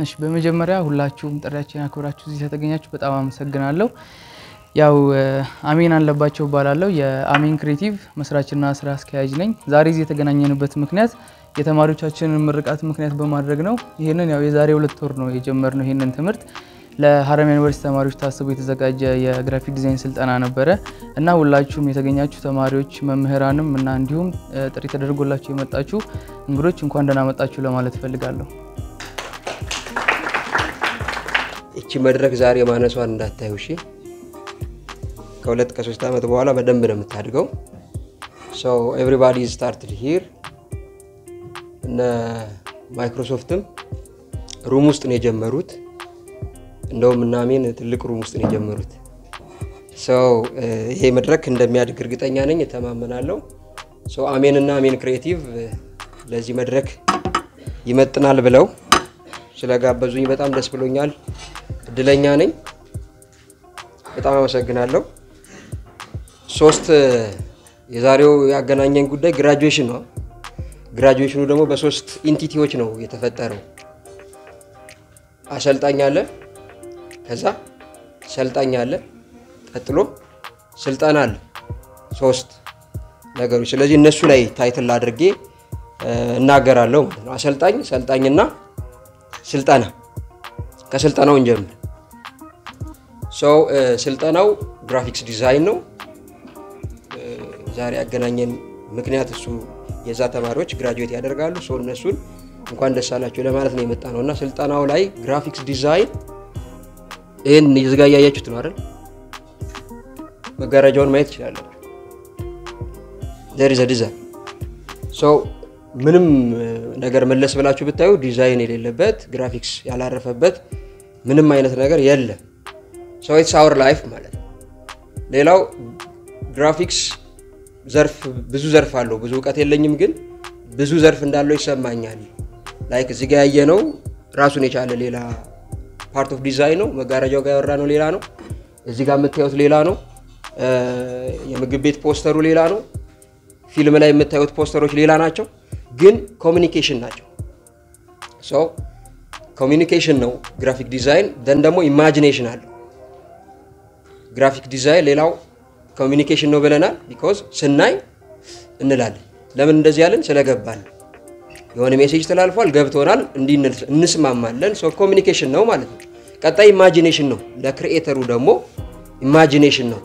እሺ በመጀመሪያ ሁላችሁም ጥሪያችንን አክብራችሁ እዚህ ተገኛችሁ በጣም አመሰግናለሁ። ያው አሜን አለባቸው ባላለው የአሜን ክሬቲቭ መስራችና ስራ አስኪያጅ ነኝ። ዛሬ እዚህ የተገናኘንበት ምክንያት የተማሪዎቻችንን ምርቃት ምክንያት በማድረግ ነው። ይሄንን ያው የዛሬ 2 ወር ነው የጀመርነው ይሄንን ትምህርት ለሐረማያ ዩኒቨርሲቲ ተማሪዎች ታስቦ የተዘጋጀ የግራፊክ ዲዛይን ስልጠና ነበረ እና ሁላችሁም የተገኛችሁ ተማሪዎች መምህራንም እና እንዲሁም ጥሪ ተደርጎላችሁ የመጣችሁ እንግዶች እንኳን ደህና መጣችሁ ለማለት ፈልጋለሁ። እቺ መድረክ ዛሬ ማነሷን እንዳታዩ እሺ። ከሁለት ከ3 አመት በኋላ በደንብ ነው የምታድገው። so everybody started here እና ማይክሮሶፍትም ሩም ውስጥ ነው የጀመሩት። እንደውም እና አሜን ትልቅ ሩም ውስጥ ነው የጀመሩት። so ይሄ መድረክ እንደሚያድግ እርግጠኛ ነኝ ተማመናለሁ። so አሜን እና አሜን ክሬቲቭ ለዚህ መድረክ ይመጥናል ብለው ስለጋበዙኝ በጣም ደስ ብሎኛል። እድለኛ ነኝ። በጣም አመሰግናለሁ። 3 የዛሬው ያገናኘን ጉዳይ ግራጁዌሽን ነው። ግራጁዌሽኑ ደግሞ በ3 ኢንቲቲዎች ነው የተፈጠረው። አሰልጣኝ አለ፣ ከዛ ሰልጣኝ አለ፣ ቀጥሎ ስልጣን አለ። 3 ነገሮች። ስለዚህ እነሱ ላይ ታይትል አድርጌ እናገራለሁ ማለት ነው። አሰልጣኝ፣ ሰልጣኝና ስልጣና። ከስልጣናው እንጀምር። so ስልጣናው ግራፊክስ ዲዛይን ነው። ዛሬ ያገናኘን ምክንያት እሱ የዛ ተማሪዎች ግራጁዌት ያደርጋሉ። so እነሱን እንኳን ደስ አላችሁ ለማለት ነው የመጣነውና ስልጣናው ላይ ግራፊክስ ዲዛይን ይሄን ይዘጋያያችሁት ነው አይደል? መጋረጃውን ማየት ይችላል። there is a design. so ምንም ነገር መለስ ብላችሁ ብታዩ ዲዛይን የሌለበት ግራፊክስ ያላረፈበት ምንም አይነት ነገር የለም። so it's our life ማለት ነው። ሌላው ግራፊክስ ዘርፍ ብዙ ዘርፍ አለው። ብዙ ዕውቀት የለኝም ግን ብዙ ዘርፍ እንዳለው ይሰማኛል። ላይክ እዚህ ጋር ያየነው ራሱን የቻለ ሌላ ፓርት ኦፍ ዲዛይን ነው። መጋረጃው ጋር ያወራነው ሌላ ነው። እዚህ ጋር የምታዩት ሌላ ነው። የምግብ ቤት ፖስተሩ ሌላ ነው። ፊልም ላይ የምታዩት ፖስተሮች ሌላ ናቸው ግን ኮሙኒኬሽን ናቸው። so ኮሙኒኬሽን ነው ግራፊክ ዲዛይን። ደን ደግሞ ኢማጂኔሽን አለ። ግራፊክ ዲዛይን ሌላው ኮሙኒኬሽን ነው ብለናል because ስናይ እንላለን። ለምን እንደዚህ ያለን ስለገባን የሆነ ሜሴጅ ተላልፏል ገብቶናል እንዲህ እንስማማለን። so ኮሙኒኬሽን ነው ማለት ነው። ቀጣይ ኢማጂኔሽን ነው። ለክሪኤተሩ ደግሞ ኢማጂኔሽን ነው።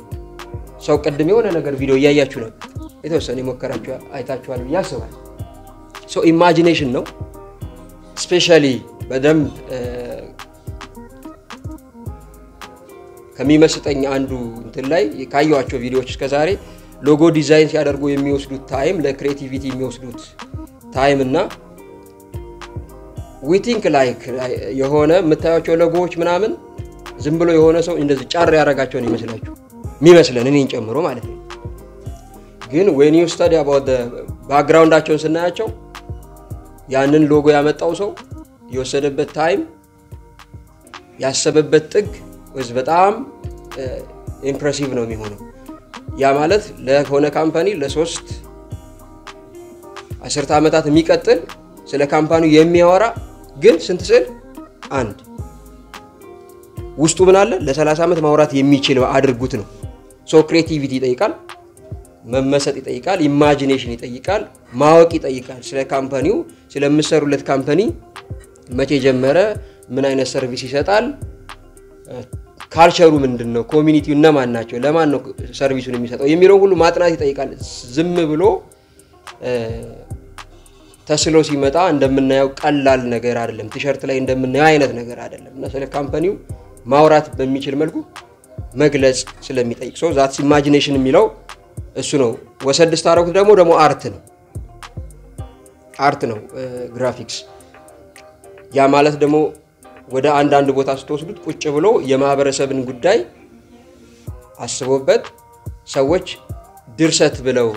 so ቀድም የሆነ ነገር ቪዲዮ ያያያችሁ ነው የተወሰነ ሞከራችሁ አይታችኋል ያስባል። so imagination ነው especially በደም ከሚመስጠኝ አንዱ እንትን ላይ ካያችሁ ቪዲዮዎች እስከ ዛሬ ሎጎ ዲዛይን ሲያደርጉ የሚወስዱት ታይም ለክሬቲቪቲ የሚወስዱት ታይም እና we think like የሆነ የምታዩቸው ሎጎዎች ምናምን ዝም ብሎ የሆነ ሰው እንደዚህ ጫር ያረጋቸው ነው ይመስላችሁ የሚመስለን እኔን ጨምሮ ማለት ነው። ግን when you study about the background-አቸውን ስናያቸው ያንን ሎጎ ያመጣው ሰው የወሰደበት ታይም ያሰበበት ጥግ ወዝ በጣም ኢምፕሬሲቭ ነው የሚሆነው። ያ ማለት ለሆነ ካምፓኒ ለ3 10 አመታት የሚቀጥል ስለ ካምፓኒው የሚያወራ ግን ስንት ስል አንድ ውስጡ ምን አለ ለ30 አመት ማውራት የሚችል አድርጉት ነው። ሶ ክሬቲቪቲ ይጠይቃል፣ መመሰጥ ይጠይቃል፣ ኢማጂኔሽን ይጠይቃል፣ ማወቅ ይጠይቃል። ስለ ካምፓኒው ስለምሰሩለት ካምፓኒ መቼ ጀመረ፣ ምን አይነት ሰርቪስ ይሰጣል፣ ካልቸሩ ምንድነው፣ ኮሚኒቲው እነማን ናቸው፣ ለማን ነው ሰርቪሱን የሚሰጠው የሚለው ሁሉ ማጥናት ይጠይቃል። ዝም ብሎ ተስሎ ሲመጣ እንደምናየው ቀላል ነገር አይደለም። ቲሸርት ላይ እንደምናየው አይነት ነገር አይደለም። እና ስለ ካምፓኒው ማውራት በሚችል መልኩ መግለጽ ስለሚጠይቅ so that's imagination የሚለው እሱ ነው። ወሰድ ስታረኩት ደግሞ አርት ነው ግራፊክስ። ያ ማለት ደግሞ ወደ አንድ ቦታ ስትወስዱት ቁጭ ብሎ የማህበረሰብን ጉዳይ አስቦበት ሰዎች ድርሰት ብለው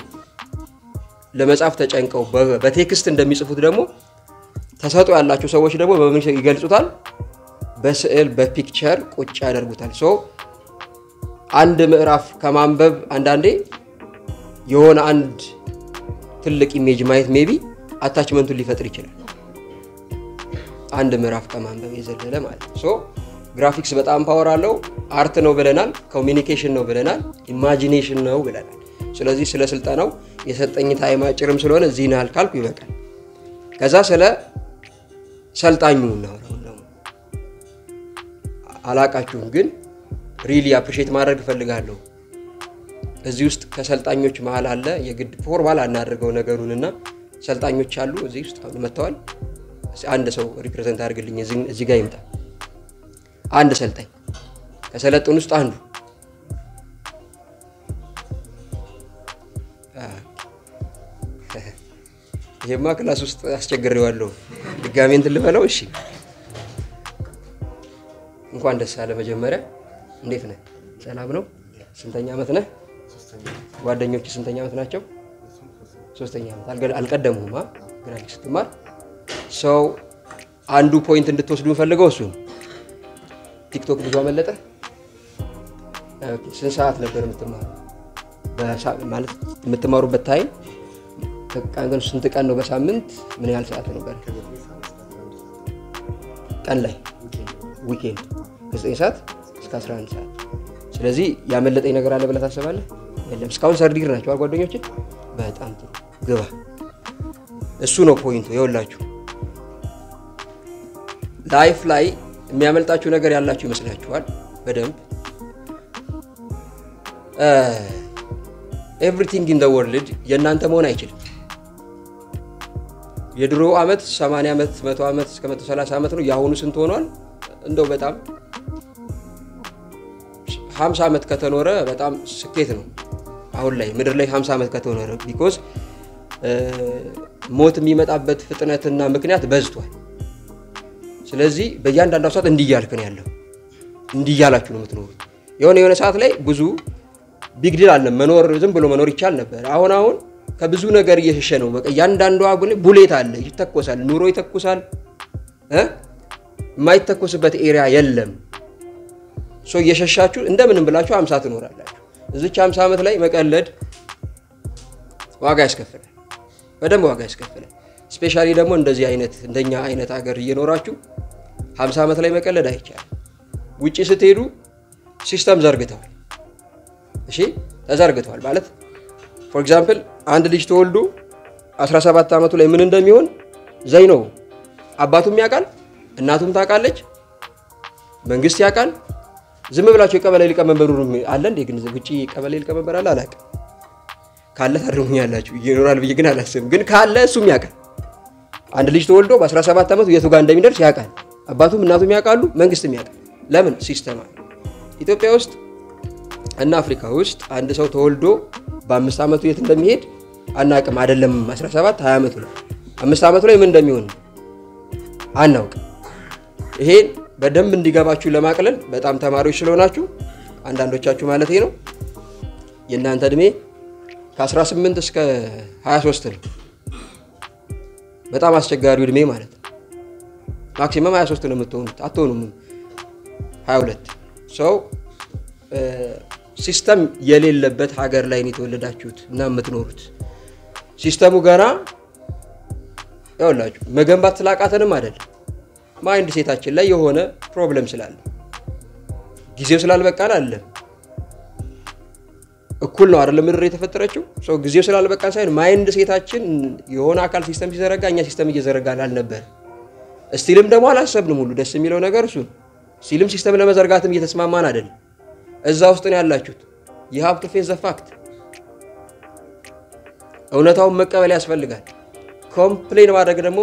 ለመጻፍ ተጨንቀው በቴክስት እንደሚጽፉት ደግሞ ተሰጥኦ ያላቸው ሰዎች ደግሞ በምን ይገልጹታል? በስዕል በፒክቸር ቁጭ ያደርጉታል። so አንድ ምዕራፍ ከማንበብ አንዳንዴ የሆነ አንድ ትልቅ ኢሜጅ ማየት ሜቢ አታችመንቱን ሊፈጥር ይችላል። አንድ ምዕራፍ ከማንበብ የዘለለ ማለት ነው ሶ ግራፊክስ በጣም ፓወር አለው አርት ነው ብለናል ኮሙኒኬሽን ነው ብለናል ኢማጂኔሽን ነው ብለናል ስለዚህ ስለ ስልጠናው የሰጠኝ ታይም አጭርም ስለሆነ ዚናል ካልኩ ይበቃል ከዛ ስለ ሰልጣኙ ነው አላቃችሁም ግን ሪሊ አፕሪሺየት ማድረግ ፈልጋለሁ እዚህ ውስጥ ከሰልጣኞች መሃል አለ የግድ ፎርማል አናደርገው ነገሩንና ሰልጣኞች አሉ እዚህ ውስጥ አሁን መተዋል አንድ ሰው ሪፕሬዘንት አድርግልኝ እዚህ ጋር ይምጣ አንድ ሰልጣኝ ከሰለጡን ውስጥ አንዱ ይሄማ ክላስ ውስጥ አስቸግሬዋለሁ ድጋሜ እንትን ልበለው እሺ እንኳን ደስ አለ መጀመሪያ እንዴት ነህ ሰላም ነው ስንተኛ አመት ነህ ጓደኞች ስንተኛ አመት ናቸው ሶስተኛ አመት አልቀደሙማ ግራፊክስ ትማር ሰው አንዱ ፖይንት እንድትወስዱ ፈልገው እሱ ቲክቶክ ብዙ አመለጠ ስንት ሰዓት ነበር የምትማሩ ማለት የምትማሩበት ታይም ተቃንገን ስንት ቀን ነው በሳምንት ምን ያህል ሰዓት ነበር ቀን ላይ ዊኬንድ ከ9 ሰዓት እስከ 11 ሰዓት ስለዚህ ያመለጠኝ ነገር አለ ብለህ ታስባለህ የለም እስካሁን ሰርዲር ናቸው ጓደኞቼ በጣም ጥሩ ግባ እሱ ነው ፖይንቱ ይኸውላችሁ ላይፍ ላይ የሚያመልጣችሁ ነገር ያላችሁ ይመስላችኋል በደንብ everything in the world የናንተ መሆን አይችልም የድሮ አመት 80 አመት 100 አመት እስከ 130 አመት ነው ያሁኑ ስንት ሆኗል እንደው በጣም 50 አመት ከተኖረ በጣም ስኬት ነው አሁን ላይ ምድር ላይ 50 አመት ከተኖረ because ሞት የሚመጣበት ፍጥነትና ምክንያት በዝቷል ስለዚህ በእያንዳንዱ ሰዓት እንዲያልክ ነው ያለው እንዲያላችሁ ነው የምትኖሩት የሆነ ሰዓት ላይ ብዙ ቢግ ዲል አለ መኖር ዝም ብሎ መኖር ይቻል ነበር አሁን ከብዙ ነገር እየሸሸ ነው በቃ ያንዳንዱ አጉን ቡሌት አለ ይተኮሳል ኑሮ ይተኮሳል ማይተኮስበት ኤሪያ የለም ሶ እየሸሻችሁ እንደምንም ብላችሁ 50 ትኖራላችሁ እዚች 50 አመት ላይ መቀለድ ዋጋ ያስከፍላል በደንብ ዋጋ ያስከፍላል ስፔሻሊ ደግሞ እንደዚህ አይነት እንደኛ አይነት ሀገር እየኖራችሁ 50 አመት ላይ መቀለድ አይቻልም ውጪ ስትሄዱ ሲስተም ዘርግተዋል እሺ ተዘርግተዋል ማለት for example አንድ ልጅ ተወልዶ 17 አመቱ ላይ ምን እንደሚሆን ዘይኖ አባቱም ያውቃል እናቱም ታውቃለች መንግስት ያውቃል ዝም ብላችሁ የቀበሌ ሊቀመንበሩ አለ እንዴ ግን ውጪ ቀበሌ ሊቀመንበር አለ አላቅ ካለ ታርሙኛላችሁ ይኖራል ብዬ ግን አላስብም ግን ካለ እሱም ያውቃል አንድ ልጅ ተወልዶ በ17 አመቱ የቱ ጋር እንደሚደርስ ያውቃል አባቱም እናቱም ያውቃሉ መንግስትም ያውቃል ለምን ሲስተም አለ ኢትዮጵያ ውስጥ እና አፍሪካ ውስጥ አንድ ሰው ተወልዶ በ5 አመቱ የት እንደሚሄድ አናቅም አይደለም 17 20 አመቱ ነው 5 አመቱ ላይ ምን እንደሚሆን አናውቅ ይሄን በደንብ እንዲገባችሁ ለማቅለል በጣም ተማሪዎች ስለሆናችሁ አንዳንዶቻችሁ ማለት ነው የእናንተ እድሜ ከ18 እስከ 23 ነው በጣም አስቸጋሪው እድሜ ማለት ነው ማክሲመም 23 ነው የምትሆኑት አትሆኑም 22 ሰው ሲስተም የሌለበት ሀገር ላይ ነው የተወለዳችሁት እና የምትኖሩት ሲስተሙ ጋራ ያውላችሁ መገንባት ስላቃተንም አይደል ማይንድ ሴታችን ላይ የሆነ ፕሮብለም ስላለ ጊዜው ስላልበቃን አለ እኩል ነው አይደል ምድር የተፈጠረችው ሰው ጊዜው ስላልበቃን ሳይሆን ማይንድ ሴታችን የሆነ አካል ሲስተም ሲዘረጋኛ ሲስተም እየዘረጋን አልነበር እስቲልም ደግሞ አላሰብንም ሁሉ ደስ የሚለው ነገር እሱ ሲልም ሲስተም ለመዘርጋትም እየተስማማን አይደል እዛ ውስጥ ነው ያላችሁት you have to face the fact እውነታውን መቀበል ያስፈልጋል ኮምፕሌን ማድረግ ደግሞ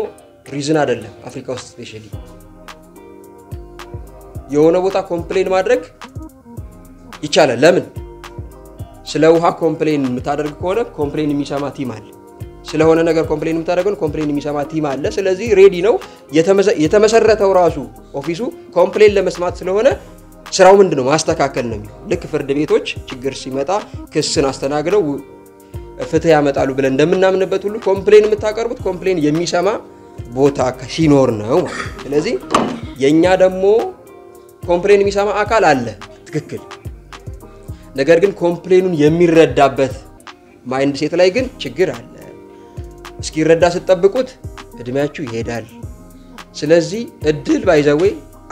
ሪዝን አይደለም አፍሪካ ውስጥ ስፔሻሊ የሆነ ቦታ ኮምፕሌን ማድረግ ይቻላል ለምን ስለ ውሃ ኮምፕሌን የምታደርግ ከሆነ ኮምፕሌን የሚሰማ ቲም አለ ስለሆነ ነገር ኮምፕሌን የምታደርገው ኮምፕሌን የሚሰማ ቲም አለ ስለዚህ ሬዲ ነው የተመሰረተው ራሱ ኦፊሱ ኮምፕሌን ለመስማት ስለሆነ ስራው ምንድነው ማስተካከል ነው ልክ ፍርድ ቤቶች ችግር ሲመጣ ክስን አስተናግደው ፍትህ ያመጣሉ ብለን እንደምናምንበት ሁሉ ኮምፕሌን የምታቀርቡት ኮምፕሌን የሚሰማ ቦታ ሲኖር ነው ስለዚህ የኛ ደግሞ ኮምፕሌን የሚሰማ አካል አለ ትክክል ነገር ግን ኮምፕሌኑን የሚረዳበት ማይንድ ሴት ላይ ግን ችግር አለ እስኪረዳ ስትጠብቁት እድሜያችሁ ይሄዳል ስለዚህ እድል ባይዘዌ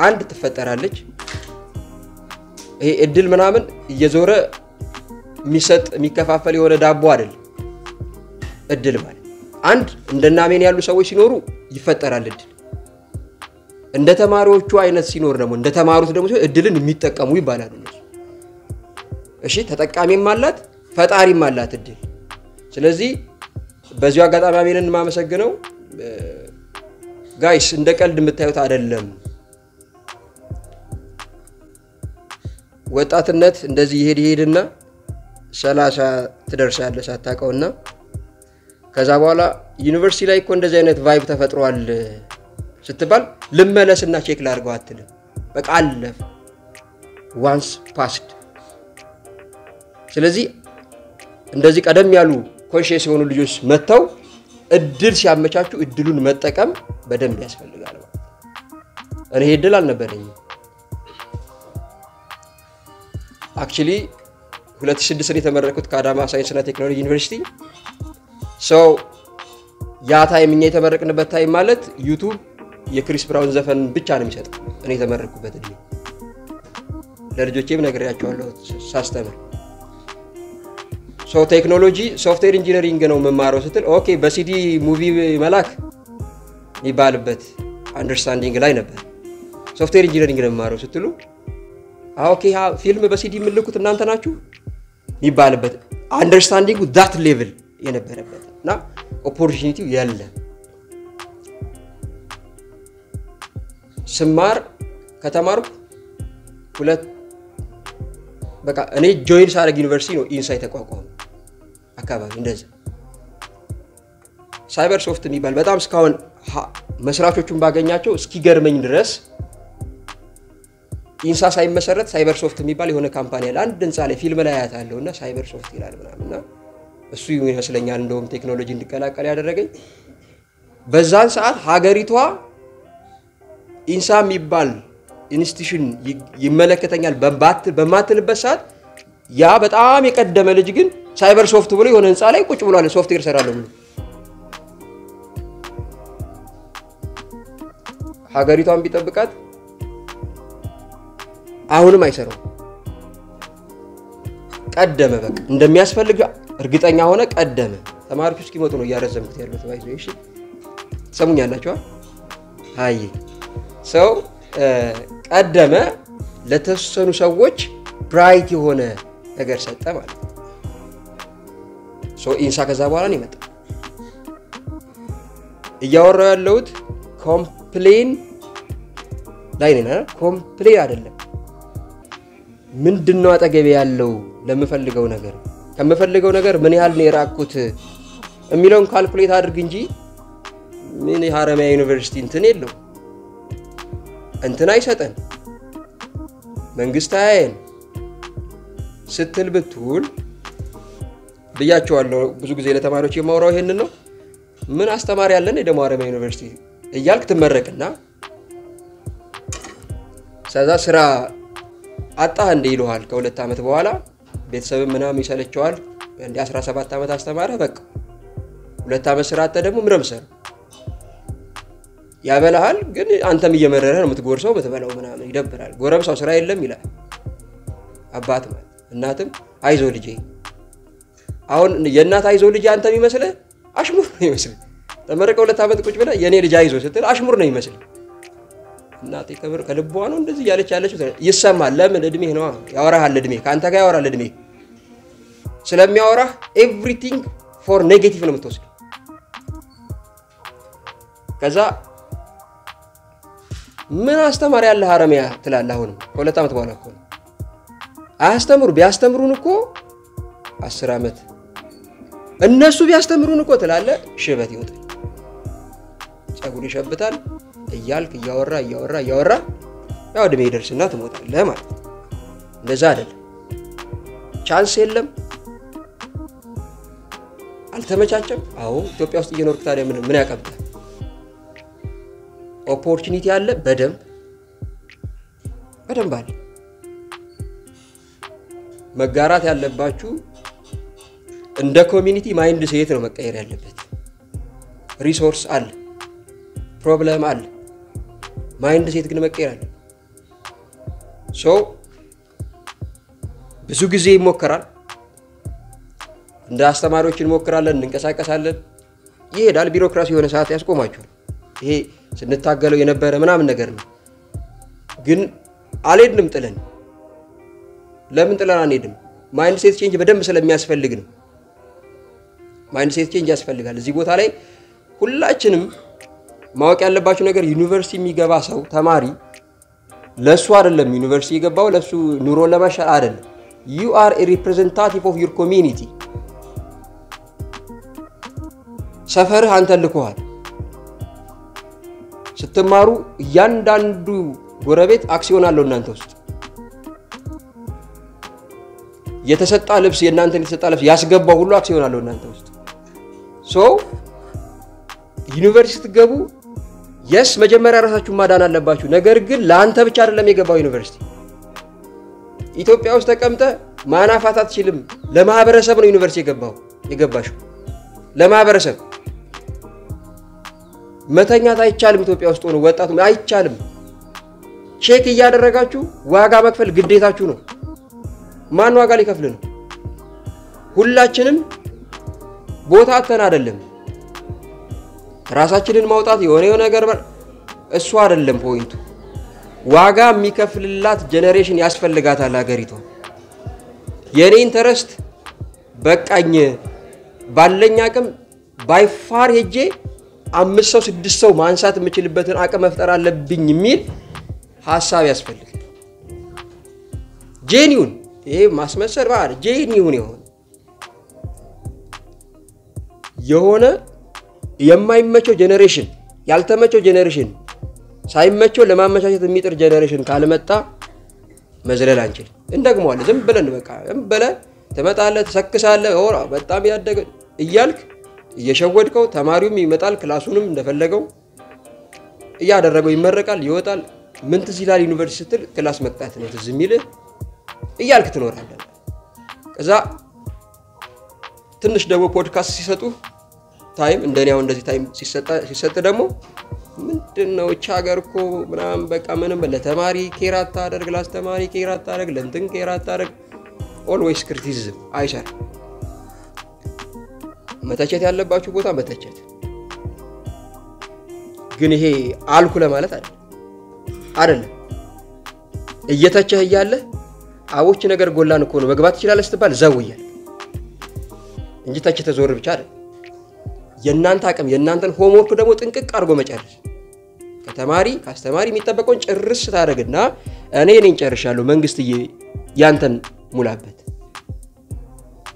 አንድ ትፈጠራለች ይሄ እድል ምናምን እየዞረ የሚሰጥ የሚከፋፈል የሆነ ዳቦ አይደል እድል ማለት አንድ እንደና አሜን ያሉ ሰዎች ሲኖሩ ይፈጠራል እድል እንደ ተማሪዎቹ አይነት ሲኖር ደግሞ እንደ ተማሩት ደግሞ እድልን የሚጠቀሙ ይባላል እሺ ተጠቃሚም አላት ፈጣሪም አላት እድል ስለዚህ በዚሁ አጋጣሚ አሜንን ማመሰግነው ጋይስ እንደ ቀልድ የምታዩት አይደለም ወጣትነት እንደዚህ ይሄድና 30 ትደርሳለህ ሳታቀውና ከዛ በኋላ ዩኒቨርሲቲ ላይ እኮ እንደዚህ አይነት ቫይብ ተፈጥሯል ስትባል ልመለስና ቼክ ላድርገው አትልም በቃ አለፈ once passed ስለዚህ እንደዚህ ቀደም ያሉ ኮንሺየስ የሆኑ ልጆች መተው እድል ሲያመቻቹ እድሉን መጠቀም በደንብ ያስፈልጋል እኔ እድል አልነበረኝ actually 2006 የተመረኩት ከአዳማ ሳይንስና ቴክኖሎጂ ዩኒቨርሲቲ ያ ታይም እኛ የተመረቅንበት ታይም ማለት ዩቲዩብ የክሪስ ብራውን ዘፈን ብቻ ነው የሚሰጠው እኔ የተመረኩበት እድሜ ለልጆቼም ነግሬያቸዋለሁ ሳስተምር ቴክኖሎጂ ሶፍትዌር ኢንጂነሪንግ ነው መማረው ስትል ኦኬ በሲዲ ሙቪ መላክ ይባልበት አንደርስታንዲንግ ላይ ነበር ሶፍትዌር ኢንጂነሪንግ ነው መማረው ስትሉ ኦኬ ፊልም በሲዲ ምልኩት እናንተ ናችሁ ይባልበት አንደርስታንዲንግ ዳት ሌቭል የነበረበትና ኦፖርቹኒቲው ያለ ስማር ከተማርኩ ሁለት በቃ እኔ ጆይን ሳረግ ዩኒቨርሲቲ ነው ኢንሳይት ተቋቋመ አካባቢ እንደዛ ሳይበር ሶፍት የሚባል በጣም ስካውን መስራቾቹን ባገኛቸው እስኪገርመኝ ድረስ ኢንሳ ሳይመሰረት ሳይበር ሶፍት የሚባል የሆነ ካምፓኒ አለ አንድ ህንጻ ላይ ፊልም ላይ ያያታለውና ሳይበር ሶፍት ይላል ምናምንና እሱ ይመስለኛል እንደውም ቴክኖሎጂ እንድቀላቀል ያደረገኝ በዛን ሰዓት ሀገሪቷ ኢንሳ የሚባል ኢንስቲትዩሽን ይመለከተኛል በማትልበት ሰዓት ያ በጣም የቀደመ ልጅ ግን ሳይበር ሶፍት ብሎ የሆነ ህንጻ ላይ ቁጭ ብሏል ሶፍትዌር ሰራለው ብሎ ሀገሪቷን ቢጠብቃት አሁንም አይሰራው ቀደመ በቃ እንደሚያስፈልግ እርግጠኛ ሆነ ቀደመ ተማሪዎች እስኪመጡ ነው ያረዘምኩት ያለው ተባይዞ እሺ ሰሙኛላችሁ አይ ቀደመ ለተሰኑ ሰዎች ብራይት የሆነ ነገር ሰጠ ማለት ኢንሳ ከዛ በኋላ ነው የመጣው እያወራው ያለውት ኮምፕሌን ላይ ነና ኮምፕሌን አይደለም ምንድነው አጠገቤ ያለው ለምፈልገው ነገር ከመፈልገው ነገር ምን ያህል ነው የራቁት የሚለውን ካልኩሌት አድርግ እንጂ ምን የሐረማያ ዩኒቨርሲቲ እንትን የለው እንትን አይሰጠን መንግስት አይን ስትል ብትውል ብያቸዋለሁ ብዙ ጊዜ ለተማሪዎች የማወራው ይሄንን ነው ምን አስተማሪ ያለን የደሞ ሐረማያ ዩኒቨርሲቲ እያልክ ትመረቅና ሰዛ ስራ አጣህ እንደ ይሉሃል ከሁለት አመት በኋላ ቤተሰብ ምናም ይሰለቻዋል እንደ 17 አመት አስተማረ በቃ ሁለት አመት ስራ አጣ ደግሞ ምረምሰር ያበላሃል ግን አንተም እየመረረ ነው የምትጎርሰው በተበላው ምናምን ይደብራል ጎረምሳው ስራ የለም ይላል አባት ማለት እናትም አይዞ ልጄ አሁን የእናት አይዞ ልጄ አንተ የሚመስለ አሽሙር ነው ይመስል ተመረቀ ሁለት አመት ቁጭ ብለ የኔ ልጅ አይዞ ስትል አሽሙር ነው ይመስል እናቴ ከብር ከልቧ ነው እንደዚህ ያለች ይሰማል ለምን እድሜ ነው ያወራሃል እድሜ ካንተ ጋር ያወራል እድሜ ስለሚያወራህ ኤቭሪቲንግ ፎር ኔጌቲቭ ነው የምትወስድ ከዛ ምን አስተማሪ ያለ ሐረማያ ትላለህ አሁን ከሁለት አመት በኋላ እኮ አስተምሩ ቢያስተምሩን እኮ 10 አመት እነሱ ቢያስተምሩን እኮ ትላለህ ሽበት ይወጣል ጸጉር ይሸብታል እያልክ ያወራ ያው ደም ይደርስና ትሞታለህ ማለት እንደዛ አይደል ቻንስ የለም አልተመቻቸም አዎ ኢትዮጵያ ውስጥ እየኖርክ ታዲያ ምን ያቀብጣል ኦፖርቹኒቲ አለ በደንብ አለ መጋራት ያለባችሁ እንደ ኮሚኒቲ ማይንድ ሴት ነው መቀየር ያለበት ሪሶርስ አለ ፕሮብለም አለ ማይንድ ሴት ግን መቀየር አለ ሶ ብዙ ጊዜ ይሞከራል እንደ አስተማሪዎች እንሞክራለን እንንቀሳቀሳለን ይሄዳል ቢሮክራሲ የሆነ ሰዓት ያስቆማቸዋል ይሄ ስንታገለው የነበረ ምናምን ነገር ነው ግን አልሄድንም ጥለን ለምን ጥለን አንሄድም ማይንድ ሴት ቼንጅ በደንብ ስለሚያስፈልግ ነው ማይንድ ሴት ቼንጅ ያስፈልጋል እዚህ ቦታ ላይ ሁላችንም ማወቅ ያለባችሁ ነገር ዩኒቨርሲቲ የሚገባ ሰው ተማሪ ለሱ አይደለም ዩኒቨርሲቲ የገባው ለሱ ኑሮ ለማሻል አይደለም you are a representative of your community ሰፈርህ አንተ ልኮሃል ስትማሩ እያንዳንዱ ጎረቤት አክሲዮን አለው እናንተ ውስጥ የተሰጣ ልብስ የእናንተን የተሰጣ ልብስ ያስገባው ሁሉ አክሲዮን አለው እናንተ ውስጥ ሶ ዩኒቨርሲቲ ትገቡ yes መጀመሪያ ራሳችሁን ማዳን አለባችሁ ነገር ግን ለአንተ ብቻ አይደለም የገባው ዩኒቨርሲቲ ኢትዮጵያ ውስጥ ተቀምጠ ማናፋት አትችልም ለማህበረሰብ ነው ዩኒቨርሲቲ የገባሽው ለማህበረሰብ መተኛት አይቻልም ኢትዮጵያ ውስጥ ሆኖ ወጣቱ አይቻልም ቼክ እያደረጋችሁ ዋጋ መክፈል ግዴታችሁ ነው ማን ዋጋ ሊከፍል ነው ሁላችንም ቦታ አተን አይደለም ራሳችንን ማውጣት የሆነ ነገር እሱ አይደለም ፖይንቱ ዋጋ የሚከፍልላት ጄነሬሽን ያስፈልጋታል ሀገሪቷ የኔ ኢንተረስት በቃኝ ባለኛ አቅም ባይፋር ሄጄ 5 ሰው 6 ሰው ማንሳት የምችልበትን አቅም መፍጠር አለብኝ የሚል ሐሳብ ያስፈልጋል ጄኒውን ይሄ ማስመሰል ባር ጄኒውን የሆነ የማይመቸው ጄነሬሽን ያልተመቸው ጄነሬሽን ሳይመቸው ለማመቻቸት የሚጥር ጄነሬሽን ካልመጣ መዝለል አንችል እንደግመዋል ዝም ብለን በቃ እንበለ ተመጣለ ተሰክሳለ ኦራ በጣም ያደገ እያልክ እየሸወድከው ተማሪውም ይመጣል ክላሱንም እንደፈለገው እያደረገው ይመረቃል ይወጣል ምን ትዚላል ዩኒቨርሲቲ ስትል ክላስ መቅጣት ነው ትዝሚል እያልክ ትኖራለህ ከዛ ትንሽ ደግሞ ፖድካስት ሲሰጡ ታይም እንደኛው እንደዚህ ታይም ሲሰጥ ደግሞ ምንድነው ቻገርኮ ምናም በቃ ምንም ለተማሪ ኬራታ አደርግ ላስተማሪ ኬራታ አደርግ ለንትን ኬራታ አደርግ ኦልዌይስ ክሪቲሲዝም አይሰር መተቸት ያለባችሁ ቦታ መተቸት ግን ይሄ አልኩ ለማለት አይደለም እየተቸህ ያለ አውጭ ነገር ጎላን እኮ ነው መግባት ይችላል ስትባል ዘውያል እንጂ ተቸተ ዞር ብቻ አይደል የናንተ አቅም የናንተን ሆምወርክ ደግሞ ጥንቅቅ አድርጎ መጨረስ ከተማሪ ካስተማሪ የሚጠበቀውን ጭርስ ታደርግና እኔን ጨርሻለሁ መንግስትዬ ያንተን ሙላበት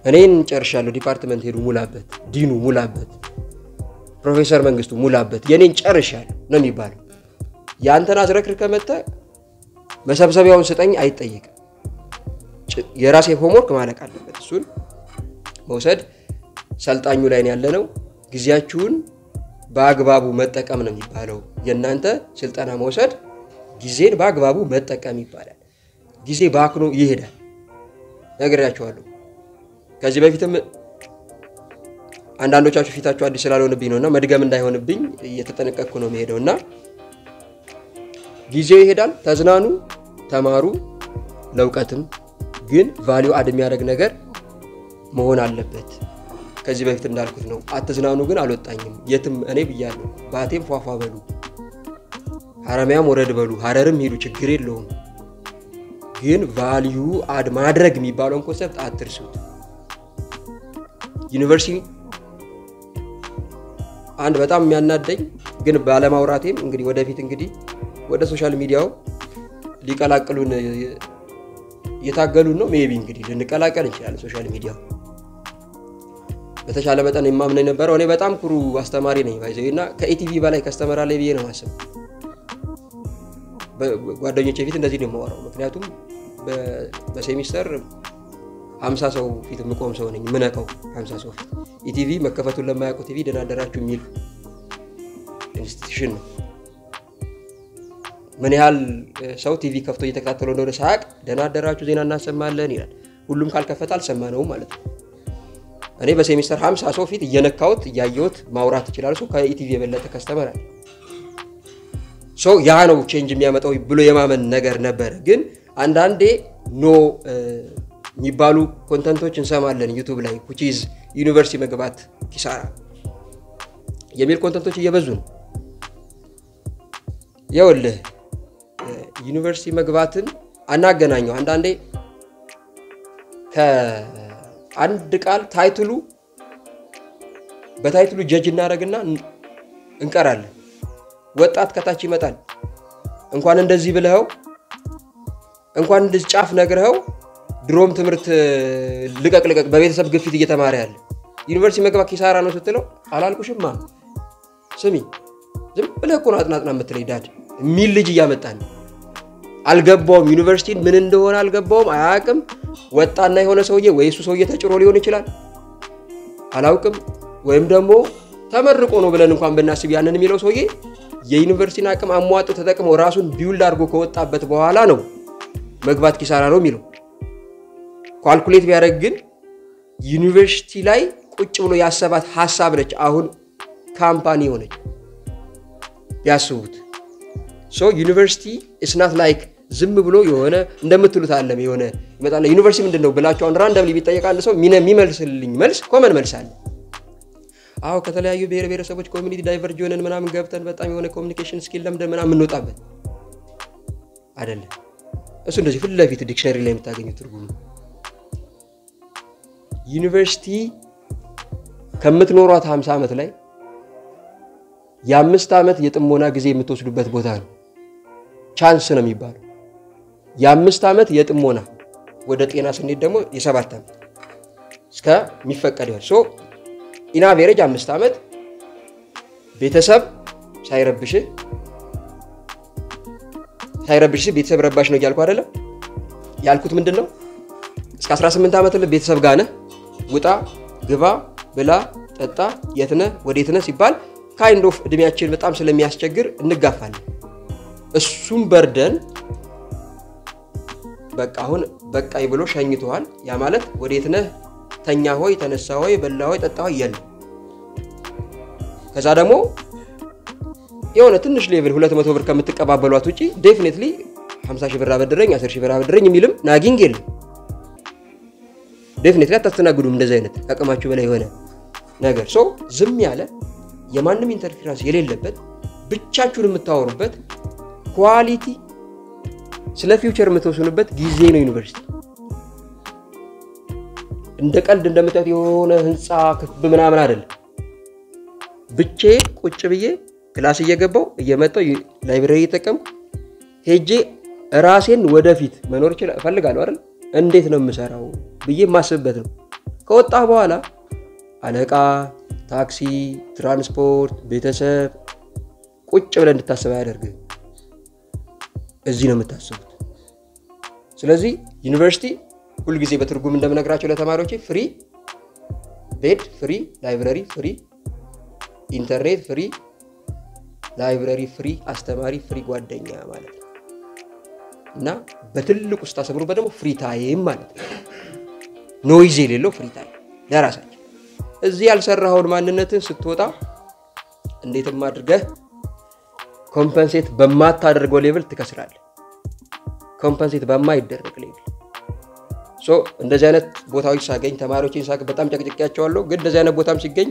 እኔን ጨርሻለሁ ዲፓርትመንት ሄዱ ሙላበት ዲኑ ሙላበት ፕሮፌሰር መንግስቱ ሙላበት የኔን ጨርሻለሁ ነው የሚባለው ያንተን አዝረክር ከመጣ መሰብሰቢያውን ስጠኝ አይጠየቅም የራሴ ሆምወርክ ማለቅ አለበት እሱን መውሰድ ሰልጣኙ ላይ ያለነው ጊዜያችሁን በአግባቡ መጠቀም ነው የሚባለው የናንተ ስልጣና መውሰድ ጊዜን በአግባቡ መጠቀም ይባላል ጊዜ ባክኖ ይሄዳል ነግሬያችኋለሁ ከዚህ በፊትም አንዳንዶቻችሁ ፊታችሁ አዲስ ስላልሆነብኝ ነውና መድገም እንዳይሆንብኝ እየተጠነቀቅኩ ነው የሚሄደውና ጊዜው ይሄዳል ተዝናኑ ተማሩ ለውቀትም ግን ቫልዩ አድ የሚያደርግ ነገር መሆን አለበት ከዚህ በፊት እንዳልኩት ነው አትዝናኑ ግን አልወጣኝም የትም እኔ ብያለሁ ባቴም ፏፏ በሉ ሐረሚያም ወረድ በሉ ሐረርም ሄዱ ችግር የለውም ግን ቫልዩ አድ ማድረግ የሚባለውን ኮንሰፕት አትርሱት ዩኒቨርሲቲ አንድ በጣም የሚያናደኝ ግን ባለማውራቴም እንግዲህ ወደፊት እንግዲህ ወደ ሶሻል ሚዲያው ሊቀላቀሉን የታገሉን ነው ሜቢ እንግዲህ ልንቀላቀል እንችላለን ሶሻል ሚዲያው በተቻለ መጠን የማምነኝ ነበር እኔ በጣም ኩሩ አስተማሪ ነኝ ባይዘውና ከኢቲቪ በላይ ከስተመራ ላይ ብዬ ነው ማሰብ በጓደኞቼ ፊት እንደዚህ ነው የማወራው ምክንያቱም በሴሚስተር 50 ሰው ፊት መቆም ሰው ነኝ ምነቀው 50 ሰው ፊት ኢቲቪ መከፈቱን ለማያውቁ ቲቪ ደናደራችሁ የሚል ኢንስቲትዩሽን ነው ምን ያህል ሰው ቲቪ ከፍቶ እየተከታተለው እንደሆነ ሳያቅ ደናደራችሁ ዜና እናሰማለን ይላል ሁሉም ካልከፈተ አልሰማነው ማለት ነው እኔ በሴሚስተር 50 ሰው ፊት እየነካውት ያያዩት ማውራት ይችላል ሰው ከኢቲቪ የበለጠ ከስተመር አለ ሶ ያ ነው ቼንጅ የሚያመጣው ብሎ የማመን ነገር ነበር ግን አንዳንዴ ኖ የሚባሉ ኮንተንቶች እንሰማለን ዩቲዩብ ላይ which is ዩኒቨርሲቲ መግባት ኪሳራ የሚል ኮንተንቶች እየበዙ ነው ያውልህ ዩኒቨርሲቲ መግባትን አናገናኘው አንዳንዴ ከአንድ ቃል ታይትሉ በታይትሉ ጀጅ እናደርግና እንቀራለን ወጣት ከታች ይመጣል እንኳን እንደዚህ ብለኸው እንኳን እንደዚህ ጫፍ ነግረኸው ድሮም ትምርት ልቀቅ በቤተሰብ ግፊት እየተማረ ያለ ዩኒቨርሲቲ መግባት ኪሳራ ነው ስትለው አላልኩሽማ ስሚ ዝም ብለህ እኮ አጥናጥና የምትለይ ዳድ ሚል ልጅ እያመጣን አልገባውም ዩኒቨርሲቲን ምን እንደሆነ አልገባውም አያቅም ወጣና የሆነ ሰውዬ ወይ እሱ ሰውዬ ተጭሮ ሊሆን ይችላል አላውቅም ወይም ደግሞ ተመርቆ ነው ብለን እንኳን በእናስብ ያንን የሚለው ሰውዬ የዩኒቨርሲቲን አቅም አሟጦ ተጠቅሞ ራሱን ቢውልድ አድርጎ ከወጣበት በኋላ ነው መግባት ኪሳራ ነው የሚለው ካልኩሌት ቢያደርግ ግን ዩኒቨርሲቲ ላይ ቁጭ ብሎ ያሰባት ሐሳብ ነች አሁን ካምፓኒ ሆነች ያስቡት ሶ ዩኒቨርሲቲ is not like ዝም ብሎ የሆነ እንደምትሉት አለም የሆነ ይመጣና ዩኒቨርሲቲ ምንድነው ብላችሁ አሁን ራንደምሊ ቢጠየቅ አንድ ሰው የሚመልስልኝ መልስ ኮመን መልስ አለ አው ከተለያዩ ብሔረሰቦች ኮሚኒቲ ዳይቨርጅ ሆነን ምናምን ገብተን በጣም የሆነ ኮሙኒኬሽን ስኪል ለምደን ምናምን እንወጣበት አይደለም እሱ እንደዚህ ፍለፊት ዲክሽነሪ ላይ የምታገኙት ትርጉም ዩኒቨርሲቲ ከምትኖሯት 50 ዓመት ላይ የ5 ዓመት የጥሞና ጊዜ የምትወስዱበት ቦታ ነው ቻንስ ነው የሚባለው የ5 ዓመት የጥሞና ወደ ጤና ስንሄድ ደግሞ የ7 ዓመት እስከ የሚፈቀድ ይሆን ሶ ኢን አቨሬጅ 5 ዓመት ቤተሰብ ሳይረብሽ ቤተሰብ ረባሽ ነው ያልኩ አይደለም ያልኩት ምንድነው እስከ 18 ዓመት ለቤተሰብ ጋር ነህ ውጣ ግባ ብላ ጠጣ የትነ ወዴትነ ሲባል ካይንድ ኦፍ እድሜያችን በጣም ስለሚያስቸግር እንጋፋለን እሱም በርደን በቃ አሁን በቃ ይብሎ ሸኝቷል ያ ማለት ወዴትነ ተኛ ሆይ ተነሳ ሆይ በላ ሆይ ጠጣ ሆይ ይል ከዛ ደግሞ የሆነ ትንሽ ሌቭል 200 ብር ከምትቀባበሏት ውጪ ዴፊኒትሊ 50 ሺህ ብር አበድረኝ 10 ሺህ ብር አበድረኝ የሚልም ናጊንግ የለም ዴፊኒትሊ አታስተናግዱም እንደዚህ አይነት አቅማችሁ በላይ የሆነ ነገር ሶ ዝም ያለ የማንም ኢንተርፌረንስ የሌለበት ብቻችሁን የምታወሩበት ኳሊቲ ስለ ፊውቸር የምትወስኑበት ጊዜ ነው ዩኒቨርሲቲ እንደ ቀልድ እንደምታዩት የሆነ ህንጻ ክብ ምናምን አይደለም ብቻ ቁጭ ብዬ ክላስ እየገባው እየመጣው ላይብረሪ ተቀም ሄጄ ራሴን ወደፊት መኖር እፈልጋለሁ አይደል እንዴት ነው የምሰራው ብዬ ማስበበት ነው ከወጣ በኋላ አለቃ ታክሲ ትራንስፖርት ቤተሰብ ቁጭ ብለን እንድታስብ ያደርግ እዚህ ነው የምታስቡት ስለዚህ ዩኒቨርሲቲ ሁሉ ጊዜ በትርጉም እንደምነግራቸው ለተማሪዎች ፍሪ ቤድ ፍሪ ላይብረሪ ፍሪ ኢንተርኔት ፍሪ ላይብረሪ ፍሪ አስተማሪ ፍሪ ጓደኛ ማለት ነው እና በትልቁ ስታሰብሩበት ደግሞ ፍሪ ታይም ማለት ነው ኖይዝ የሌለው ፍሪ ታይም ለራሳችሁ እዚህ ያልሰራውን ማንነትን ስትወጣ እንዴትም አድርገህ ኮምፐንሴት በማታደርገው ሌቭል ትከስራለህ ኮምፐንሴት በማይደረግ ሌቭል ሶ እንደዚህ አይነት ቦታዎች ሳገኝ ተማሪዎችን ሳቅ በጣም ጨቅጭቄያቸዋለሁ ግን እንደዚህ አይነት ቦታም ሲገኝ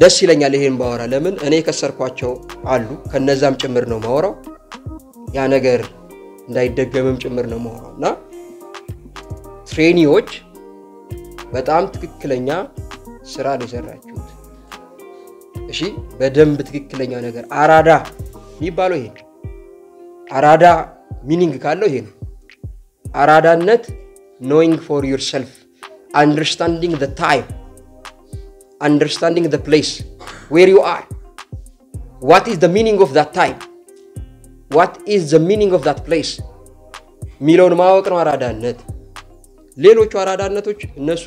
ደስ ይለኛል ይሄን ባወራ ለምን እኔ ከሰርኳቸው አሉ ከነዛም ጭምር ነው ማወራው ያ ነገር እንዳይደገምም ጭምር ነው ማወራውና ትሬኒዎች በጣም ትክክለኛ ስራ ለሰራችሁት እሺ በደንብ ትክክለኛ ነገር አራዳ የሚባለው ይሄ አራዳ ሚኒንግ ካለው ይሄ አራዳነት knowing for yourself understanding the time understanding the place where you are what is the meaning of that time what is the meaning of that place ሚለውን ማወቅ ነው አራዳነት ሌሎቹ አራዳነቶች እነሱ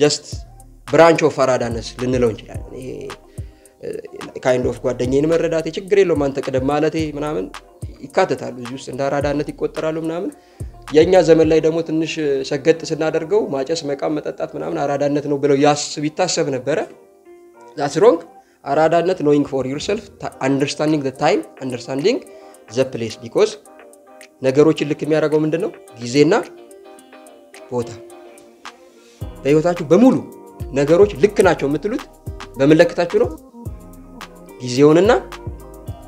just branch of አራዳነት ልንለው እንችላለን ይሄ kind of ጓደኛዬን መረዳት ችግር የለውም አንተ ቀደም ማለቴ ምናምን ይካተታሉ እዚህ ውስጥ እንደ አራዳነት ይቆጠራሉ ምናምን የኛ ዘመን ላይ ደግሞ ትንሽ ሰገጥ ስናደርገው ማጨስ መቃም መጠጣት ምናምን አራዳነት ነው ብለው ይታሰብ ነበር that's wrong አራዳነት knowing for yourself understanding the time understanding the place because ነገሮችን ልክ የሚያደርገው ምንድነው ጊዜና ቦታ በህይወታችሁ በሙሉ ነገሮች ልክ ናቸው የምትሉት በመለከታችሁ ነው ጊዜውንና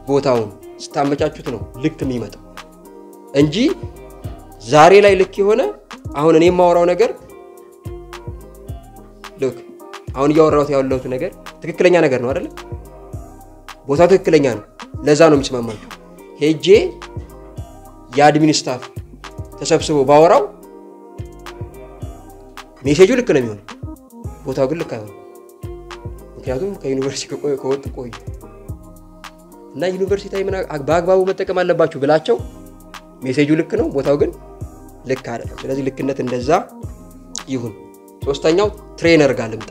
ቦታውን ስታመቻቹት ነው ልክ የሚመጣው እንጂ ዛሬ ላይ ልክ የሆነ አሁን እኔ የማወራው ነገር ልክ አሁን ያወራሁት ያለሁት ነገር ትክክለኛ ነገር ነው አይደል ቦታው ትክክለኛ ነው ለዛ ነው የሚስማማችሁ ሄጄ የአድሚን ስታፍ ተሰብስቦ ባወራው ሜሴጁ ልክ ነው የሚሆነው ቦታው ግን ልክ አይሆንም ምክንያቱም ከዩኒቨርሲቲ ከወጡ ቆይ እና ዩኒቨርሲቲ ታይምና በአግባቡ መጠቀም አለባችሁ ብላቸው ሜሴጁ ልክ ነው ቦታው ግን ልክ አይደለም ስለዚህ ልክነት እንደዛ ይሁን ሶስተኛው ትሬነር ጋር ልምጣ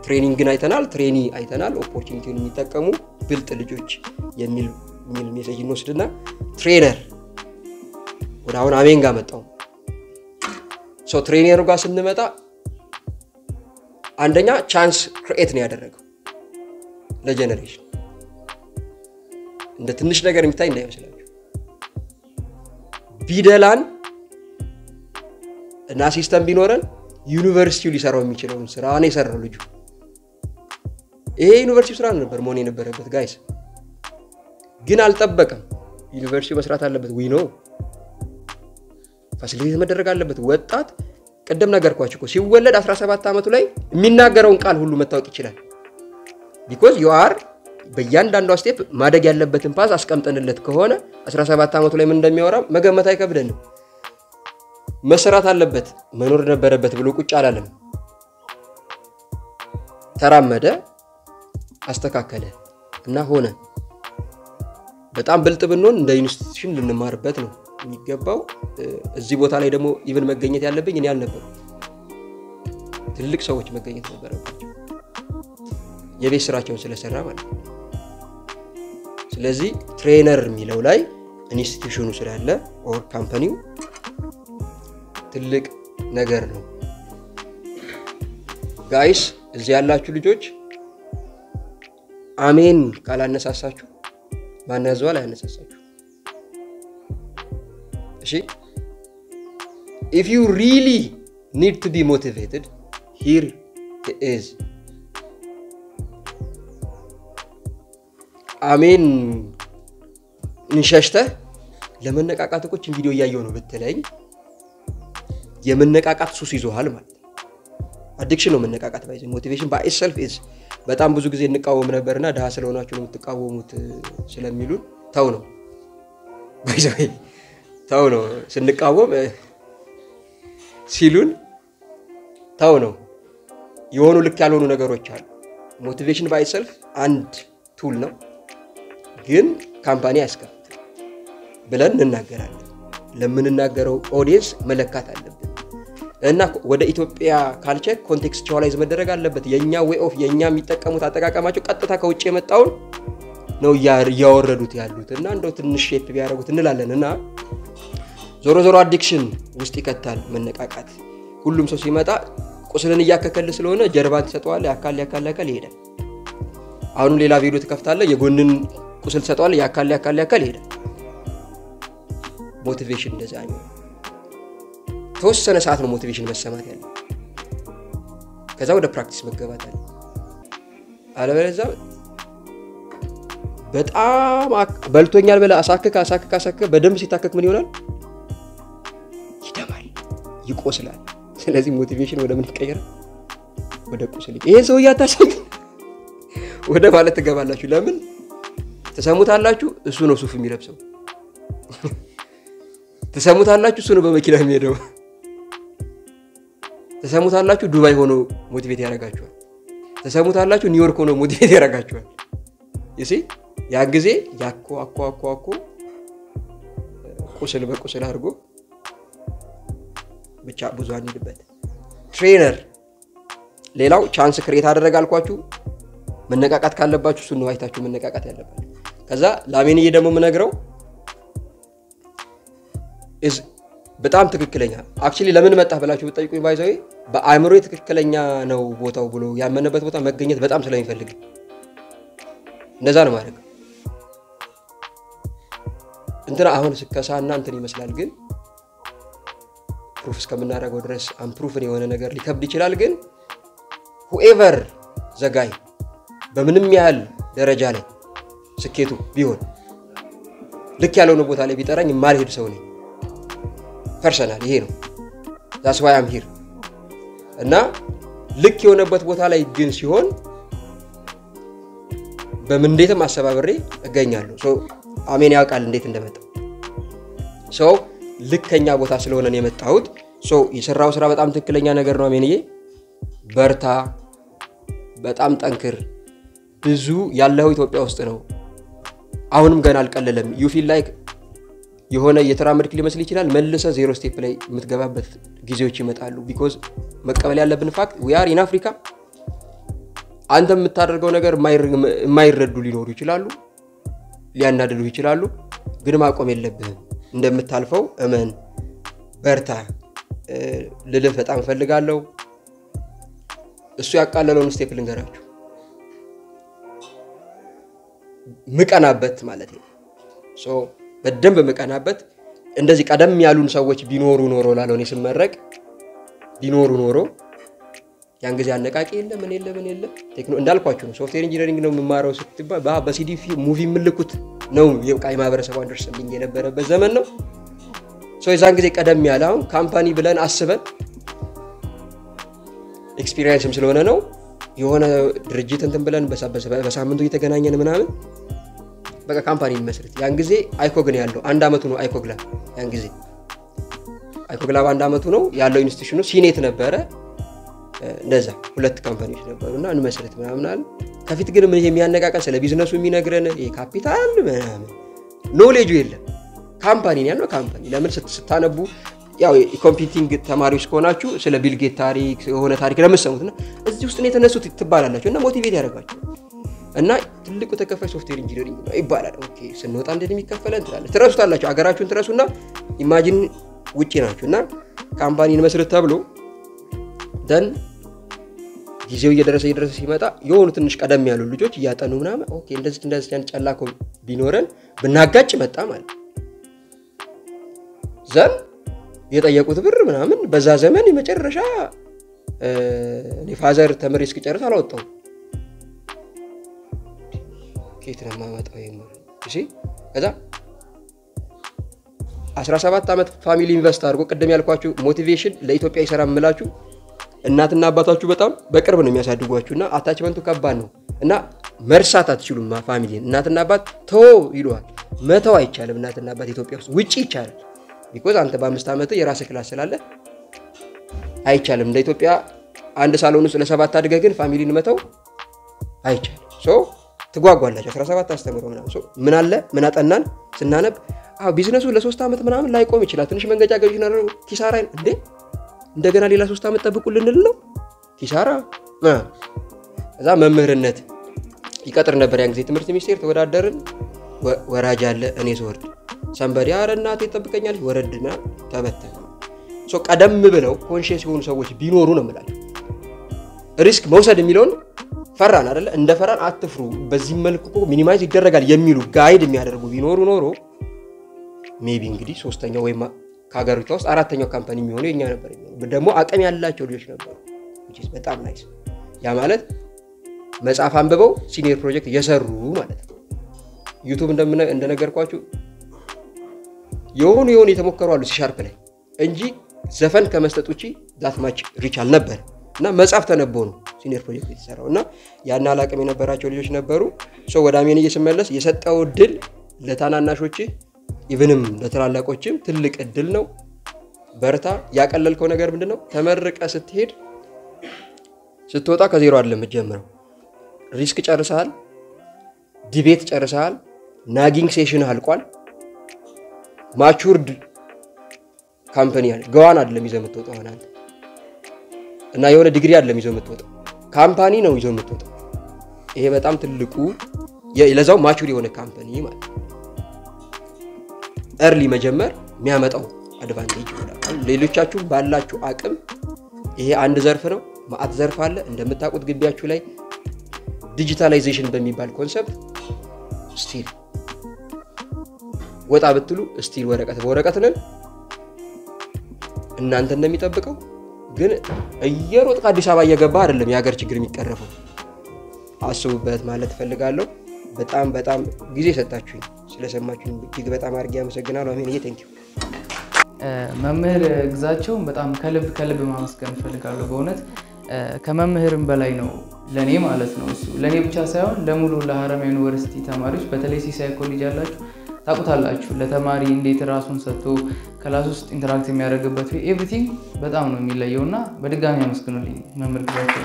ትሬኒንግን አይተናል ትሬኒ አይተናል ኦፖርቹኒቲውን የሚጠቀሙ ብልጥ ልጆች የሚል ሜሴጅ እንወስድና ትሬነር ወደ አሁን አሜን ጋር መጣው ሶ ትሬነሩ ጋር ስንመጣ አንደኛ ቻንስ ክሬት ነው ያደረገው ለጀነሬሽን እንደ ትንሽ ነገር የሚታይ እንዳይመስላችሁ ቢደላን እና ሲስተም ቢኖረን ዩኒቨርሲቲው ሊሰራው የሚችለው ስራ ነው የሰራው ልጁ ይሄ ዩኒቨርሲቲ ስራ ነበር መሆን የነበረበት ጋይስ ግን አልጠበቀም ዩኒቨርሲቲው መስራት አለበት ዊ ኖ ፋሲሊቲ መደረግ አለበት ወጣት ቀደም ነገርኳችሁ እኮ ሲወለድ 17 አመቱ ላይ የሚናገረውን ቃል ሁሉ መታወቅ ይችላል because you are በእያንዳንዱ ስቴፕ ማደግ ያለበትን ፓስ አስቀምጠንለት ከሆነ 17 አመቱ ላይ ምን እንደሚያወራ መገመት አይከብደንም መስራት አለበት መኖር ነበረበት ብሎ ቁጭ አላለም ተራመደ አስተካከለ እና ሆነ በጣም ብልጥ ብንሆን እንደ ኢንስቲትዩሽን ልንማርበት ነው የሚገባው እዚህ ቦታ ላይ ደግሞ ኢቭን መገኘት ያለብኝ እኔ አልነበረ ትልቅ ሰዎች መገኘት ነበረባቸው የቤት ስራቸውን ስለሰራ ማለት ነው ስለዚህ ትሬነር የሚለው ላይ ኢንስቲትዩሽኑ ስላለ ኦር ካምፓኒው ትልቅ ነገር ነው ጋይስ እዚህ ያላችሁ ልጆች አሜን ካላነሳሳችሁ ማን ያዘዋል ያነሳሳችሁ እሺ if you really need to be motivated here it is አሜን እንሸሽተ ለመነቃቃት እኮ እቺን ቪዲዮ ያያየው ነው በተለይ የመነቃቃት ሱስ ይዞሃል ማለት አዲክሽን ነው መነቃቃት ባይዘ ሞቲቬሽን by itself is በጣም ብዙ ጊዜ እንቃወም ነበርና ዳሃ ስለሆናችሁ ነው የምትቃወሙት ስለሚሉን ታው ነው ባይዘ ታው ነው ስንቃወም ሲሉን ታው ነው የሆኑ ልክ ያልሆኑ ነገሮች አሉ ሞቲቬሽን by itself አንድ ቱል ነው ግን ካምፓኒ ያስከፍታል ብለን እንናገራለን ለምንናገረው ኦዲየንስ መለካት አለበት እና ወደ ኢትዮጵያ ካልቸር ኮንቴክስቹዋላይዝ መደረግ አለበት የኛ ዌይ ኦፍ የኛ የሚጠቀሙት አጠቃቀማቸው ቀጥታ ከውጭ የመጣው ነው ያወረዱት ያሉት እና እንደው ትንሽ ሼፕ ቢያደርጉት እንላለንና ዞሮ ዞሮ አዲክሽን ውስጥ ይከታል መነቃቃት ሁሉም ሰው ሲመጣ ቁስልን ያከከል ስለሆነ ጀርባን ተሰጠዋል ያካል ይሄዳል አሁን ሌላ ቪዲዮ ተከፍታለ የጎንን ቁስል ተሰጠዋል ያካል ይሄዳል ሞቲቬሽን እንደዛ ነው ተወሰነ ሰዓት ነው ሞቲቬሽን መሰማት ያለው ከዛ ወደ ፕራክቲስ መገባት አለ አለበለዚያ በጣም በልቶኛል በለ አሳከከ በደንብ ሲታከክ ምን ይሆናል ይደማል ይቆስላል ስለዚህ ሞቲቬሽን ወደ ምን ይቀየራል ወደ ቁስል ይሄ ሰው ያታሰኝ ወደ ማለት ተገባላችሁ ለምን ተሰሙታላችሁ እሱ ነው ሱፍ የሚለብሰው ተሰሙታላችሁ እሱ ነው በመኪና የሚሄደው ተሰሙታላችሁ ዱባይ ሆኖ ሞቲቬት ያደርጋችኋል ተሰሙታላችሁ ኒውዮርክ ሆኖ ሞቲቬት ያደርጋችኋል ይሲ ያ ጊዜ ያኮ ቁስል በቁስል አድርጎ ብቻ ብዙ አንይድበት ትሬነር ሌላው ቻንስ ክሬት አደረጋልኳችሁ መነቃቃት ካለባችሁ እሱ ነው አይታችሁ መነቃቃት ያለባችሁ ከዛ ላሜንዬ ደግሞ ምነግረው is በጣም ትክክለኛ አክቹሊ ለምን መጣህ ብላችሁ ብትጠይቁኝ ባይዘው በአእምሮ ትክክለኛ ነው ቦታው ብሎ ያመነበት ቦታ መገኘት በጣም ስለሚፈልግ እንደዛ ነው ማለት እንትና አሁን ስከሳና እንትን ይመስላል ግን ፕሩፍ እስከምናደርገው ድረስ አንፕሩፍን የሆነ ነገር ሊከብድ ይችላል ግን whoever ዘጋይ በምንም ያህል ደረጃ ላይ ስኬቱ ቢሆን ልክ ያለውን ቦታ ላይ ቢጠራኝ ማልሄድ ሰው ነኝ ፐርሰናል ይሄ ነው that's why I'm here እና ልክ የሆነበት ቦታ ላይ ግን ሲሆን በመንዴትም አሰባብሬ እገኛለሁ ሶ አሜን ያውቃል እንዴት እንደመጣ ሶ ልከኛ ቦታ ስለሆነ ነው የመጣሁት ሶ የሰራው ስራ በጣም ትክክለኛ ነገር ነው አሜንዬ በርታ በጣም ጠንክር ብዙ ያለው ኢትዮጵያ ውስጥ ነው አሁንም ገና አልቀለለም you feel like የሆነ የተራመድክ ሊመስል ይችላል መልሰ ዜሮ ስቴፕ ላይ የምትገባበት ጊዜዎች ይመጣሉ because መቀበል ያለብን ፋክት we are in Africa አንተ የምታደርገው ነገር የማይረዱ ሊኖሩ ይችላሉ ሊያናደዱ ይችላሉ ግን ማቆም የለብህም እንደምታልፈው እመን በርታ ልልህ በጣም ፈልጋለሁ እሱ ያቃለለውን ስቴፕ ልንገራችሁ ምቀናበት ማለት ነው ሶ በደንብ ምቀናበት እንደዚህ ቀደም ያሉን ሰዎች ቢኖሩ ኖሮ ላልሆነ ሲመረቅ ቢኖሩ ኖሮ ያን ጊዜ አነቃቂ የለም ቴክኖ እንዳልኳችሁ ነው ሶፍትዌር ኢንጂነሪንግ ነው የምማረው ስትባል በሲዲ ሙቪ ምልኩት ነው የቃይ ማህበረሰብ አንደርስታንዲንግ የነበረበት ዘመን ነው ሶ የዛን ጊዜ ቀደም ያለው ካምፓኒ ብለን አስበን ኤክስፒሪየንስም ስለሆነ ነው የሆነ ድርጅት እንትን ብለን በሳምንቱ እየተገናኘን ምናምን በቃ ካምፓኒ መስረት ያን ጊዜ አይኮግን ያለው አንድ አመቱ ነው አይኮግላ ያን ጊዜ አይኮግላ በአንድ አመቱ ነው ያለው ኢንስቲትዩሽኑ ሲኔት ነበረ እንደዛ ሁለት ካምፓኒዎች ነበሩና እንመስረት ምናምን አለ ከፊት ግን ምን የሚያነቃቀን ስለ ቢዝነሱ የሚነግረን የካፒታል ምናምን ኖሌጁ የለም ካምፓኒ ያለው ካምፓኒ ለምን ስታነቡ ያው ኮምፒቲንግ ተማሪዎች ከሆናችሁ ስለ ቢል ጌት ታሪክ የሆነ ታሪክ ለምትሰሙትና እዚህ ውስጥ ነው የተነሱት ትባላላችሁ እና ሞቲቬት ያደርጋችሁ እና ትልቁ ተከፋይ ሶፍትዌር ኢንጂነሪንግ ነው ይባላል ኦኬ ስንወጣ እንዴት የሚከፈለን ትረሱታላችሁ አገራችሁን ትረሱና ኢማጂን ውጪ ናችሁና ካምፓኒን መስረት ተብሎ ደን ጊዜው እየደረሰ ሲመጣ የሆኑ ትንሽ ቀደም ያሉ ልጆች እያጠኑ ምናምን ኦኬ እንደዚህ ያን ጫላኮ ቢኖረን ብናጋጭ መጣ ማለት ዘን የጠየቁት ብር ምናምን በዛ ዘመን የመጨረሻ ፋዘር ተምሬ እስኪጨርስ አላወጣው ኬት ነው ማማጣው ይመር እሺ ከዛ 17 አመት ፋሚሊ ኢንቨስት አድርጎ ቀደም ያልኳችሁ ሞቲቬሽን ለኢትዮጵያ ይሰራም ምላችሁ እናትና አባታችሁ በጣም በቅርብ ነው የሚያሳድጓችሁና አታችመንቱ ከባድ ነው እና መርሳት አትችሉም ፋሚሊ እናትና አባት ተው ይሏል መተው አይቻልም እናትና አባት ኢትዮጵያ ውስጥ ውጪ ይቻላል because አንተ በ5 አመት የራስህ ክላስ ስላለ አይቻልም እንደ ኢትዮጵያ አንድ ሳሎን ውስጥ ለ7 አድገህ ግን ፋሚሊን መተው አይቻልም ሶ ትጓጓላችሁ 17 አስተምሮ ምናምን ሶ ምን አለ ምን አጠናን ስናነብ ቢዝነሱ ለ3 አመት ምናምን ላይቆም ይችላል ትንሽ መንገጫ ገዥና ኪሳራ እንዴ እንደገና ሌላ 3 አመት ተጠብቁልን ነው ኪሳራ እዛ መምህርነት ይቀጥር ነበር ያን ጊዜ ትምህርት ሚኒስቴር ተወዳደርን ወራጅ አለ እኔ ሶርድ ሰንበዲ አረናት ይተብቀኛል ወረድና ተበተነ ሶ ቀደም ብለው ኮንሺየስ የሆኑ ሰዎች ቢኖሩ ነው ማለት ሪስክ መውሰድ የሚለውን ፈራን አይደለ እንደ ፈራን አትፍሩ በዚህ መልኩ ሚኒማይዝ ይደረጋል የሚሉ ጋይድ የሚያደርጉ ቢኖሩ ኖሮ ሜቢ እንግዲህ ሶስተኛው ወይ ካገሩት ውስጥ አራተኛው ካምፓኒ የሚሆነው የኛ ነበር ደግሞ አቀም ያላቸው ልጆች ነበሩ which is በጣም ናይስ ያ ማለት መጽሐፍ አንብበው ሲኒየር ፕሮጀክት እየሰሩ ማለት ነው ዩቲዩብ እንደነገርኳችሁ የሆኑ የተሞከሩ አሉ ሲሻርፕ ላይ እንጂ ዘፈን ከመስጠት ውጪ that much ሪች አልነበር እና መጽሐፍ ተነቦ ነው ሲኒየር ፕሮጀክት የተሰራውና ያና አላቀም የነበራቸው ልጆች ነበሩ ሶ ወደ አሜን እየሰመለስ የሰጠው ድል ለታናናሾች ኢቭንም ለተላላቆችም ትልቅ እድል ነው በርታ ያቀለልከው ነገር ምንድነው ተመረቀ ስትሄድ ስትወጣ ከዜሮ አይደለም ጀምረው ሪስክ ጨርሰሃል ዲቤት ጨርሰሃል ናጊንግ ሴሽን አልቋል ማቹርድ ካምፓኒ አለ ገዋን አይደለም ይዘህ የምትወጣው አንተ እና የሆነ ዲግሪ አይደለም ይዘህ የምትወጣው ካምፓኒ ነው ይዘህ የምትወጣው ይሄ በጣም ትልቁ ለዛው ማቹር የሆነ ካምፓኒ ማለት early መጀመር የሚያመጣው አድቫንቴጅ ይሆናል። ሌሎቻችሁ ባላችሁ አቅም ይሄ አንድ ዘርፍ ነው ማአት ዘርፍ አለ እንደምታውቁት ግቢያችሁ ላይ ዲጂታላይዜሽን በሚባል ኮንሰፕት ስቲል ወጣ ብትሉ ስቲል ወረቀት በወረቀት ነን እናንተ እንደሚጠብቀው ግን እየሮጥክ አዲስ አበባ እየገባ አይደለም የሀገር ችግር የሚቀረፈው አስቡበት ማለት ፈልጋለሁ በጣም ጊዜ ሰጣችሁኝ ስለሰማችሁኝ እጅግ በጣም አድርጌ አመሰግናለሁ አሜን ቴንክ ዩ መምህር ግዛቸው በጣም ከልብ ማመስገን ፈልጋለሁ በእውነት ከመምህርም በላይ ነው ለኔ ማለት ነው እሱ ለኔ ብቻ ሳይሆን ለሙሉ ለሐረማያ ዩኒቨርሲቲ ተማሪዎች በተለይ ሲሳይ ኮሌጅ ያላችሁ ታቁታላችሁ ለተማሪ እንዴት ራሱን ሰጥቶ ክላስ ውስጥ ኢንተራክት የሚያደርግበት ኤቭሪቲንግ በጣም ነው የሚለየውና በድጋሚ አመስግኑልኝ መምህር ግዛቸው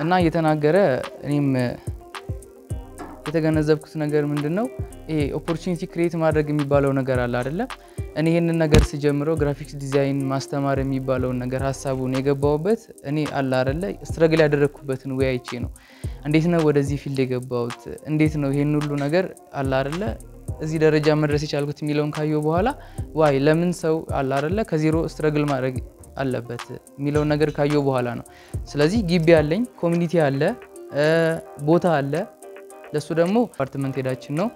እና እየተናገረ እኔም የተገነዘብኩት ነገር ምንድነው ይሄ ኦፖርቹኒቲ ክሬት ማድረግ የሚባለው ነገር አለ አይደለ እኔ ይሄንን ነገር ሲጀምረው ግራፊክስ ዲዛይን ማስተማር የሚባለው ነገር ሐሳቡን የገባውበት እኔ አለ አይደለ ስትራግል ያደረኩበትን ወይ አይቼ ነው እንዴት ነው ወደዚህ ፊልድ የገባውት እንዴት ነው ይሄን ሁሉ ነገር አለ አይደለ እዚህ ደረጃ መድረስ ይቻልኩት የሚለውን ካየው በኋላ ዋይ ለምን ሰው አለ አይደለ ከዜሮ ስትራግል ማድረግ አለበት የሚለውን ነገር ካየው በኋላ ነው ስለዚህ ግቢ ያለኝ ኮሚኒቲ አለ ቦታ አለ ለሱ ደግሞ አፓርትመንት ሄዳችን ነው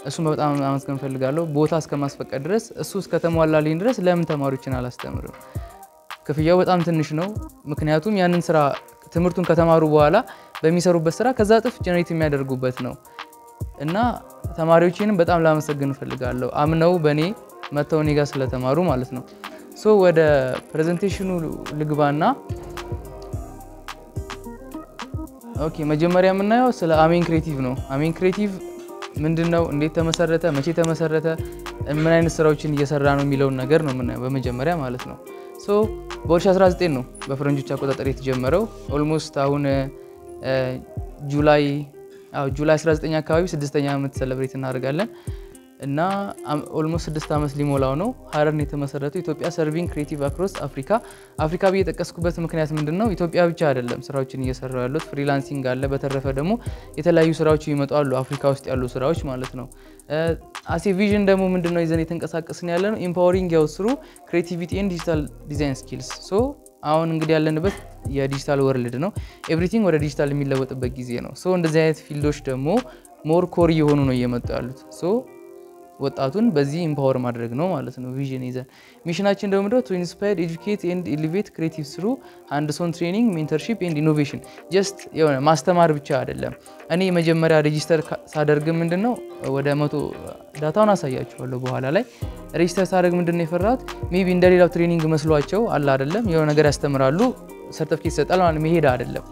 እሱ በጣም አመስገን ፈልጋለሁ ቦታ እስከማስፈቀድ ድረስ እሱ እስከተሟላልኝ ድረስ ለምን ተማሪዎችን አላስተምርም ክፍያው በጣም ትንሽ ነው ምክንያቱም ያንን ስራ ትምርቱን ከተማሩ በኋላ በሚሰሩበት ስራ ከዛ ጥፍ ጀነሬት የሚያደርጉበት ነው እና ተማሪዎችንም በጣም ላመሰግን ፈልጋለሁ አምነው በኔ መተው እኔ ጋር ስለተማሩ ማለት ነው ሶ ወደ ፕሬዘንቴሽኑ ልግባና ኦኬ መጀመሪያ የምናየው ስለ አሜን ክሬቲቭ ነው አሜን ክሬቲቭ ምንድነው እንዴት ተመሰረተ መቼ ተመሰረተ ምን አይነት ስራዎችን እየሰራ ነው የሚለውን ነገር ነው የምናየው በመጀመሪያ ማለት ነው ሶ በ2019 ነው በፈረንጆች አቆጣጠር የተጀመረው ኦልሞስት አሁን ጁላይ 19 አካባቢ 6ኛ ዓመት ሴሌብሬት እናደርጋለን እና ኦልሞስት 6 ዓመት ሊሞላው ነው ሐረር ነው የተመሰረተው ኢትዮጵያ ሰርቪንግ ክሬቲቭ አክሮስ አፍሪካ በየተጠቀስኩበት ምክንያት ምንድነው ኢትዮጵያ ብቻ አይደለም ስራዎችን እየሰራው ያሉት ፍሪላንሲንግ አለ በተረፈ ደግሞ የተለያዩ ስራዎች ይመጣሉ አፍሪካ ውስጥ ያሉ ስራዎች ማለት ነው አሴ ቪዥን ደግሞ ምንድነው ይዘን የተንቀሳቀስን ያለነው ኢምፓወሪንግ ያው ስሩ ክሬቲቪቲ ኤንድ ዲጂታል ዲዛይን ስኪልስ ሶ አሁን እንግዲህ ያለንበት የዲጂታል ወርልድ ነው ኤቭሪቲንግ ወደ ዲጂታል የሚለወጥበት ጊዜ ነው ሶ እንደዚህ አይነት ፊልዶች ደግሞ ሞር ኮር እየሆኑ ነው እየመጡ ያሉት ሶ ወጣቱን በዚህ ኢምፓወር ማድረግ ነው ማለት ነው ቪዥን ይዘን ሚሽናችን ደግሞ ቱ ኢንስፓየር ኤጁኬት ኤንድ ኤሊቬት ክሬቲቭ ስሩ ሃንድስ ኦን ትሬኒንግ ሜንተርሺፕ ኤንድ ኢኖቬሽን ጀስት የሆነ ማስተማር ብቻ አይደለም እኔ መጀመሪያ ሬጂስተር ሳደርግ ምንድነው ወደ 100 ዳታውን አሳያችኋለሁ በኋላ ላይ ሬጂስተር ሳደርግ ምንድነው የፈራሁት ሜቢ እንደሌላው ትሬኒንግ መስሏቸው አለ አይደለም የሆነ ነገር ያስተምራሉ ሰርቲፊኬት ይሰጣል ማለት መሄድ አይደለም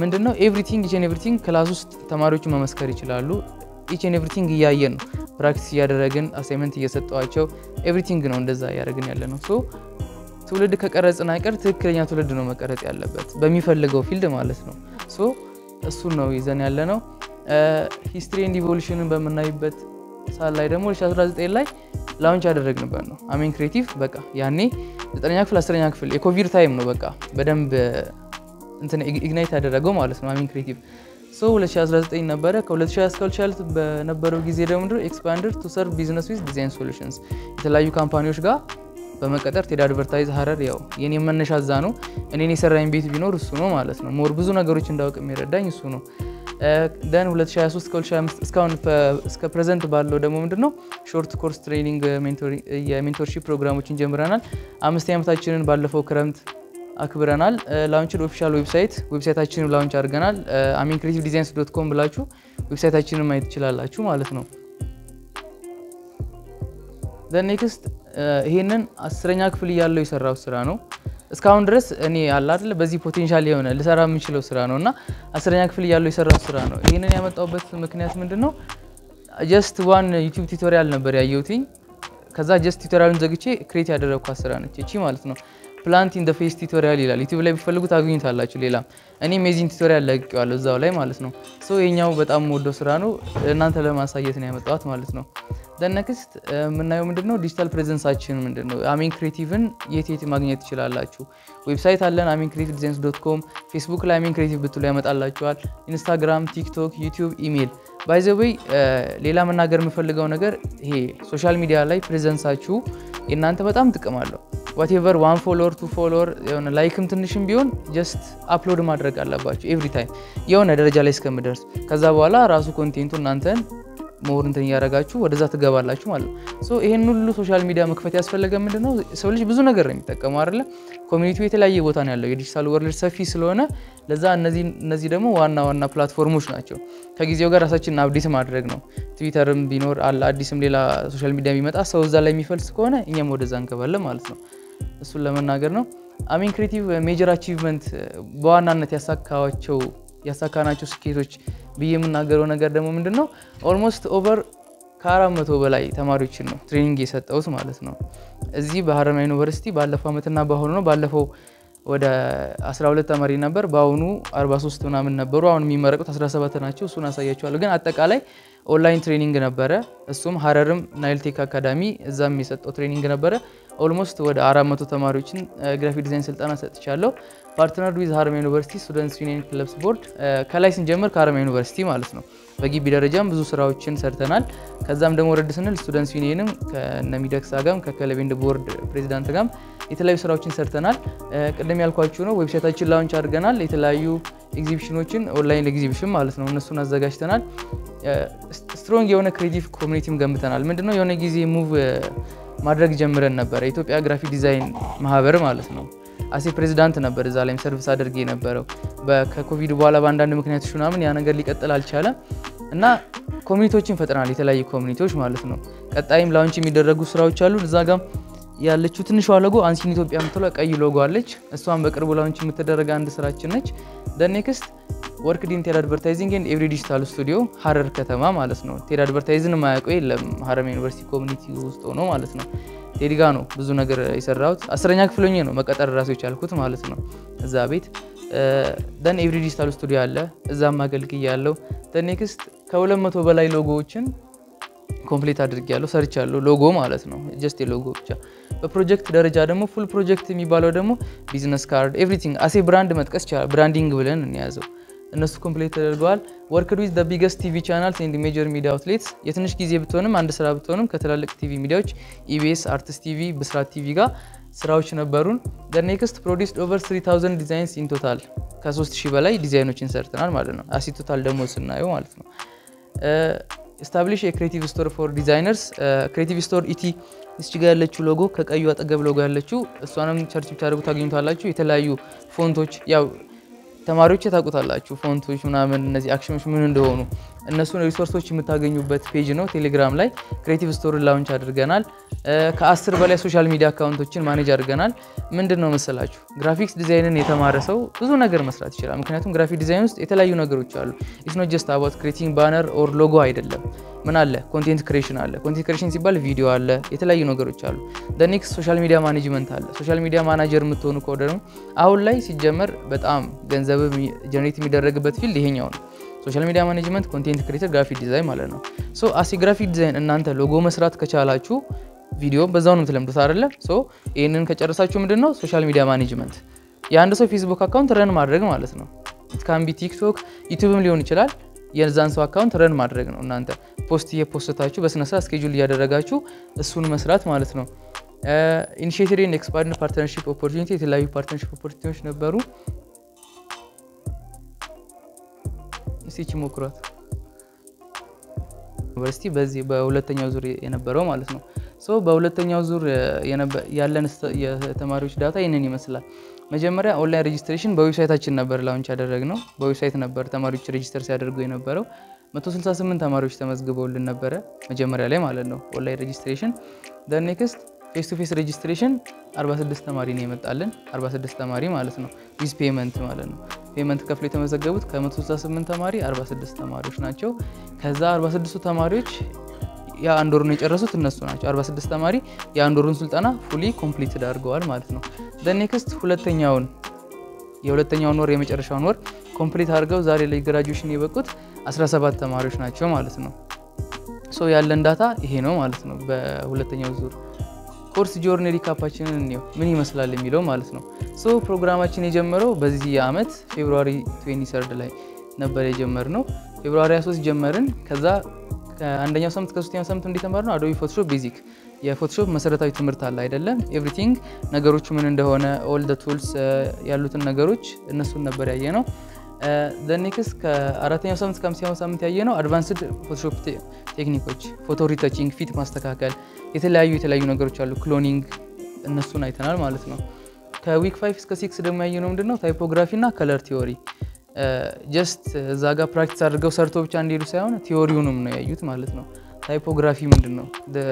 ምንድነው ኤቭሪቲንግ ክላስ ውስጥ ተማሪዎቹ መመስከር ይችላሉ each and everything እያየን ነው ፕራክቲስ ያደረግን አሳይመንት እየሰጠዋቸው ኤቭሪቲንግ ነው እንደዛ ያደረግን ያለ ነው ሶ ትውልድ ከቀረጽና አይቀር ትክክለኛ ትውልድ ነው መቀረጽ ያለበት በሚፈልገው ፊልድ ማለት ነው ሶ እሱ ነው ይዘን ያለ ነው ሂስትሪ ኤንድ ኢቮሉሽንን በመናይበት ሳል ላይ ደግሞ 2019 ላይ ላውንች ያደረግንበት ነው አሜን ክሬቲቭ በቃ ያኔ 9ኛ ክፍል 10ኛ ክፍል የኮቪድ ታይም ነው በቃ በደንብ እንትን ኢግናይት ያደረገው ማለት ነው አሜን ክሬቲቭ ሶ 2019 ነበረ ከ2020 እስከ 2022 በነበረው ጊዜ ደግሞ ኤክስፓንደድ ቱ ሰርቭ ቢዝነስ ዊዝ ዲዛይን ሶሉሽንስ የተለያዩ ካምፓኒዎች ጋር በመቀጠር ቴዲ አድቨርታይዝ ሐረር ያው የኔ መነሻ እዛ ነው እኔን የሰራኝ ቤት ቢኖር እሱ ነው ማለት ነው ሞር ብዙ ነገሮች እንዳውቅ የሚረዳኝ እሱ ነው ደን 2023 ከ2025 እስከ ፕሬዘንት ባለው ደግሞ ምንድነው ሾርት ኮርስ ትሬኒንግ የሜንቶርሺፕ ፕሮግራሞችን ጀምረናል 5 ዓመታችንን ባለፈው ክረምት አክብረናል ላውንችድ ኦፊሻል ዌብሳይታችንን ላውንች አድርገናል amincreativedesigns.com ብላችሁ ዌብሳይታችንን ማየት ትችላላችሁ ማለት ነው then next ይሄንን 10ኛ ክፍል ያለው የሰራው ስራ ነው እስካሁን ድረስ እኔ አለ አይደል በዚህ ፖቴንሻል የሆነ ልሰራ የምችለው ስራ ነውና 10ኛ ክፍል ያለው የሰራው ስራ ነው ይሄንን ያመጣውበት ምክንያት ምንድነው just one YouTube ቱቶሪያል ነበር ያየሁትኝ ከዛ just ቱቶሪያሉን ዘግቼ ክሬት ያደረኩት ስራ ነች እቺ ማለት ነው plant in the face tutorial ይላል YouTube ላይ ቢፈልጉት አግኝታላችሁ ሌላ እኔ amazing tutorial ለቅቄዋለሁ እዛው ላይ ማለት ነው ሶ የኛው በጣም ወዶ ስራ ነው እናንተ ለማሳየት ነው ያመጣሁት ማለት ነው then next ምናየው ምንድነው ዲጂታል ፕሬዘንሳችን ምንድነው አሜን ክሬቲቭን የት ማግኘት ይችላልላችሁ ዌብሳይት አለን amincreativedesigns.com ፌስቡክ ላይ አሜን ክሬቲቭ ብትሉ ያመጣላችኋል ኢንስታግራም ቲክቶክ ዩቲዩብ ኢሜል ባይ ዘ ዌይ ሌላ መናገር የምፈልገው ነገር ይሄ ሶሻል ሚዲያ ላይ ፕሬዘንሳችሁ እናንተ በጣም ጥቅም አለው whatever 1 follower 2 follower የሆነ ላይክም ትንሽም ቢሆን just አፕሎድ ማድረግ አለባችሁ every time የሆነ ደረጃ ላይ እስከምደርስ ከዛ በኋላ ራሱ ኮንቴንቱ እናንተን ሞር እንትን ያረጋችሁ ወደዛ ትገባላችሁ ማለት ነው ሶ ይሄን ሁሉ ሶሻል ሚዲያ መክፈት ያስፈልገ ምንድነው ሰው ልጅ ብዙ ነገር ነው የሚጠቀመው አይደለ ኮሚኒቲው የተለያየ ቦታ ነው ያለው የዲጂታል ወርልድ ሰፊ ስለሆነ ለዛ እነዚህ ደግሞ ዋና ፕላትፎርሞች ናቸው ከጊዜው ጋር ራሳችንን አፕዴት ማድረግ ነው ትዊተርም ቢኖር አለ አዲስም ሌላ ሶሻል ሚዲያ ቢመጣ ሰው እዛ ላይ የሚፈልስ ከሆነ እኛም ወደዛ እንገባለን ማለት ነው እሱን ለመናገር ነው አሚን ክሬቲቭ ሜጀር አቺቭመንት በዋናነት ያሳካናቸው ስኬቶች በየምናገረው ነገር ደግሞ ምንድነው ኦልሞስት ኦቨር ከ400 በላይ ተማሪዎችን ነው ትሬኒንግ የሰጠውት ማለት ነው እዚህ በሐረማያ ዩኒቨርሲቲ ባለፈው አመትና ባሁኑ ነው ባለፈው ወደ 12 ተማሪ ነበር ባሁኑ 43 ምናምን ነበሩ አሁን የሚመረቁት 17 ናቸው እሱን አሳያችኋለሁ ግን አጠቃላይ ኦንላይን ትሬኒንግ ነበረ እሱም ሐረርም ናይልቴክ አካዳሚ እዛም የሰጠው ትሬኒንግ ነበረ ኦልሞስት ወደ 400 ተማሪዎችን ግራፊክ ዲዛይን ስልጠና ሰጥቻለሁ ፓርትነር ዊዝ ሐረማያ ዩኒቨርሲቲ ስቱደንትስ ዩኒየን ክለብስ ቦርድ ከላይ ስንጀምር ከሐረማያ ዩኒቨርሲቲ ማለት ነው በግቢ ደረጃም ብዙ ስራዎችን ሰርተናል ከዛም ደግሞ ወረድ ስንል ስቱደንትስ ዩኒየንም ከነሚደክሳ ጋም ከክለብ ቦርድ ፕሬዝዳንት ጋም የተለያዩ ስራዎችን ሰርተናል ቀደም ያልኳችሁ ነው ዌብሳይታችን ላውንች አድርገናል የተለያዩ ኤግዚቢሽኖችን ኦንላይን ኤግዚቢሽን ማለት ነው እነሱን አዘጋጅተናል ስትሮንግ የሆነ ክሬቲቭ ኮሚኒቲም ገንብተናል ምንድነው የሆነ ጊዜ ሙቭ ማድረግ ጀምረን ነበር የኢትዮጵያ ግራፊክ ዲዛይን ማህበር ማለት ነው አሴ ፕሬዝዳንት ነበር እዛ ላይም ሰርቪስ አድርጌ ነበረው በኮቪድ በኋላ በአንዳንድ ምክንያቶች ምናምን ያ ነገር ሊቀጥል አልቻለም እና ኮሚኒቲዎችን ፈጥረናል የተለያዩ ኮሚኒቲዎች ማለት ነው ቀጣይም ላውንች የሚደረጉ ስራዎች አሉ እዛ ጋር ያለችው ትንሿ ሎጎ አንሲን ኢትዮጵያ የምትለው ቀይ ሎጎ አለች እሷን በቅርቡ ላውንች የምትደረግ አንድ ስራችን ነች the next worked in TED advertising and every digital studio ሐረር ከተማ ማለት ነው TED advertising ማያውቀው የለም ሐረማያ ዩኒቨርሲቲ ኮሚኒቲ ውስጥ ነው ማለት ነው ቴዲ ጋር ነው ብዙ ነገር የሰራሁት 10ኛ ክፍል ሆኜ ነው መቀጠር ራሱ የቻልኩት ማለት ነው እዛ ቤት then every digital studio አለ እዛም አገልግያለሁ the next ከ200 በላይ ሎጎዎችን ኮምፕሊት አድርጌያለሁ ሰርቻለሁ ሎጎ ማለት ነው just የሎጎ ብቻ በፕሮጀክት ደረጃ ደግሞ ፉል ፕሮጀክት የሚባለው ደግሞ ቢዝነስ ካርድ ኤቭሪቲንግ አሴ ብራንድ መጥቀስ ይችላል ብራንዲንግ ብለን እንያዘው እነሱ ኮምፕሊት ተደርገዋል worked with the biggest TV channels and major media outlets የትንሽ ጊዜ ብትሆንም አንድ ስራ ብትሆንም ከትላልቅ ቲቪ ሚዲያዎች ኢቢኤስ አርቲስት ቲቪ ብስራት ቲቪ ጋር ስራዎች ነበሩን the next produced over 3000 designs in total ከ3000 በላይ ዲዛይኖችን ሰርተናል ማለት ነው አሲ ቶታል ደግሞ ስናየው ማለት ነው establish a creative store for designers creative store ኢቲ እዚህ ጋር ያለችው ሎጎ ከቀዩ አጠገብ ሎጎ ያለችው እሷንም ቸርች ብታደርጉ ታገኙታላችሁ የተለያዩ ፎንቶች ያው ተማሪዎች ታውቁታላችሁ ፎንቶች ምናምን እነዚህ አክሽኖች ምን እንደሆኑ እነሱን ሪሶርሶች የምታገኙበት ፔጅ ነው ቴሌግራም ላይ ክሬቲቭ ስቶር ላውንች አድርገናል ከ10 በላይ ሶሻል ሚዲያ አካውንቶችን ማኔጅ አድርገናል ምንድነው መሰላችሁ ግራፊክስ ዲዛይንን የተማረ ሰው ብዙ ነገር መስራት ይችላል ምክንያቱም ግራፊክ ዲዛይን ውስጥ የተለያዩ ነገሮች አሉ it's not just about creating banner or logo አይደለም ምን አለ ኮንቴንት ክሬሽን አለ ኮንቴንት ክሬሽን ሲባል ቪዲዮ አለ የተለያዩ ነገሮች አሉ the next ሶሻል ሚዲያ ማኔጅመንት አለ ሶሻል ሚዲያ ማናጀር የምትሆኑ ከሆነ ደግሞ አሁን ላይ ሲጀመር በጣም ገንዘብ ጀነሬት የሚደረግበት ፊልድ ይሄኛው ነው ሶሻል ሚዲያ ማኔጅመንት ኮንቴንት ክሬተር ግራፊክ ዲዛይን ማለት ነው ሶ አሲ ግራፊክ ዲዛይን እናንተ ሎጎ መስራት ከቻላችሁ ቪዲዮ በዛው ነው ተለምዶት አይደለ ሶ ይሄንን ከጨረሳችሁ ምንድነው ሶሻል ሚዲያ ማኔጅመንት የአንድ ሰው ፌስቡክ አካውንት ረን ማድረግ ማለት ነው it can be TikTok YouTubeም ሊሆን ይችላል የዛን ሰው አካውንት ረን ማድረግ ነው እናንተ ፖስት የፖስታችሁ በስነ ስርዓት ስኬጁል ያደረጋችሁ እሱን መስራት ማለት ነው ኢኒሺዬቲቭ ኤንድ ኤክስፓንድ ፓርትነርሺፕ ኦፖርቹኒቲ የተለያዩ ፓርትነርሺፕ ኦፖርቹኒቲዎች ነበሩ ሲቺ ሞክሯት ዩኒቨርሲቲ በዚህ በሁለተኛው ዙር የነበረው ማለት ነው ሶ በሁለተኛው ዙር ያለን የተማሪዎች ዳታ ይሄንን ይመስላል መጀመሪያ ኦንላይን ሬጂስትሬሽን በዌብሳይታችን ነበር ላውንች ያደረግነው በዌብሳይት ነበር ተማሪዎች ሬጂስተር ሲያደርጉ የነበረው 168 ተማሪዎች ተመዝግበውልን ነበር መጀመሪያ ላይ ማለት ነው ኦንላይን ሬጂስትሬሽን the next face to face registration 46 ተማሪ ነው የመጣልን 46 ተማሪ ማለት ነው ዊዝ ፔመንት ማለት ነው ፔመንት ከፍለው የተመዘገቡት ከ168 ተማሪ 46 ተማሪዎች ናቸው ከዛ 46 ተማሪዎች ያ አንድ ወሩን የጨረሱት እነሱ ናቸው 46 ተማሪ ያ አንድ ወሩን ስልጠና ፉሊ ኮምፕሊትድ አድርገዋል ማለት ነው the next የሁለተኛውን ወር የመጨረሻውን ወር ኮምፕሊት አድርገው ዛሬ ላይ ግራጁዌሽን የበቁት 17 ተማሪዎች ናቸው ማለት ነው ሶ ያለን ዳታ ይሄ ነው ማለት ነው በሁለተኛው ዙር ኮርስ ጆርኒ ሪካፓችንን ነው ምን ይመስላል የሚለው ማለት ነው ሶ ፕሮግራማችን የጀመረው በዚህ አመት ፌብሩዋሪ 23 ላይ ነበር የጀመርነው ፌብሩዋሪ 23 ጀመርን ከዛ ከአንደኛው ሳምንት ከሶስተኛው ሳምንት እንዲተማርነው አዶቢ ፎቶሾፕ ቤዚክ የፎቶሾፕ መሰረታዊ ትምህርት አለ አይደለም ኤቭሪቲንግ ነገሮች ምን እንደሆነ ኦል ዘ ቱልስ ያሉትን ነገሮች እነሱን ነበር ያየነው the next ከአራተኛው ሳምንት ከአምስተኛው ሳምንት ያየነው አድቫንስድ ፎቶሾፕ ቴክኒኮች ፎቶ ሪተቺንግ ፊት ማስተካከል የተለያዩ ነገሮች አሉ ክሎኒንግ እነሱን አይተናል ማለት ነው ከዊክ 5 እስከ 6 ደግሞ ያየነው ምንድነው ታይፖግራፊ እና ከለር ቲዮሪ ጀስት ዛጋ ፕራክቲስ አድርገው ሰርቶ ብቻ እንዲሄዱ ሳይሆን ቲዮሪውንም ነው ያዩት ማለት ነው ታይፖግራፊ ምንድነው the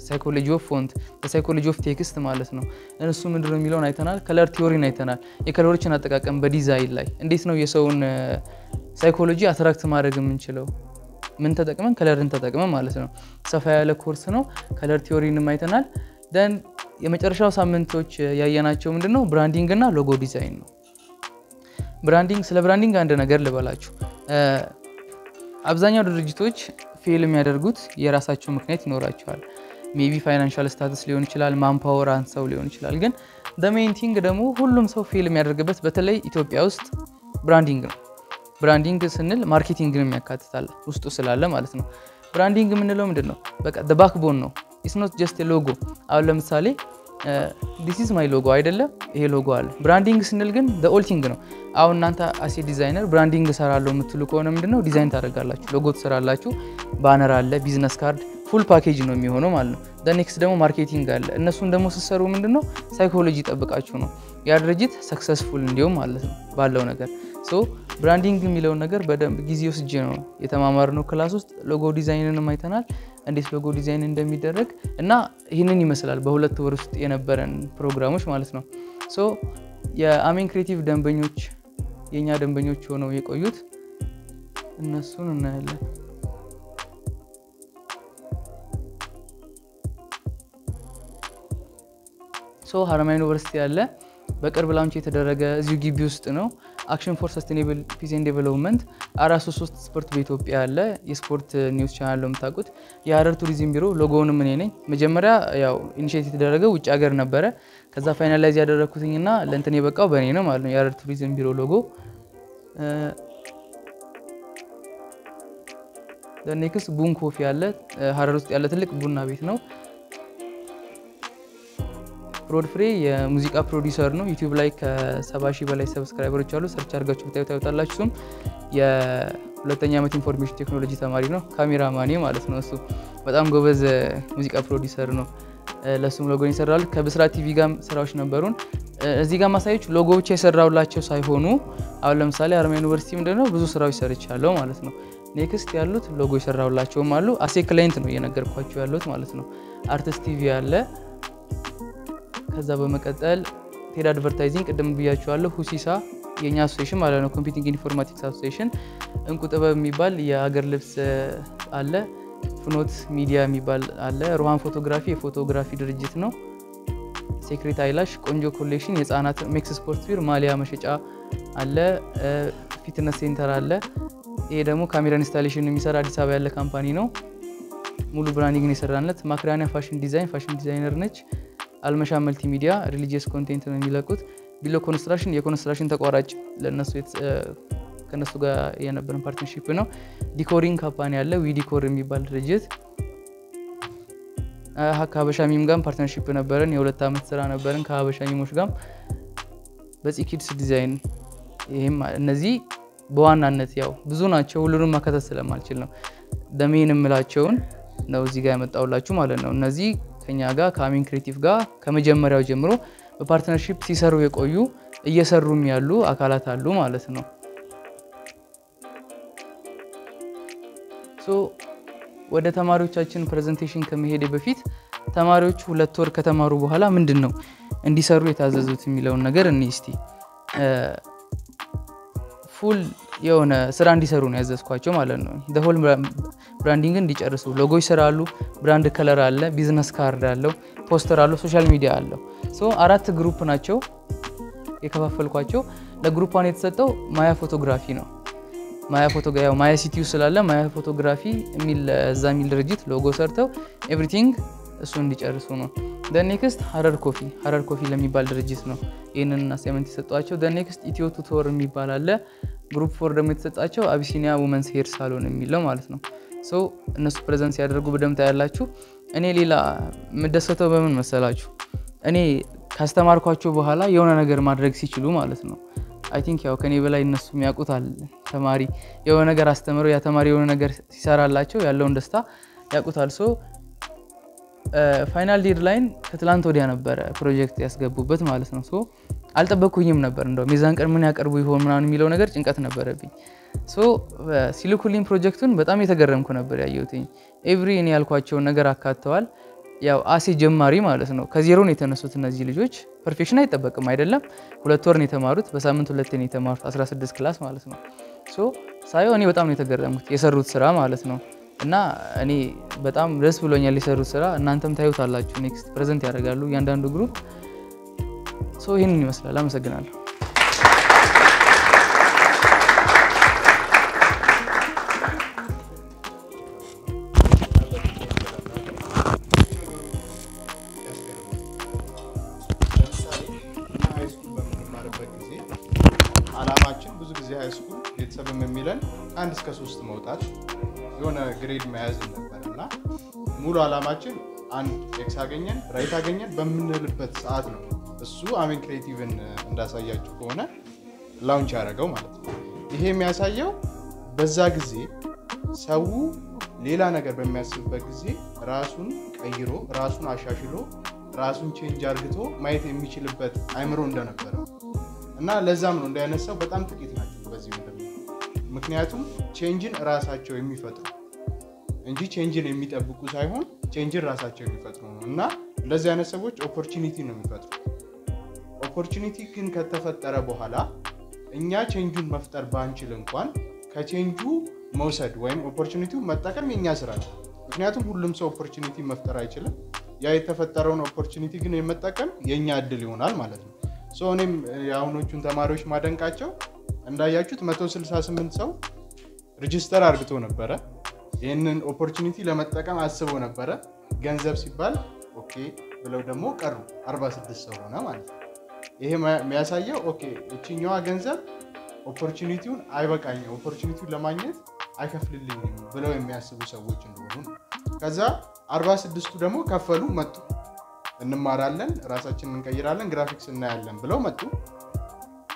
psychology of font the psychology of text ማለት ነው እነሱ ምንድነው የሚለውን አይተናል ከለር ቲዮሪን አይተናል የከለሮችን አጠቃቀም በዲዛይን ላይ እንዴት ነው የሰውን ሳይኮሎጂ አትራክት ማድረግ የምንችለው ምን ተጠቅመን ከለርን ተጠቅመን ማለት ነው ሰፋ ያለ ኮርስ ነው ከለር ቲዮሪንም አይተናል then የመጨረሻው ሳምንቶች ያየናቸው ምንድነው ብራንዲንግ እና ሎጎ ዲዛይን ነው ብራንዲንግ ስለ ብራንዲንግ አንድ ነገር ልበላችሁ አብዛኛው ድርጅቶች ፌል የሚያደርጉት የራሳቸው ምክንያት ይኖራቸዋል ሜቢ ፋይናንሻል ስታተስ ሊሆን ይችላል ማንፓወር አንሰው ሊሆን ይችላል ግን the main thing ደግሞ ሁሉም ሰው ፌል የሚያደርግበት በተለይ ኢትዮጵያ ውስጥ ብራንዲንግ ነው ብራንዲንግ ስንል ማርኬቲንግን የሚያካትታል ውስጡ ስላለ ማለት ነው ብራንዲንግ ምንለው ምንድነው በቃ the backbone ነው it's not just a logo አሁን ለምሳሌ this is my logo አይደለም ይሄ ሎጎ አለ ብራንዲንግ ስንል ግን the whole thing ነው አሁን እናንተ አሴ ዲዛይነር ብራንዲንግ ሰራለው የምትሉ ከሆነ ምንድነው ዲዛይን ታደርጋላችሁ ሎጎ ትሰራላችሁ ባነር አለ ቢዝነስ ካርድ ፉል ፓኬጅ ነው የሚሆነው ማለት ነው the next ደግሞ ማርኬቲንግ አለ እነሱን ደግሞ ሲሰሩ ምንድነው ሳይኮሎጂ ጠብቃችሁ ነው ያ ድርጅት ሰክሰስፉል እንዲሆን ማለት ነው ባለው ነገር ሶ ብራንዲንግ የሚለው ነገር በደንብ ጊዜ ወስጄ ነው የተማማርነው ክላስ ውስጥ ሎጎ ዲዛይንንም አይተናል እንዴት ሎጎ ዲዛይን እንደሚደረግ እና ይሄንን ይመስላል በሁለት ወር ውስጥ የነበረን ፕሮግራሞች ማለት ነው ሶ የአሜን ክሬቲቭ ደንበኞች የኛ ደንበኞች ሆነው የቆዩት እነሱን እናያለን ሶ ሀረማያ ዩኒቨርሲቲ ያለ በቅርብ ላንች የተደረገ እዚሁ ግቢ ውስጥ ነው አክሽን ፎር ሰስቴኔብል ፒስ ኤንድ ዴቨሎፕመንት 433 ስፖርት በኢትዮጵያ ያለ የስፖርት ኒውስ ቻናል ነው የምታውቁት የሀረር ቱሪዝም ቢሮ ሎጎውንም እኔ ነኝ መጀመሪያ ያው ኢኒሺዬቲቭ የተደረገው ውጭ ሀገር ነበረ ከዛ ፋይናላይዝ ያደረኩትኝና ለእንትን የበቃው በእኔ ነው ማለት ነው የሀረር ቱሪዝም ቢሮ ሎጎ the next ቡን ኮፊ ያለ ሀረር ውስጥ ያለ ትልቅ ቡና ቤት ነው ሮድ ፍሬ የሙዚቃ ፕሮዲዩሰር ነው ዩቲዩብ ላይ ከ70,000 በላይ ሰብስክራይበሮች አሉ ሰርች አድርጋችሁ ታዩታላችሁም የሁለተኛ ዓመት ኢንፎርሜሽን ቴክኖሎጂ ተማሪ ነው ካሜራማን ማለት ነው እሱ በጣም ጎበዝ ሙዚቃ ፕሮዲዩሰር ነው ለሱም ሎጎ ይሰራል ከብስራት ቲቪ ጋር ስራዎች ነበሩን እዚህ ጋር ማሳየች ሎጎዎች የሰራውላቸው ሳይሆኑ አሁን ለምሳሌ ሀረማያ ዩኒቨርሲቲ ምንድነው ብዙ ስራዎች ሰርቻለሁ ማለት ነው ኔክስት ያሉት ሎጎ ይሰራውላቸውም አሉ አሴ ክላይንት ነው እየነገርኳችሁ ያሉት ማለት ነው አርቲስት ቲቪ ያለ ከዛ በመቀጠል ቴድ አድቨርታይዚንግ ቀደም ብያችኋለሁ ሁሲሳ የኛ አሶሲዬሽን ማለት ነው ኮምፒውቲንግ ኢንፎርማቲክስ አሶሲዬሽን እንቁጥበብ የሚባል የሀገር ልብስ አለ ፍኖት ሚዲያ የሚባል አለ ሮሃን ፎቶግራፊ የፎቶግራፊ ድርጅት ነው ሴክሬት አይላሽ ቆንጆ ኮሌክሽን የጻናት ሜክስ ስፖርት ዊር ማሊያ መሸጫ አለ ፊትነስ ሴንተር አለ ይሄ ደግሞ ካሜራ ኢንስታሌሽን የሚሰራ አዲስ አበባ ያለ ካምፓኒ ነው ሙሉ ብራንዲንግ ነው የሰራነት ማክራኒያ ፋሽን ዲዛይነር ነች አልመሻ መልቲ ሚዲያ ሪሊጂየስ ኮንቴንት ነው የሚለቁት ቢሎ ኮንስትራክሽን የኮንስትራክሽን ተቋራጭ ለነሱ ከነሱ ጋር የነበረን ፓርትነርሺፕ ነው ዲኮሪንግ ካምፓኒ ያለ ዊ ዲኮር የሚባል ድርጅት ሀበሻ ሚም ጋር ፓርትነርሺፕ ነበረን የሁለት አመት ስራ ነበረን ከሀበሻ ሚሞች ጋር በዚህ ኪድስ ዲዛይን ይሄም እነዚህ በዋናነት ያው ብዙ ናቸው ሁሉንም ማከታተል ስለማልችል ነው ደሜን እምላቸውን ነው እዚህ ጋር ያመጣውላችሁ ማለት ነው እነዚህ ከኛ ጋር ከአሜን ክሬቲቭ ጋር ከመጀመሪያው ጀምሮ በፓርትነርሺፕ ሲሰሩ የቆዩ እየሰሩም ያሉ አካላት አሉ ማለት ነው ሶ ወደ ተማሪዎቻችን ፕሬዘንቴሽን ከመሄድ በፊት ተማሪዎቹ 2 ወር ከተማሩ በኋላ ምንድነው እንዲሰሩ የታዘዙት የሚለውን ነገር እንይስቲ ፉል የሆነ ስራ እንዲሰሩ ነው ያዘዝኳቸው ማለት ነው the whole branding እንዲጨርሱ ሎጎ ይሰራሉ ብራንድ ከለር አለ ቢዝነስ ካርድ አለው ፖስተር አለው ሶሻል ሚዲያ አለው ሶ 4 ግሩፕ ናቸው የከፋፈልኳቸው ለግሩፕ 1 የተሰጠው ማያ ፎቶግራፊ ነው ማያ ሲቲው ስላለ ማያ ፎቶግራፊ የሚል ዛሚል ድርጅት ሎጎ ሰርተው ኤቭሪቲንግ እሱ እንዲጨርሱ ነው the next ሀረር ኮፊ ለሚባል ድርጅት ነው ይሄንን አሳይመንት የሰጧቸው the next ኢትዮ ቱቶር የሚባል አለ ግሩፕ 4 ደግሞ የተሰጣቸው አቢሲኒያ ውመንስ ሄር ሳሎን የሚለው ማለት ነው ሶ እነሱ ፕሬዘንት ያደርጉ በደምታ ያላችሁ እኔ ሌላ ምደሰተው በምን መሰላችሁ እኔ ካስተማርኳቸው በኋላ የሆነ ነገር ማድረግ ሲችሉ ማለት ነው አይ ቲንክ ያው ከኔ በላይ እነሱ የሚያውቁታል ተማሪ የሆነ ነገር አስተምሮ ያ ተማሪ የሆነ ነገር ሲሰራላቸው ያለውን ደስታ ያውቁታል ሶ ፋይናል ዴድላይን ከትላንት ወዲያ ነበር ፕሮጀክት ያስገቡበት ማለት ነው ሶ አልጠበቅኩኝም ነበር እንደው ሚዛን ቀን ምን ያቀርቡ ይሆን ምናምን የሚለው ነገር ጭንቀት ነበረብኝ ሶ ሲልኩልኝ ፕሮጀክቱን በጣም የተገረምኩ ነበር ያየሁትኝ ኤቭሪ እኔ ያልኳቸው ነገር አካተዋል ያው አሲ ጀማሪ ማለት ነው ከዜሮ ነው የተነሱት እነዚህ ልጆች ፐርፌክሽን አይጠበቅም አይደለም 2 ወር ነው የተማሩት በሳምንት 2 ነው የተማሩት 16 ክላስ ማለት ነው ሶ ሳይሆን እኔ በጣም ነው የተገረምኩት የሰሩት ስራ ማለት ነው እና እኔ በጣም ደስ ብሎኛል የሰሩት ስራ እናንተም ታዩታላችሁ ኔክስት ፕሬዘንት ያደርጋሉ ያንዳንዱ ግሩፕ ሶ ይሄንን ይመስላል አመሰግናለሁ አላማችን ብዙ ጊዜ ሃይስኩል ቤተሰብም የሚለን 1 እስከ 3 መውጣት የሆነ ግሬድ መያዝ ነበርና ሙሉ አላማችን አንድ ኤክስ አገኘን ራይት አገኘን በምንልበት ሰዓት ነው እሱ አሜን ክሬቲቭን እንዳሳያችሁ ከሆነ ላውንች ያደረገው ማለት ነው ይሄ የሚያሳየው በዛ ጊዜ ሰው ሌላ ነገር በሚያስብበት ጊዜ ራሱን ቀይሮ ራሱን አሻሽሎ ራሱን ቼንጅ አድርጎ ማየት የሚችልበት አይምሮ እንደነበረ እና ለዛም ነው እንዳይነሳው በጣም ጥቂት ናቸው በዚህ ምድር ምክንያቱም ቼንጅን ራሳቸው የሚፈጥሩ እንጂ ቼንጅን የሚጠብቁ ሳይሆን ቼንጅን ራሳቸው የሚፈጥሩ ነው እና እንደዚህ አይነት ሰዎች ኦፖርቹኒቲ ነው የሚፈጥሩ ኦፖርቹኒቲ ግን ከተፈጠረ በኋላ እኛ ቼንጁን መፍጠር ባንችል እንኳን ከቼንጁ መውሰድ ወይም ኦፖርቹኒቲው መጠቀም የኛ ስራ ነው ምክንያቱም ሁሉም ሰው ኦፖርቹኒቲ መፍጠር አይችልም ያ የተፈጠረውን ኦፖርቹኒቲ ግን የመጠቀም የኛ እድል ይሆናል ማለት ነው ሶ እኔም ያሁኖቹን ተማሪዎች ማደንቃቸው እንዳያችሁት 168 ሰው ሬጂስተር አድርገው ነበር ይሄንን ኦፖርቹኒቲ ለመጠቀም አስበው ነበር ገንዘብ ሲባል ኦኬ ብለው ደግሞ ቀሩ 46 ሰው ሆነ ማለት ነው ይሄ የሚያሳየው ኦኬ እቺኛዋ ገንዘብ ኦፖርቹኒቲውን አይበቃኝ ኦፖርቹኒቲውን ለማግኘት አይከፍልልኝም ብለው የሚያስቡ ሰዎች እንደሆኑ ከዛ 46ቱ ደግሞ ከፈሉ መጡ እንማራለን ራሳችንን እንቀይራለን ግራፊክስ እናያለን ብለው መጡ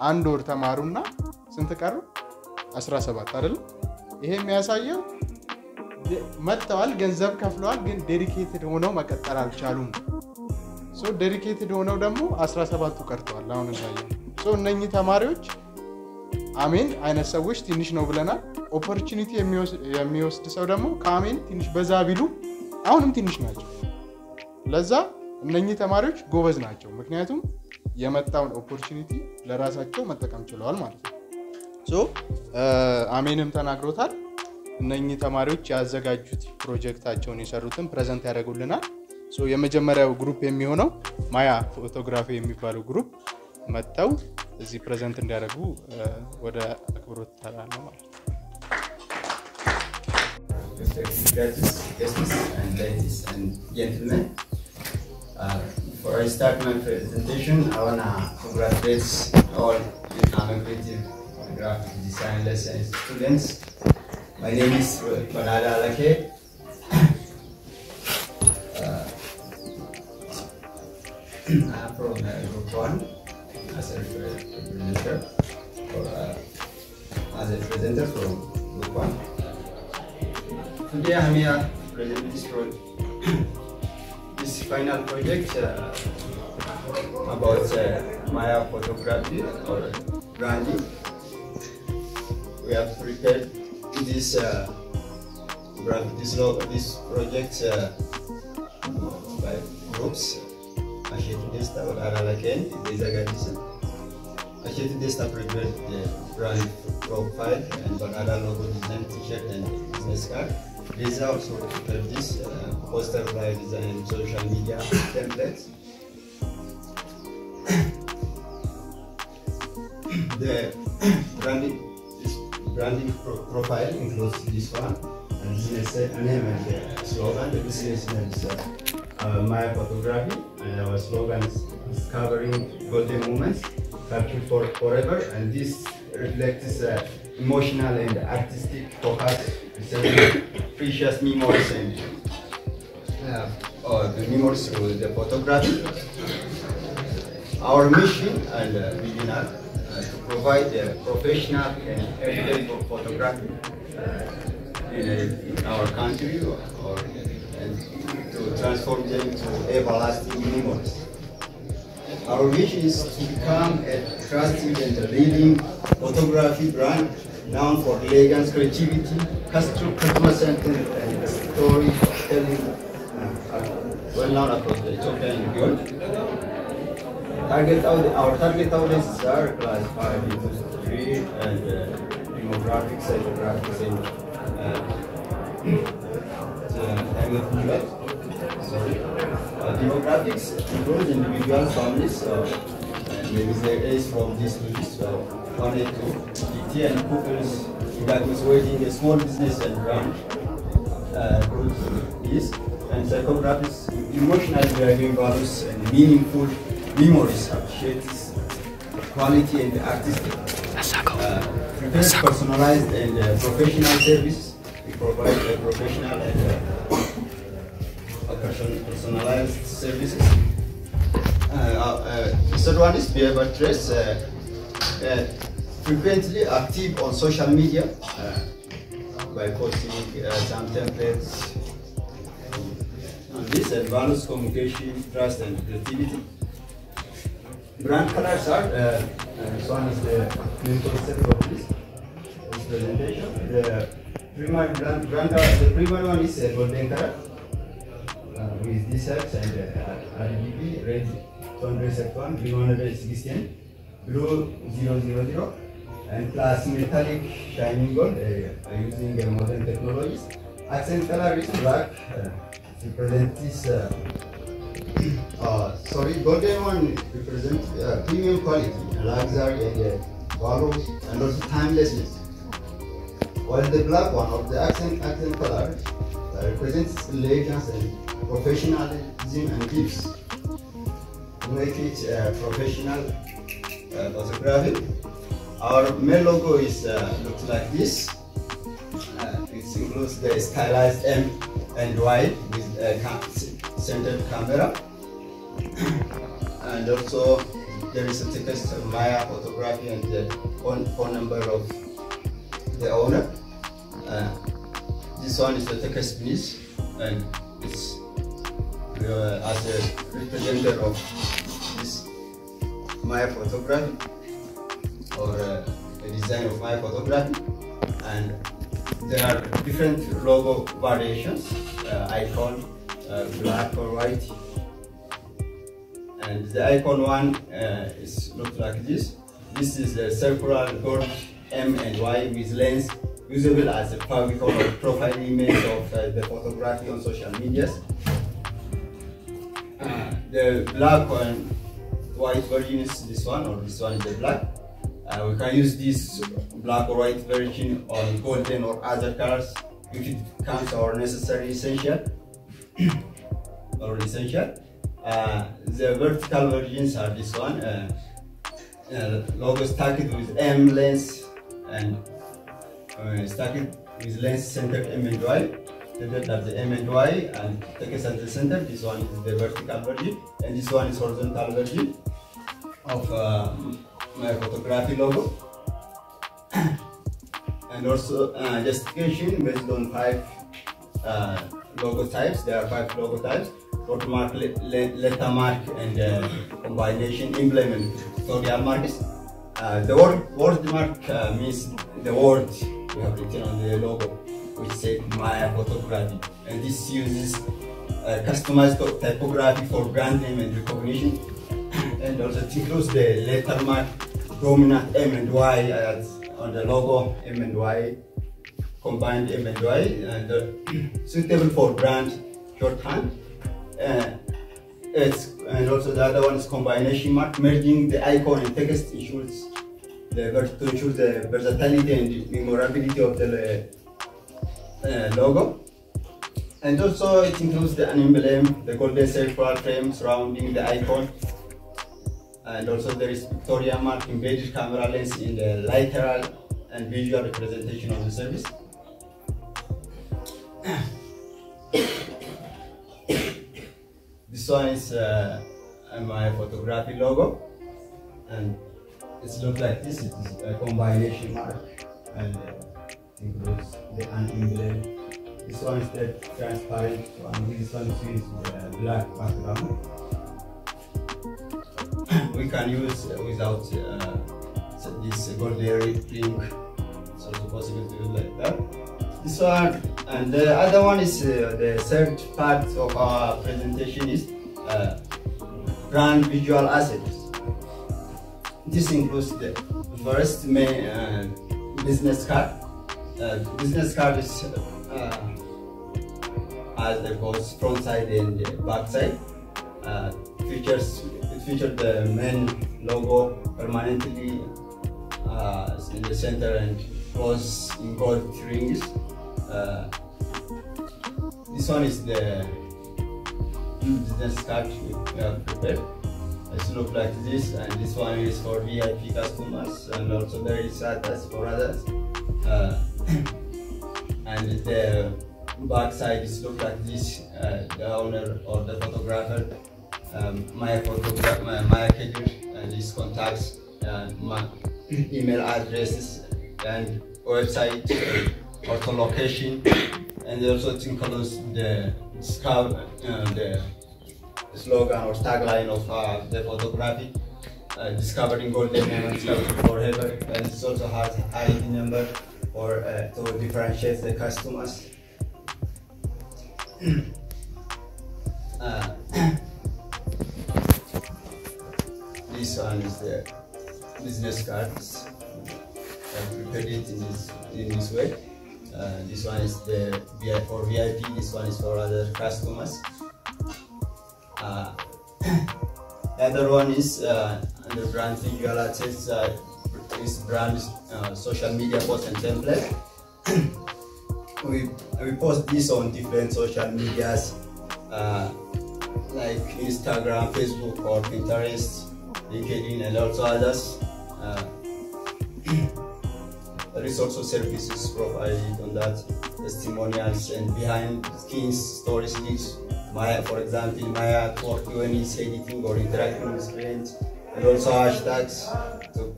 አንድ ወር ተማሩና ስንት ቀሩ 17 አይደል ይሄ የሚያሳየው መጥተዋል ገንዘብ ከፍለዋል ግን ዴዲኬትድ ሆነው መቀጠል አልቻሉም ሶ ዴዲኬትድ ሆነው ደግሞ 17ቱ ቀርተዋል አሁን እንዳየው ሶ እነኚህ ተማሪዎች አሜን አይነት ሰዎች ትንሽ ነው ብለናል ኦፖርቹኒቲ የሚወስድ ሰው ደግሞ ከአሜን ትንሽ በዛ ቢሉ አሁንም ትንሽ ናቸው ለዛ እነኚህ ተማሪዎች ጎበዝ ናቸው ምክንያቱም የመጣውን ኦፖርቹኒቲ ለራሳቸው መጠቀም ችለዋል ማለት ነው ሶ አሜንም ተናግሮታል እነኚህ ተማሪዎች ያዘጋጁት ፕሮጀክታቸውን የሰሩትን ፕሬዘንት ያደርጉልናል ሶ የመጀመሪያው ግሩፕ የሚሆነው ማያ ፎቶግራፊ የሚባለው ግሩፕ መጣው እዚህ ፕሬዘንት እንዲያደርጉ ወደ አክብሮት ተራለው ማለት ነው Ladies and gentlemen, before I start my presentation, I want to congratulate all creative graphic design lesson students. My name is Konada Alake. I'm from Group 1 as a representative from Group 1. Today I'm here to present this final project about Maya photography or branding. We have prepared this project by groups. Ashetu Desta or Aralaken, Dezagadisa. Ashetu Desta prepared the brand profile and Banana logo design t-shirt and business card. These are also prepared this poster flyer design and social media templates. The branding profile includes this one and business name and slogan. The business name is Maya Photography, and our slogan is discovering golden moments, captured for forever. And this reflects emotional and artistic focus, precious memories and the memories through the photography. Our mission and vision are to provide professional and everyday photography in our country and to transform them to everlasting memories. Our vision is to become a trusted and leading photography brand known for elegance, creativity, customer-centered and storytelling, well known across the Ethiopia and beyond. Our target audiences are classified into three and demographics, psychographics, and demographics include individuals, families, maybe their age from this to this, connect to DT and couples, individuals waiting a small business and brand groups is, and psychographics, emotional driving values and meaningful memories appreciates quality and artistic. Prepares personalized and professional service. We provide professional and personalized services. The third one is behavior traits. Frequently active on social media by posting some templates on this and values communication, trust and creativity. Brand colors are, this one is the main concept of this presentation. The primary brand color, the primary one is golden color with this and RGB, red 271, green 116, blue 000, and plus metallic shining gold using modern technologies. Accent color is black, represent this. Golden one represents premium quality, luxury, and value, and also timelessness. While the black one, or the accent color, represents elegance and professionalism and gifts. To make it professional photography, our main logo is looks like this. It includes the stylized M and Y with a centered camera. And also there is a text of Maya photography and the phone number of the owner. This one is the text piece, and it's as a representative of this Maya photography or a design of Maya photography. And there are different logo variations, icon, black or white. And the icon one looks like this. This is a circular gold M and Y with lens usable as a favicon or profile image of the photography on social medias. The black and white version is this one, or this one is the black. We can use this black or white version on golden or other colors if it becomes our necessary essential or essential. The vertical versions are this one, logo stacked with M lens and stacked with lens centered M and Y. Centered at the M and Y and text at the center. This one is the vertical version, and this one is horizontal version of my photography logo. And also justification based on 5 logo types. There are 5 logo types: watermark, lettermark, and combination, implement, pictorial marks. The word mark means the word we have written on the logo, which says Maya photography, and this uses customized typography for brand name and recognition. And also it includes the lettermark, dominant M and Y on the logo, M and Y, combined M and Y, and suitable for brand shorthand. And also the other one is combination mark, merging the icon and text ensures to ensure the versatility and memorability of the logo. And also it includes the emblem, the golden circular frame surrounding the icon. And also there is pictorial mark, embedded camera lens in the lateral and visual representation of the service. This one is my photography logo, and it looks like this. It is a combination mark, and includes the emblem. This one is the transparent one. This one is the black background. We can use without this gold ring. It's also possible to use like that. This one, and the other one is the third part of our presentation is brand visual assets. This includes the first main business card. Business card is as the both front side and back side. It features the main logo permanently in the center and close in gold rings. This one is the business card we have prepared. It looks like this, and this one is for VIP customers, and also there is others for others. And the back side is look like this. The owner or the photographer, my schedule, and his contacts, my email addresses, and website, also location, and also it includes the slogan or tagline of the photography, discovering golden moments forever, and it also has ID number or to differentiate the customers. This one is the business cards. I prepared it in this way. This one is the for VIP. This one is for other customers. The other one is the brand visual assets. Is brand social media post and template. We post this on different social medias like Instagram, Facebook, or Pinterest, LinkedIn, and also others. There is also services provided on that, testimonials and behind the scenes stories leads. For example, my artwork when it's editing or interacting with clients, and also hashtags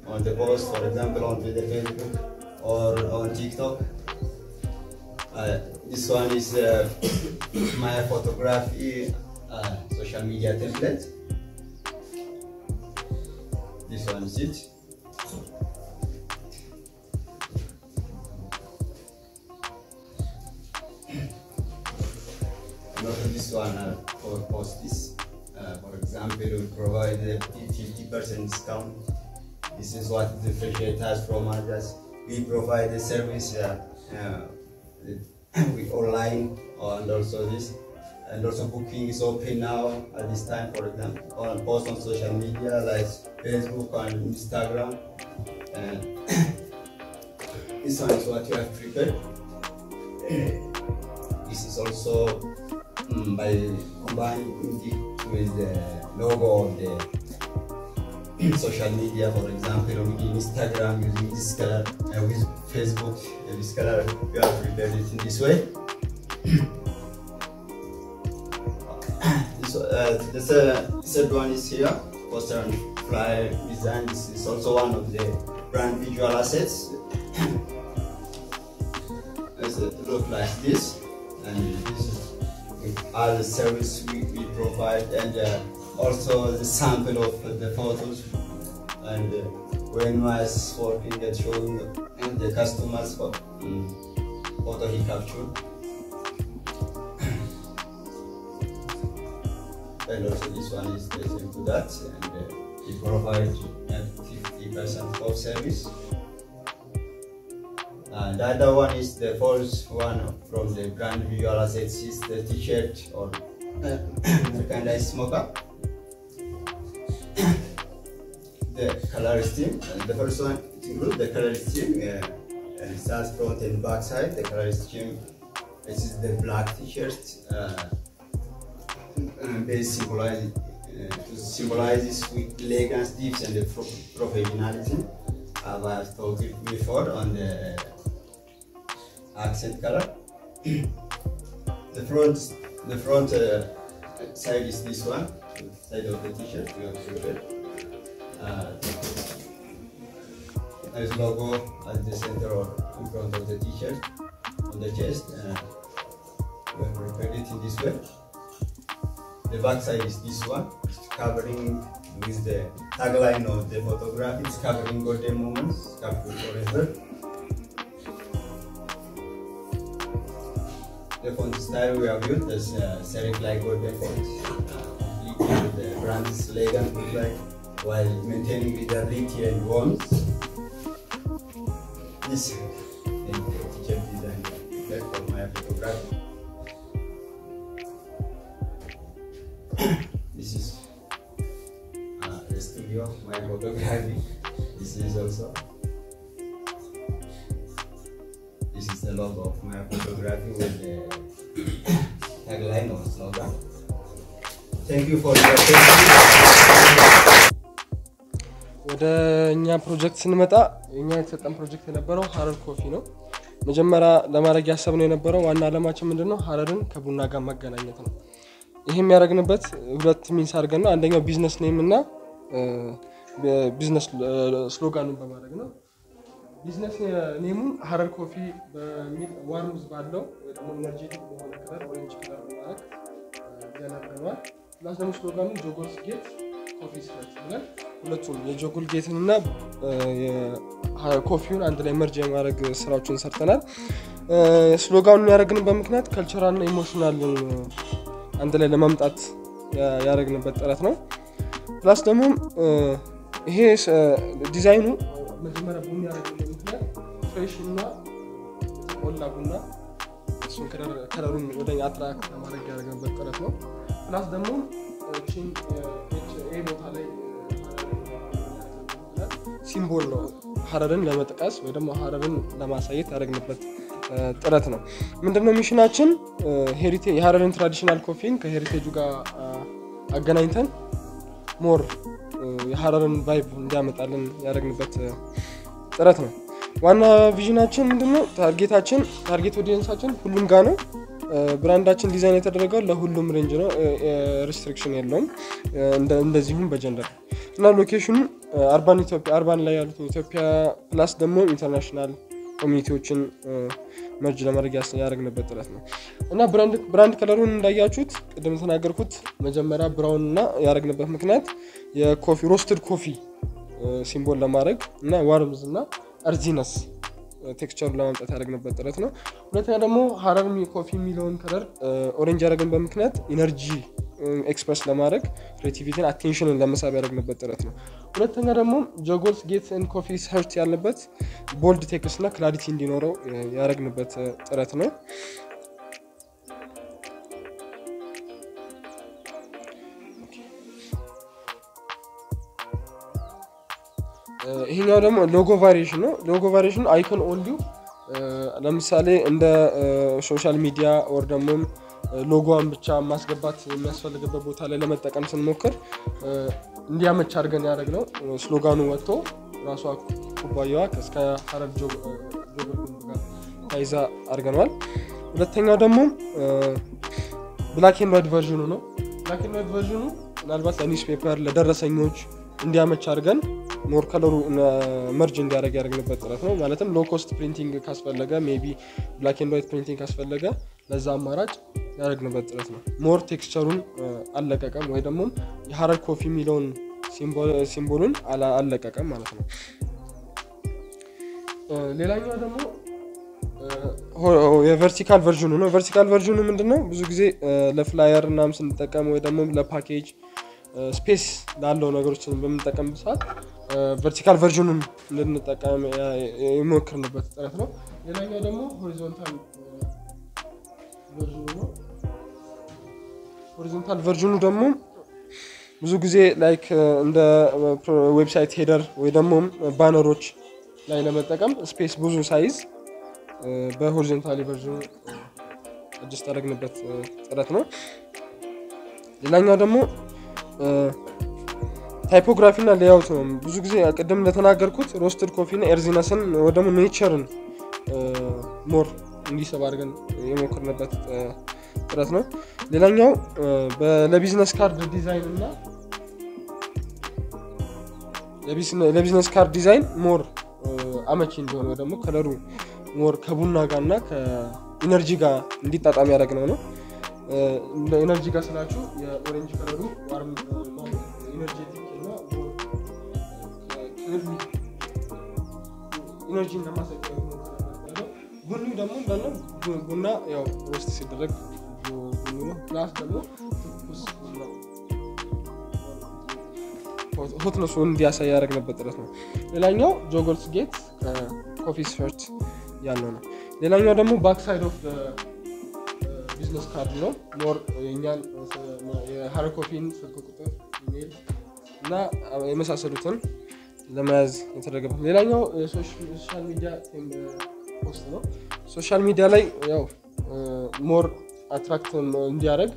on the post, for example, on Twitter, Facebook, or on TikTok. This one is my photography social media template. This one is it. And also this one for post this. For example, we provide a 50% discount. This is what the Freshgate has from others. We provide the service with online, and also this, and also booking is open now at this time. For example, on post on social media like Facebook and Instagram. And this one is what you have prepared. This is also by combining it with the logo of the social media. For example, with Instagram using this color, and with Facebook this color, we have prepared it in this way. The third one is here, poster and flyer design. This is also one of the brand visual assets. It looks like this, and this is all the service we provide, and also the sample of the photos, and when I was working at showing and the customers photo he captured. And also this one is the same to that, and we provide 50% off service. And the other one is the first one from the brand visual assets is the t-shirt or merchandise smoker. The color scheme, and the first one includes the color scheme, and it has front and back side. The color scheme, this is the black t-shirt. They symbolizes with elegance, tips, and the professionalism. have I talked before on the accent color. The front side is this one, side of the t-shirt. We have prepared. There's logo at the center or in front of the t-shirt on the chest. We have prepared it in this way. The back side is this one. It's covering with the tagline of the photograph. It's covering golden moments, captured forever. The font style we have used is serif like golden font, completely with the brand's elegant look like, while maintaining visibility and warmth. This is the t-shirt design for my photography. This is the studio, my photography. This is also. This is the logo of my photography with the tagline or slogan. Thank you for your attention. ወደ እኛ ፕሮጀክት ስንመጣ እኛ የተሰጠን ፕሮጀክት የነበረው ሀረር ኮፊ ነው። መጀመሪያ ለማድረግ ያሰብነው የነበረው ዋና ዓላማችን ምንድነው ሀረርን ከቡና ጋር ማገናኘት ነው። ይሄም ያደረግንበት ሁለት ሚንስ አድርገን ነው። አንደኛው ቢዝነስ ኔም እና ቢዝነስ ስሎጋኑን በማድረግ ነው። ቢዝነስ ኔሙን ሀረር ኮፊ በሚል ዋርምዝ ባለው ወይ ደግሞ ኤነርጂቲክ በሆነ ከለር ኦሬንጅ ከለር በማድረግ ያደረግነዋል። ፕላስ ደግሞ ስሎጋኑ ጆጎልስ ጌት ኮፊ ስታርት ብለን ሁለቱም የጆጎል ጌትን እና የኮፊውን አንድ ላይ መርጅ የማድረግ ስራዎችን ሰርተናል። ስሎጋኑን ያደረግንበት ምክንያት ካልቸራል እና ኢሞሽናል አንድ ላይ ለማምጣት ያደረግንበት ጥረት ነው። ፕላስ ደግሞ ይሄ ዲዛይኑ መጀመሪያ ቡና ያደረግነው ምክንያት ፍሬሽ እና ኦላ ቡና እሱን ከለሩን ወደኛ አትራክት ለማድረግ ያደረግንበት ጥረት ነው። ፕላስ ደግሞ ቺን ኤ ቦታ ላይ ሲምቦል ነው ሀረርን ለመጥቀስ ወይ ደግሞ ሀረርን ለማሳየት ያደረግንበት ጥረት ነው። ምንድነው ሚሽናችን ሄሪቴጅ የሀረርን ትራዲሽናል ኮፊን ከሄሪቴጁ ጋር አገናኝተን ሞር የሀረርን ቫይብ እንዲያመጣልን ያደረግንበት ጥረት ነው። ዋና ቪዥናችን ምንድነው ታርጌት ኦዲየንሳችን ሁሉም ጋር ነው። ብራንዳችን ዲዛይን የተደረገው ለሁሉም ሬንጅ ነው። ሪስትሪክሽን የለውም። እንደዚሁም በጀንደር እና ሎኬሽኑ አርባን ላይ ያሉት ኢትዮጵያ ፕላስ ደግሞ ኢንተርናሽናል ኮሚኒቲዎችን መርጅ ለማድረግ ያደረግንበት ጥረት ነው። እና ብራንድ ከለሩን እንዳያችሁት ቅድም ተናገርኩት መጀመሪያ ብራውን እና ያደረግንበት ምክንያት የኮፊ ሮስትድ ኮፊ ሲምቦል ለማድረግ እና ዋርምዝ እና አርዚነስ ቴክስቸር ለማምጣት ያደረግንበት ጥረት ነው። ሁለተኛ ደግሞ ሀረር ኮፊ የሚለውን ከለር ኦሬንጅ ያደረግንበት ምክንያት ኢነርጂ ኤክስፕረስ ለማድረግ ክሬቲቪቲን አቴንሽንን ለመሳብ ያደረግንበት ጥረት ነው። ሁለተኛ ደግሞ ጆጎልስ ጌት ኤንድ ኮፊ ሰርች ያለበት ቦልድ ቴክስት እና ክላሪቲ እንዲኖረው ያደረግንበት ጥረት ነው። ይሄኛው ደግሞ ሎጎ ቫሪዬሽን ነው። ሎጎ ቫሪዬሽን አይኮን ኦንሊ ለምሳሌ እንደ ሶሻል ሚዲያ ኦር ደግሞ ሎጎውን ብቻ ማስገባት የሚያስፈልግበት ቦታ ላይ ለመጠቀም ስንሞክር እንዲያመች አድርገን ያደረግነው ስሎጋኑ ወጥቶ ራሷ ኩባያዋ እስከ ሀረር ጆጎል ጋር ታይዛ አድርገናል። ሁለተኛው ደግሞ ብላክ ኤንድ ዋይት ቨርዥኑ ነው። ብላክ ኤንድ ዋይት ቨርዥኑ ምናልባት ለኒውስ ፔፐር ለደረሰኞች እንዲያመች አድርገን ሞር ከለሩ መርጅ እንዲያደርግ ያደረግንበት ጥረት ነው። ማለትም ሎ ኮስት ፕሪንቲንግ ካስፈለገ ሜቢ ብላክ ኤንድ ዋይት ፕሪንቲንግ ካስፈለገ ለዛ አማራጭ ያደረግንበት ጥረት ነው። ሞር ቴክስቸሩን አለቀቀም ወይ ደግሞ የሀረር ኮፊ የሚለውን ሲምቦሉን አለቀቀም ማለት ነው። ሌላኛው ደግሞ የቨርቲካል ቨርዥኑ ነው። ቨርቲካል ቨርዥኑ ምንድነው ብዙ ጊዜ ለፍላየር እናም ስንጠቀም ወይ ደግሞ ለፓኬጅ ስፔስ ላለው ነገሮችን በመጠቀምበት ሰዓት ቨርቲካል ቨርዥኑን እንድንጠቀም የሞከርንበት ጥረት ነው። ሌላኛው ደግሞ ሆሪዞንታል ቨርዥኑ ነው። ሆሪዞንታል ቨርዥኑ ደግሞ ብዙ ጊዜ ላይክ እንደ ዌብሳይት ሄደር ወይ ደግሞ ባነሮች ላይ ለመጠቀም ስፔስ ብዙ ሳይዝ በሆሪዞንታል ቨርዥኑ አጀስት አደረግንበት ጥረት ነው። ሌላኛው ደግሞ ታይፖግራፊ እና ሌአውት ነው። ብዙ ጊዜ ቀደም እንደተናገርኩት ሮስተድ ኮፊ እና ኤርዚነስን ወይ ደግሞ ኔቸርን ሞር እንዲሰባ አድርገን የሞከርንበት ጥረት ነው። ሌላኛው ለቢዝነስ ካርድ ዲዛይን እና ለቢዝነስ ካርድ ዲዛይን ሞር አመቺ እንዲሆን ወይ ደግሞ ከለሩ ሞር ከቡና ጋር እና ከኢነርጂ ጋር እንዲጣጣም ያደረግነው ነው። ኢነርጂ ጋር ስላችሁ የኦሬንጅ ከለሩ ዋርም ኢነርጂቲክ እና ኢነርጂ እንደማሰጠ ነው። ቡኒ ደግሞ እንደነ ቡና ያው ሮስት ሲደረግ ቡኒ ነው። ፕላስ ደግሞ ትኩስ ነው ሆትነሱ እንዲያሳይ ያደረግንበት ጥረት ነው። ሌላኛው ጆጎልስ ጌት ኮፊ ስፈርት ያለው ነው። ሌላኛው ደግሞ ባክ ሳይድ ኦፍ ቢዝነስ ካርድ ነው። ሞር የኛን የሀረር ኮፊን ስልክ ቁጥር፣ ኢሜል እና የመሳሰሉትን ለመያዝ የተደረገበት። ሌላኛው የሶሻል ሚዲያ ፖስት ነው። ሶሻል ሚዲያ ላይ ያው ሞር አትራክት እንዲያደርግ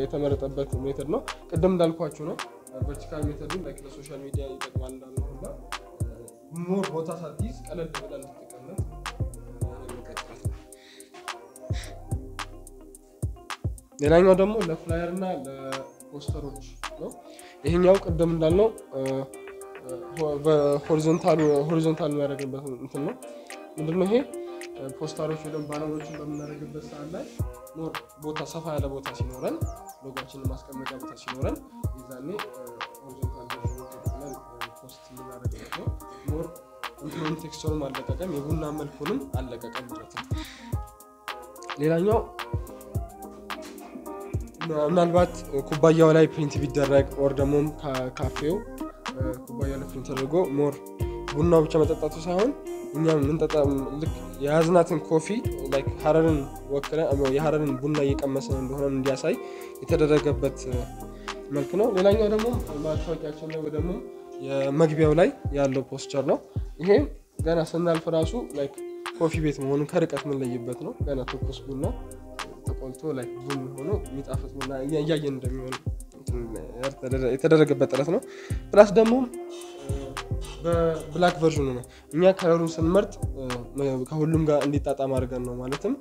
የተመረጠበት ሜተድ ነው። ቅድም እንዳልኳችሁ ነው ቨርቲካል ሜተዱ ላይክ ለሶሻል ሚዲያ ይጠቅማል እንዳልነውና ሞር ቦታ ሳትይዝ ቀለል ብላ እንድትቀመጥ ሌላኛው ደግሞ ለፍላየር እና ለፖስተሮች ነው። ይሄኛው ቅድም እንዳልነው በሆሪዞንታል የሚያደርግበት እንትን ነው። ምንድነው ይሄ ፖስተሮች ወይም ባነሮችን በምናደርግበት ሰዓት ላይ ሞር ቦታ ሰፋ ያለ ቦታ ሲኖረን ሎጎችንን ማስቀመጫ ቦታ ሲኖረን ይዛኔ ሆሪዞንታል ተጠቅመን ፖስት የምናደርግበት ነው። ሞር እንትኑን ቴክስቸሩን አለቀቀም የቡና መልኩንም አለቀቀም ማለት ነው። ሌላኛው ምናልባት ኩባያው ላይ ፕሪንት ቢደረግ ኦር ደግሞ ካፌው ኩባያው ላይ ፕሪንት ተደርጎ ሞር ቡናው ብቻ መጠጣቱ ሳይሆን እኛም እንጠጣም ልክ የያዝናትን ኮፊ ላይክ ሀረርን ወክለ የሀረርን ቡና እየቀመሰን እንደሆነ እንዲያሳይ የተደረገበት መልክ ነው። ሌላኛው ደግሞ ማስታወቂያችን ላይ ደግሞ የመግቢያው ላይ ያለው ፖስቸር ነው። ይሄ ገና ስናልፍ ራሱ ላይክ ኮፊ ቤት መሆኑን ከርቀት ምን ለይበት ነው። ገና ትኩስ ቡና ተቆልቶ ላይክ ቡና ሆኖ የሚጣፍጥ ቡና እያየን እንደሚሆን የተደረገበት ጥረት ነው። ፕላስ ደግሞ በብላክ ቨርዥኑ ነው። እኛ ከለሩን ስንመርጥ ከሁሉም ጋር እንዲጣጣም አድርገን ነው። ማለትም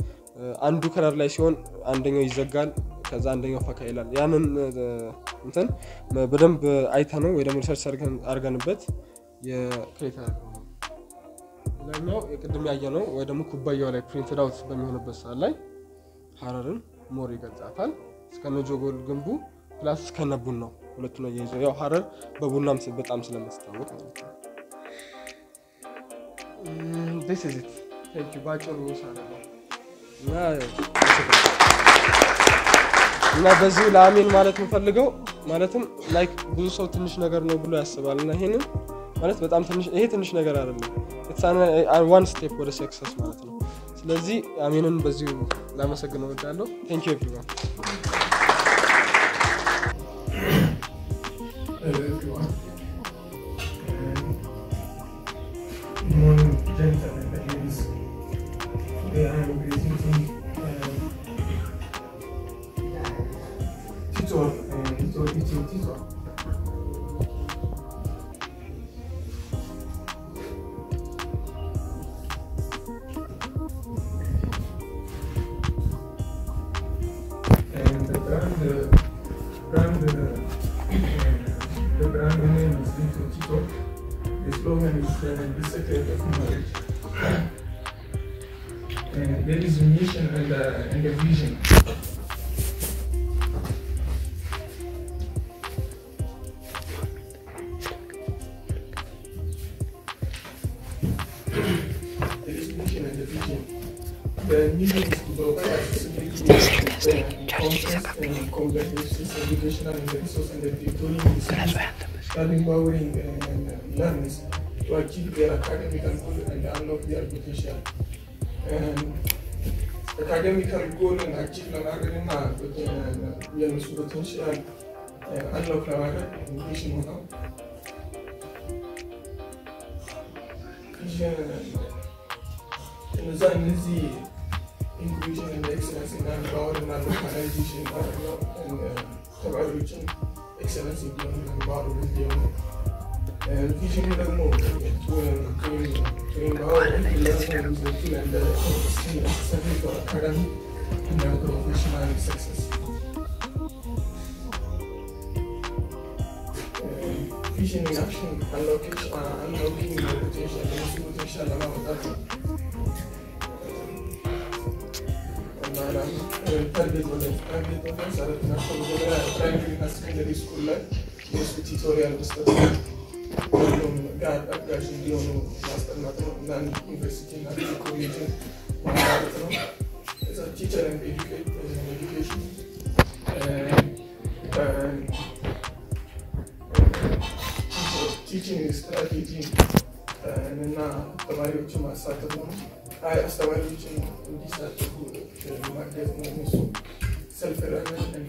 አንዱ ከለር ላይ ሲሆን አንደኛው ይዘጋል፣ ከዛ አንደኛው ፈካ ይላል። ያንን እንትን በደንብ አይተነው ወይ ደግሞ ሪሰርች አድርገንበት የክሬት አድርገን ነው። ሌላኛው የቅድም ያየነው ወይ ደግሞ ኩባያው ላይ ፕሪንትድ አውት በሚሆንበት ሰዓት ላይ ሀረርን ሞር ይገልጻታል። እስከነ ጆጎል ግንቡ ፕላስ እስከነ ቡናው ሁለቱ ነው ያይዘው። ያው ሀረር በቡናም በጣም ስለምትታወቅ ማለት ነው። this is it thank you ባጭሩ ሳረጋው እና በዚህ ለአሜን ማለት እንፈልገው ማለትም ላይክ ብዙ ሰው ትንሽ ነገር ነው ብሎ ያስባል እና ይሄንን ማለት በጣም ትንሽ ይሄ ትንሽ ነገር አይደለም። it's one step ወደ success ማለት ነው። ስለዚህ አሜንን በዚህ ላመሰግነው እወዳለሁ። thank you everyone morning, gentlemen and ladies. Today I am presenting Tito. And the brand name is Tito. The slogan is the secret of knowledge. And there is a mission and a vision. There is a mission and a vision. The mission is to provide accessibility and comprehensive educational and resource and tutoring that empowering learners to achieve their academical goal and unlock their potential. And academical goal and achieve their potential unlock education. እነዚህ ኢንክሉዥን እና ኤክሰለንስ እና ፓወር እና ሎካላይዜሽን ተማሪዎችን ኤክሰለንስ እንዲሆን ኢንቫይሮንመንት እንዲሆን ቪዥን ደግሞ professional success. Vision in action, unlocking the potential about that. Target primary and secondary school life, tutorial God, actually, master university, college, as a teacher and education. Teaching strategy, and then the value to my Saturday. I asked the value to self-reliance and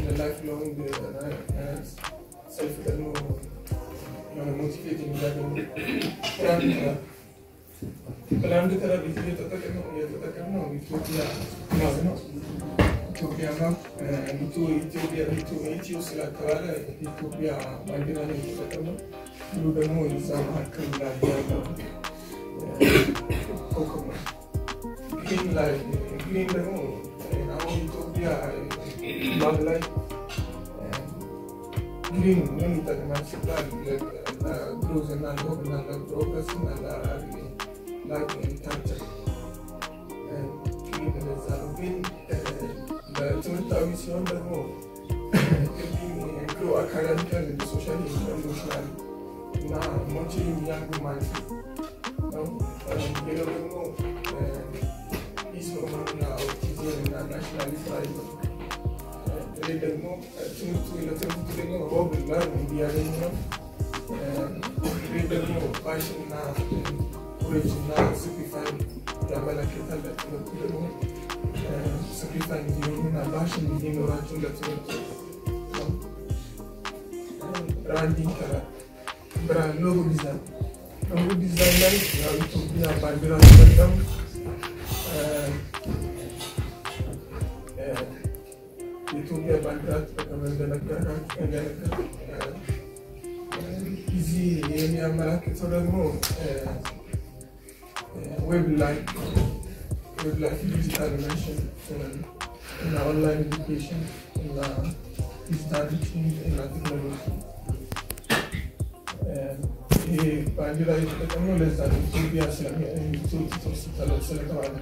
the lifelong self-reliance. Motivating plan terhadap itu Ethiopia silakan Ethiopia bagian itu ketemu dulu demo sama hakkan lagi kokoma green demo nama Ethiopia bagai green ini tak masuk lagi grows and progress and like in culture and green is green the total mission the more grow academically and socially and emotionally now motivating young minds now you know is woman autism and nationally pride they don't know to know how to learn in the area they don't know passion now courage now sacrifice the malakita that you know sacrifice the human passion in order to let branding brand logo design like Ethiopia background system Ethiopia background easy area market ደግሞ web life digital animation and online education and digital teaching and technology ባንዲራ የተጠቀመው ለዛ ነው ኢትዮጵያ ስለተባለ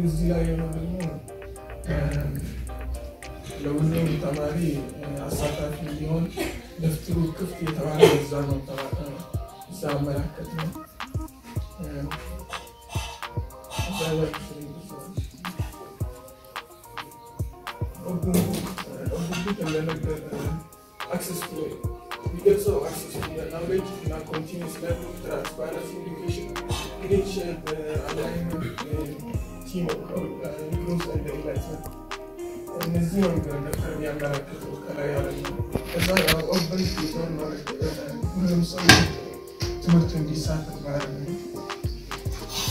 እዚህ ላይ ደግሞ ለሁሉም ተማሪ አሳታፊ እንዲሆን ደፍተሩ ክፍት የተባለ እዛ ነው እዛ መላከት ነው access to it. We get so access to the knowledge in a continuous learning, transparency, education, leadership, alignment, teamwork, growth and enlightenment. And the zero can be American to Kalaya. As I have open to knowledge, to decide environment.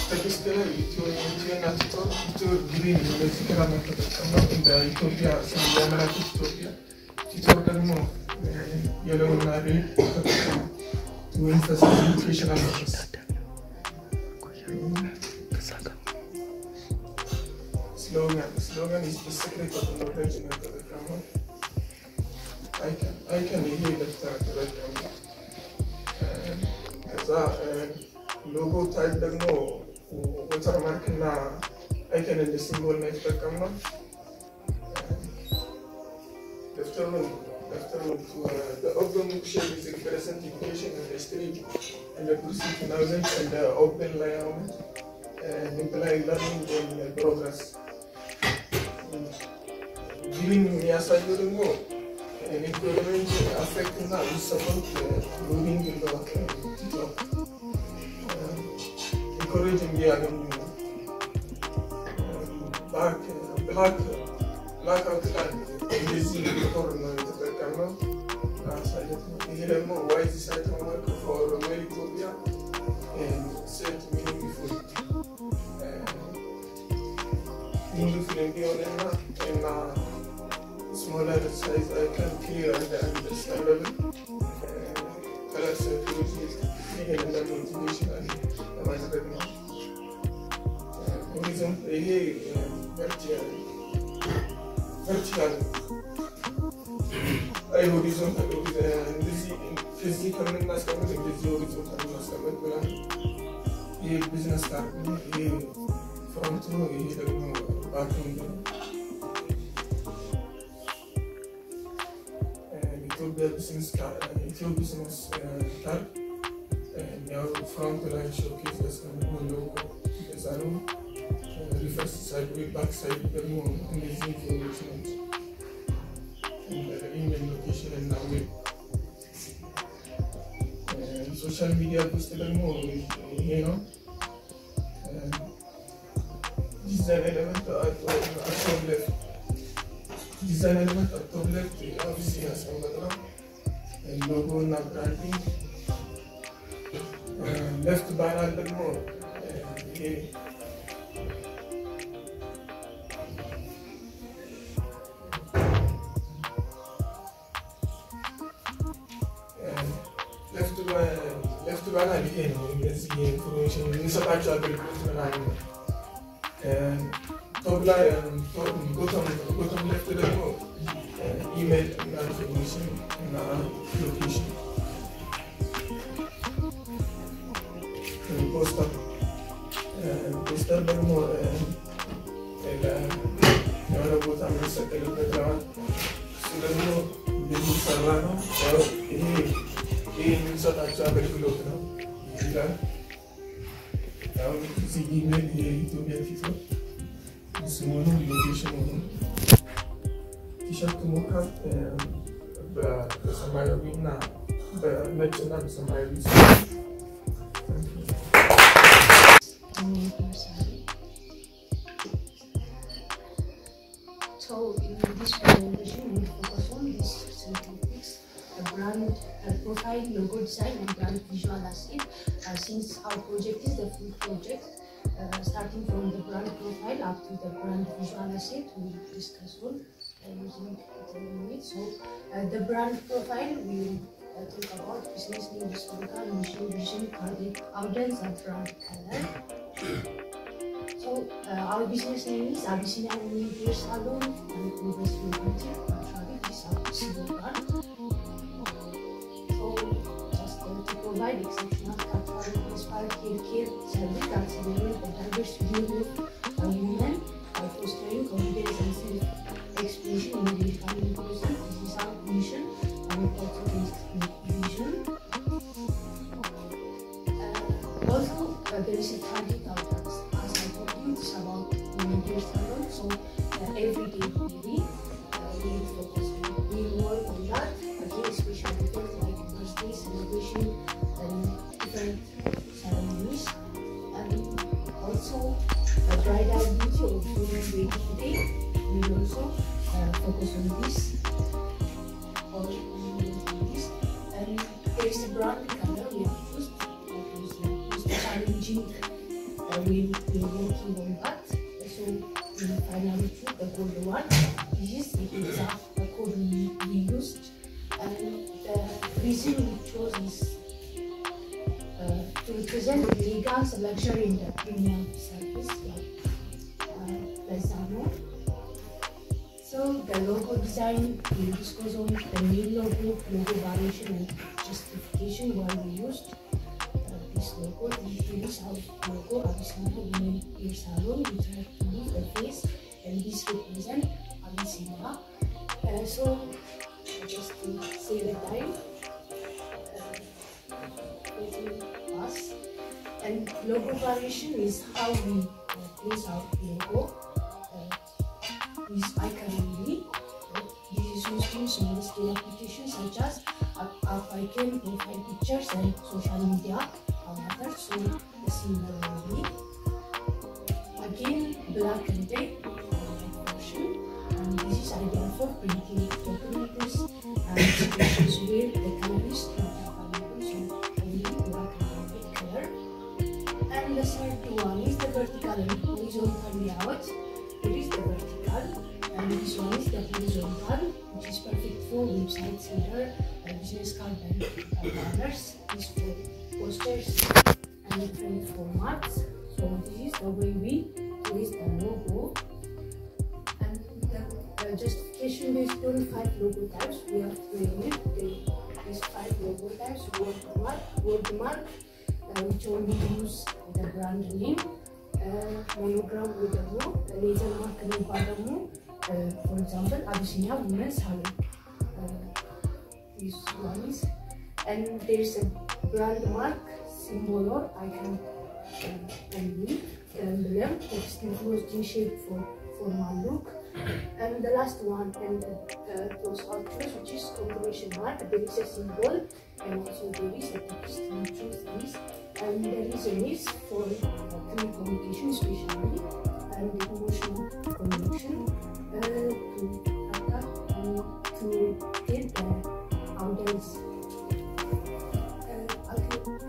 Statistically, to green, the Ethiopia, the American Ethiopia, Ethiopia. Yellow Nari to emphasize educational issues. Slogan is the secret of knowledge and the grammar. I can hear that as a logo type ደግሞ watermark እና icon and the symbol ላይ ተጠቀምነው the open bookshop is a present education and history and the pursuit knowledge and the open layout and imply learning and progress. Giving me a side more and encouragement affecting that we support moving in the teacher. Encouraging the black outline and this is why is this item work for Royal Ethiopia and set meaningful and smaller size I can clear and ይሄ ለሞቲቬሽናል ለማድረግ ነው። ሆሪዞንታል ይሄ ቨርቲካል አይ ሆሪዞንታል እንደዚህ ከምናስቀምጥ እንደዚህ ሆሪዞንታል እናስቀምጥ ብለን ይሄ ቢዝነስ ካርድ ነው። ይሄ ፍሮንት ነው። ይሄ ደግሞ ባክግራውንድ ነው። ኢትዮጵያ ቢዝነስ ካርድ ያው ፍሮንት ላይ ሾኬስ ያስቀምጣል ሎጎ እንደዛ ነው። ሪቨርስ ሳይድ ወይ ባክ ሳይድ ደግሞ እንደዚህ ኢንፎርሜሽኖች ኢሜል ሎኬሽን እና ዌብ ሶሻል ሚዲያ ውስጥ ደግሞ ይሄ ነው። ዲዛይን ኤሌመንት አውቶብሌት አብሲ ያስቀመጥነው ሎጎ እና ብራንዲንግ ሌፍት ባናል ደግሞ ይሄ ሌፍት ባናል ይሄ ነው። እንደዚህ ኢንፎርሜሽን የሚሰጣቸው አገልግሎት ምናምን ነው። ቦቶም ሌፍት ደግሞ ኢሜል እና ኢንፎርሜሽን እና ሎኬሽን ፖስተር ደግሞ የሆነ ቦታ የሚሰቀልበት ለዋል እሱ ደግሞ የሚሰራ ነው። ይሄ የሚሰጣቸው አገልግሎት ነው ይላል። አሁን እዚህ ኢሜል የኢትዮጵያ ፊት ነው ስሙኑ ሎኬሽን ነው። ቲሸርት ሞካፕ በሰማያዊ እና በነጭ እና በሰማያዊ So in this presentation, we will focus on these three topics: brand profile, logo design, and brand visual asset. Since our project is the full project, starting from the brand profile up to the brand visual asset, we will discuss on using 10 minutes. So the brand profile, we will talk about business name, historical, mission, vision, target audience, and brand color. So our business name is Abyssinia Women Hair Salon and Progressive Beauty. Actually, this is our brand. So just to provide exceptional cultural-inspired hair care service that celebrates the diverse view of women by fostering confidence and self-expression in their family inclusion. This is our mission and also vision. Also, there is a target audience. It's about women hair salon, so every day we focus on, we work on that. Again, special events like birthday celebration and different ceremonies, and also bridal beauty or women wedding day. We will also focus on this. And there is a brand color we have chosen. It's challenging. We're working on that, so we finally choose the gold one. This is the exact code we used, and the reason we chose is to represent elegance, luxury, and the premium service like Lezano. So the logo design, we discuss on the new logo variation and justification why we used this logo. This is our logo, Abyssinia Women Hair Salon. We try to move the face, and this represents Abyssinia. So just to say the time, pass. And logo variation is how we place our logo. Is iCarly. This is used in small scale applications such as icon, profile pictures, and social media. So similarly, again black and white version, and this is ideal for printing documents and situations where the color is not available, so only black and white color. And the third one is the vertical and horizontal layout. Here is the vertical, and this one is the horizontal, which is perfect for websites, header, business card, and banners, display posters, and different formats. So this is the way we place the logo. And the justification based on 5 logo types we have created. These 5 logo types: wordmark, which only use the brand name, monogram with the laser mark and for example, Abyssinia Women's Salon. This one is, and there is a brand mark, symbol or icon, and emblem, text enclosed in shape for formal look. And the last one, and those outros, which is combination mark. There is a symbol, and also there is a text. We choose this, and the reason is for clear communication, especially and emotional connection, to get the audience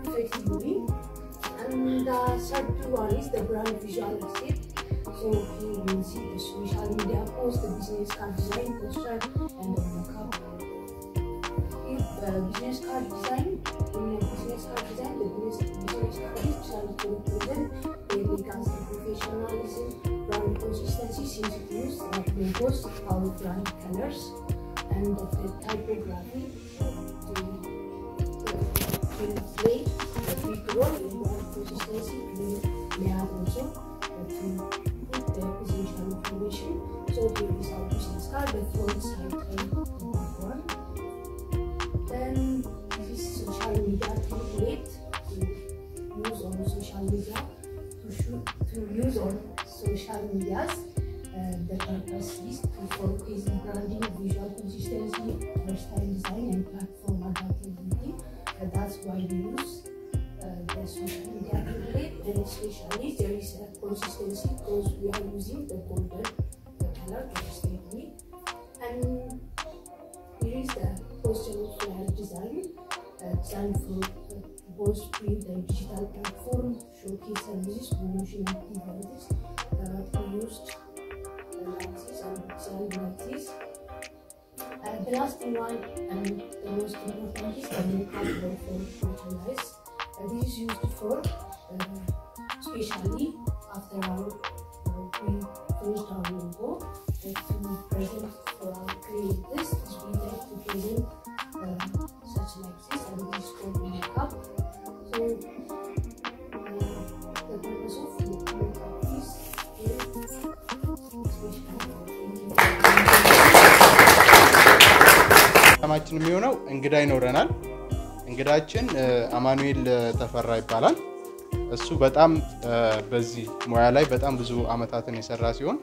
effectively. And the third one is the brand visual asset. So here you will see the social media post, the business card design, poster, and the mockup. If business card design, the business card is trying to represent the elegance, the professionalism, brand consistency, since it uses like logos, our brand colors, and the typography will play a big role in brand consistency. They have also to put the positional information. So here is our business card, the front side one. Then this is social media template to use on social media, to use on social medias. The purpose is to follow easy branding, visual consistency, versatile design, and platform adaptability. That's why we use the social media template, and especially there is a consistency because we are using the golden color constantly. And here is the poster flyer design, designed for both print and digital platform, showcase services, promotion activities. We used glasses and design glasses. The last one and the most important is the makeup for merchandise. This is used for, especially after we finished our logo, to present for our creators. We like to present such like this, and this is called makeup. So the purpose of makeup is ማችን የሚሆነው እንግዳ ይኖረናል። እንግዳችን አማኑኤል ተፈራ ይባላል። እሱ በጣም በዚህ ሙያ ላይ በጣም ብዙ አመታትን የሰራ ሲሆን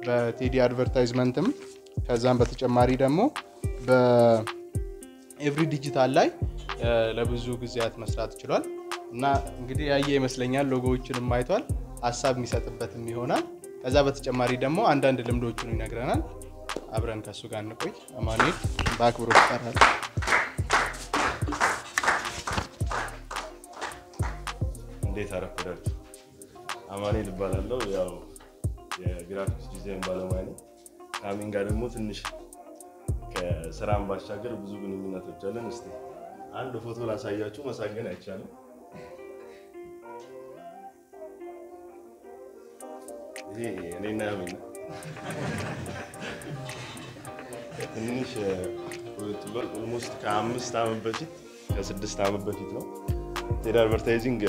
በቴዲ አድቨርታይዝመንትም ከዛም በተጨማሪ ደግሞ በኤቭሪ ዲጂታል ላይ ለብዙ ጊዜያት መስራት ይችላል እና እንግዲህ ያየ ይመስለኛል ሎጎዎችንም አይቷል ሐሳብ የሚሰጥበትም ይሆናል። ከዛ በተጨማሪ ደግሞ አንዳንድ ልምዶችን ይነግረናል። አብረን ከሱ ጋር እንቆይ። አማኑኤል በአክብሮት ተጠራል። እንዴት አረፈዳችሁ? አማኑኤል እባላለሁ። ያው የግራፊክስ ዲዛይን ባለሙያ ነኝ። ካሚንግ ጋር ደግሞ ትንሽ ከስራም ባሻገር ብዙ ግንኙነቶች አለን። እስቲ አንድ ፎቶ ላሳያችሁ። መሳገን አይቻልም። ይሄ እኔና ያሚን ትንሽ ፕሮጀክት ኦልሞስት ከ5 ዓመት በፊት ከ6 ዓመት በፊት ነው ቴዲ አድቨርታይዚንግ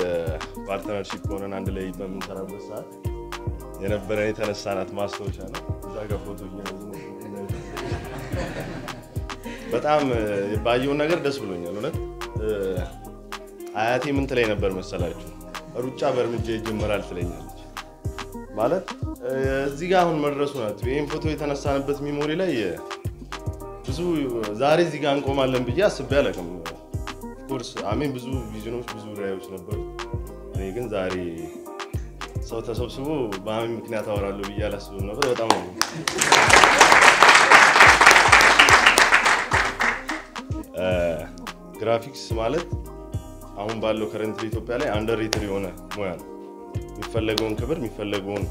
ፓርትነርሺፕ ሆነን አንድ ላይ በምንሰራበት ሰዓት የነበረን የተነሳናት ማስታወሻ ነው። እዛ ጋር ፎቶ በጣም ባየው ነገር ደስ ብሎኛል። እውነት አያቴ ምን ትለኝ ነበር መሰላችሁ? ሩጫ በእርምጃ ይጀምራል ትለኛለች። ማለት እዚህ ጋር አሁን መድረሱ ናት። ይሄን ፎቶ የተነሳንበት ሚሞሪ ላይ ብዙ ዛሬ እዚህ ጋር እንቆማለን ብዬ አስቤ አላውቅም። ኦፍኮርስ አሜን ብዙ ቪዥኖች ብዙ ራዕዮች ነበሩ። እኔ ግን ዛሬ ሰው ተሰብስቦ በአሜን ምክንያት አወራለሁ ብዬ አላስብም ነበር። በጣም ነው ግራፊክስ ማለት አሁን ባለው ከረንት ኢትዮጵያ ላይ አንደርሬትድ የሆነ ሙያ ነው። የሚፈለገውን ክብር የሚፈለገውን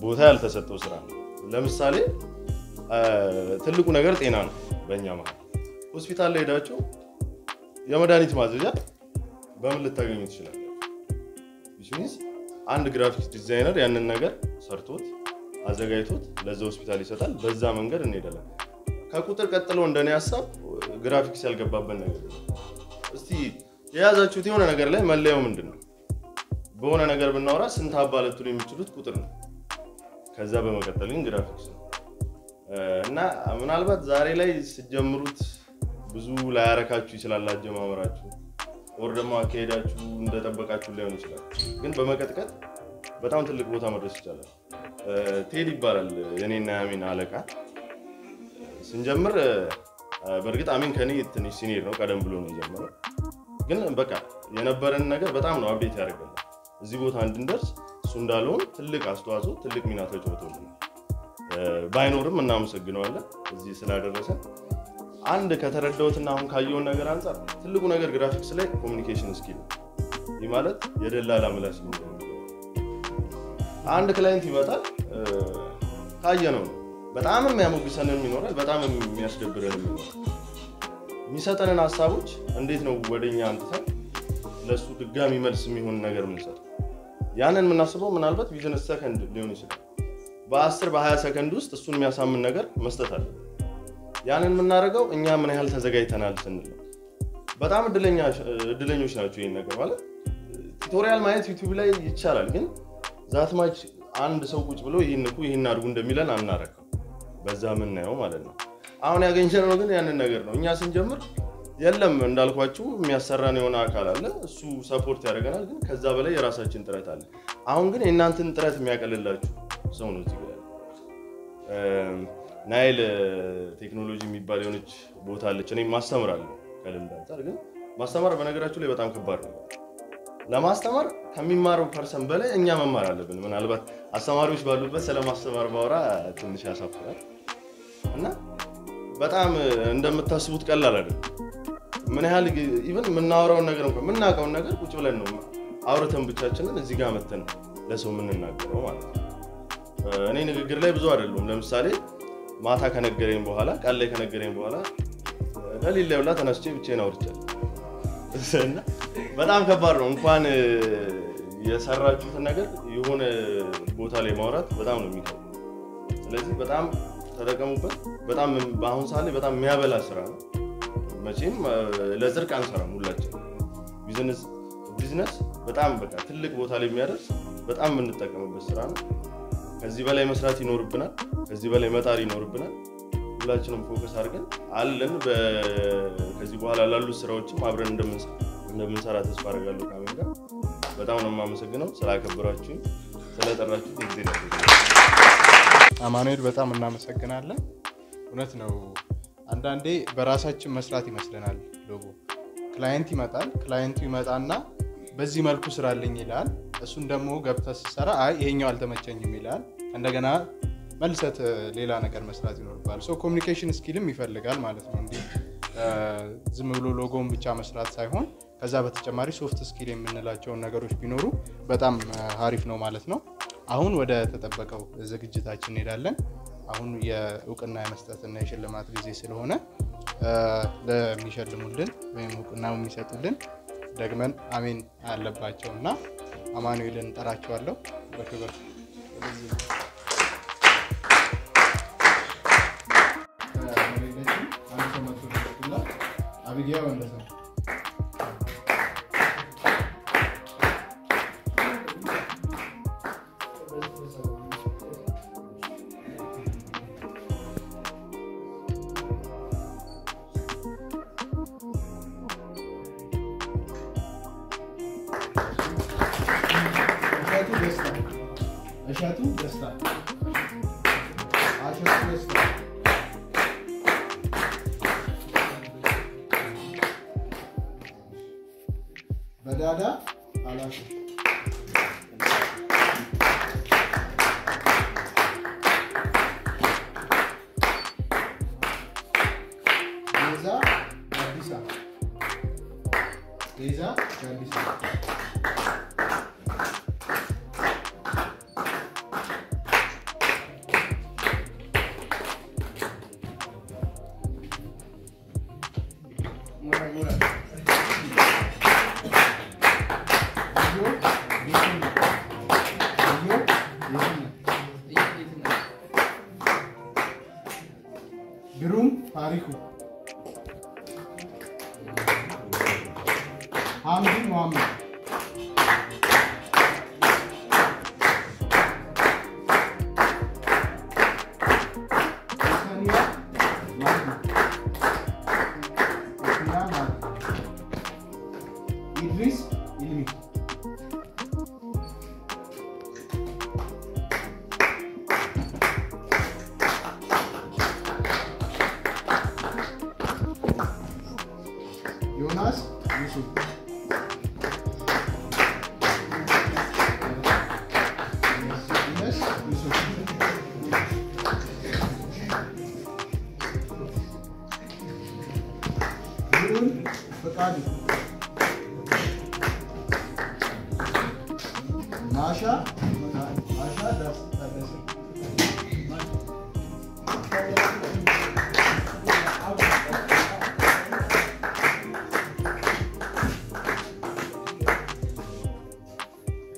ቦታ ያልተሰጠው ስራ ነው። ለምሳሌ ትልቁ ነገር ጤና ነው። በእኛ ማለት ሆስፒታል ላይ ሄዳችሁ የመድኃኒት ማዘዣ በምን ልታገኙ ትችላላችሁ? which means አንድ ግራፊክስ ዲዛይነር ያንን ነገር ሰርቶት አዘጋጅቶት ለዛ ሆስፒታል ይሰጣል። በዛ መንገድ እንሄዳለን። ከቁጥር ቀጥሎ እንደኔ ሐሳብ ግራፊክስ ያልገባበት ነገር እስቲ የያዛችሁት የሆነ ነገር ላይ መለያው ምንድነው? በሆነ ነገር ብናወራ ስንት አባለቱ የሚችሉት ቁጥር ነው። ከዛ በመቀጠል ግን ግራፊክስ ነው እና ምናልባት ዛሬ ላይ ሲጀምሩት ብዙ ላያረካችሁ ይችላል አጀማመራችሁ ወር ደግሞ አካሄዳችሁ እንደተጠበቃችሁ ሊሆን ይችላል። ግን በመቀጥቀጥ በጣም ትልቅ ቦታ መድረስ ይችላል። ቴዲ ይባላል የኔና አሚን አለቃ። ስንጀምር በርግጥ አሚን ከኔ ትንሽ ሲኒየር ነው፣ ቀደም ብሎ ነው የጀመረው። ግን በቃ የነበረን ነገር በጣም ነው አፕዴት ያደርጋል። እዚህ ቦታ እንድንደርስ እሱ እንዳለው ትልቅ አስተዋጽኦ ትልቅ ሚና ተጫውቶልናል። ባይኖርም እናመሰግነዋለን እዚህ ስላደረሰ። አንድ ከተረዳውትና አሁን ካየውን ነገር አንፃር ትልቁ ነገር ግራፊክስ ላይ ኮሙኒኬሽን ስኪል ነው። ይህ ማለት የደላላ ምላስ ነው። አንድ ክላይንት ይመጣል ካየነው በጣም የሚያሞግሰንም ይኖራል፣ በጣም የሚያስደብረንም ይኖራል። የሚሰጠንን ሐሳቦች እንዴት ነው ወደኛ አንተን ለሱ ድጋሚ መልስ የሚሆን ነገር ምንሰጥ? ያንን የምናስበው ምናልባት ቢዝነስ ሰከንድ ሊሆን ይችላል። በ10 በ20 ሰከንድ ውስጥ እሱን የሚያሳምን ነገር መስጠት አለ። ያንን የምናደርገው እኛ ምን ያህል ተዘጋጅተናል ስንል ነው። በጣም እድለኞች ናቸው ይሄን ነገር ማለት ቱቶሪያል ማየት ዩቲዩብ ላይ ይቻላል፣ ግን ዛትማች አንድ ሰው ቁጭ ብሎ ይሄን አድርጉ እንደሚለን አናረከው። በዛ ምን ነው ማለት ነው። አሁን ያገኘነው ግን ያንን ነገር ነው። እኛ ስንጀምር የለም እንዳልኳችሁ የሚያሰራን የሆነ አካል አለ፣ እሱ ሰፖርት ያደርገናል፣ ግን ከዛ በላይ የራሳችን ጥረት አለ። አሁን ግን የእናንተን ጥረት የሚያቀልላችሁ ሰው ነው እዚህ ጋር ናይል ቴክኖሎጂ የሚባል የሆነች ቦታ አለች። እኔ ማስተምራለሁ ከልምድ አንፃር። ግን ማስተማር በነገራችሁ ላይ በጣም ከባድ ነው። ለማስተማር ከሚማረው ፐርሰን በላይ እኛ መማር አለብን። ምናልባት አስተማሪዎች ባሉበት ስለማስተማር ማውራ ትንሽ ያሳፍራል እና በጣም እንደምታስቡት ቀላል አይደለም። ምን ያህል ኢቭን የምናወራውን ነገር እንኳን የምናውቀውን ነገር ቁጭ ብለን ነው አውርተን ብቻችንን እዚህ ጋር መተን ለሰው የምንናገረው ማለት ነው። እኔ ንግግር ላይ ብዙ አይደለም። ለምሳሌ ማታ ከነገረኝ በኋላ ቃል ላይ ከነገረኝ በኋላ ለሊት ላይ ብላ ተነስቼ ብቻዬን አውርቻለሁ እና በጣም ከባድ ነው። እንኳን የሰራችሁትን ነገር የሆነ ቦታ ላይ ማውራት በጣም ነው የሚከብደው። ስለዚህ በጣም ተጠቀሙበት። በጣም በአሁን ሰዓት ላይ በጣም የሚያበላ ስራ ነው። መቼም ለዝርቅ አንሰራም ሁላችን። ቢዝነስ በጣም በቃ ትልቅ ቦታ ላይ የሚያደርስ በጣም የምንጠቀምበት ስራ ነው። ከዚህ በላይ መስራት ይኖርብናል። ከዚህ በላይ መጣር ይኖርብናል። ሁላችንም ፎከስ አድርገን አለን ከዚህ በኋላ ላሉ ስራዎችም አብረን እንደምንሰራ ተስፋ አደርጋለሁ። ካሜራ በጣም ነው የማመሰግነው ስላከበራችሁኝ ስለጠራችሁኝ ጊዜ ነው። አማኑኤል በጣም እናመሰግናለን። እውነት ነው አንዳንዴ በራሳችን መስራት ይመስለናል። ሎጎ ክላይንት ይመጣል፣ ክላይንቱ ይመጣና በዚህ መልኩ ስራልኝ ይላል። እሱን ደግሞ ገብተህ ሲሰራ አይ ይሄኛው አልተመቸኝም ይላል። እንደገና መልሰት ሌላ ነገር መስራት ይኖርባል። ሶ ኮሙኒኬሽን ስኪልም ይፈልጋል ማለት ነው። እንዴ ዝም ብሎ ሎጎን ብቻ መስራት ሳይሆን ከዛ በተጨማሪ ሶፍት ስኪል የምንላቸው ነገሮች ቢኖሩ በጣም አሪፍ ነው ማለት ነው። አሁን ወደ ተጠበቀው ዝግጅታችን እንሄዳለን። አሁን የእውቅና የመስጠትና የሽልማት ጊዜ ስለሆነ ለሚሸልሙልን ወይም እውቅናው የሚሰጡልን ደግመን አሜን አለባቸውና አማኑኤልን እንጠራቸዋለሁ በክብር አብጊያ ወንደሰን Ashatu Desta. Badada Alashu. Reza Gardisa. Murad. Idris Ilmi. Jonas Yusuf. Ines Yusuf. Nurul Bekali. Masha das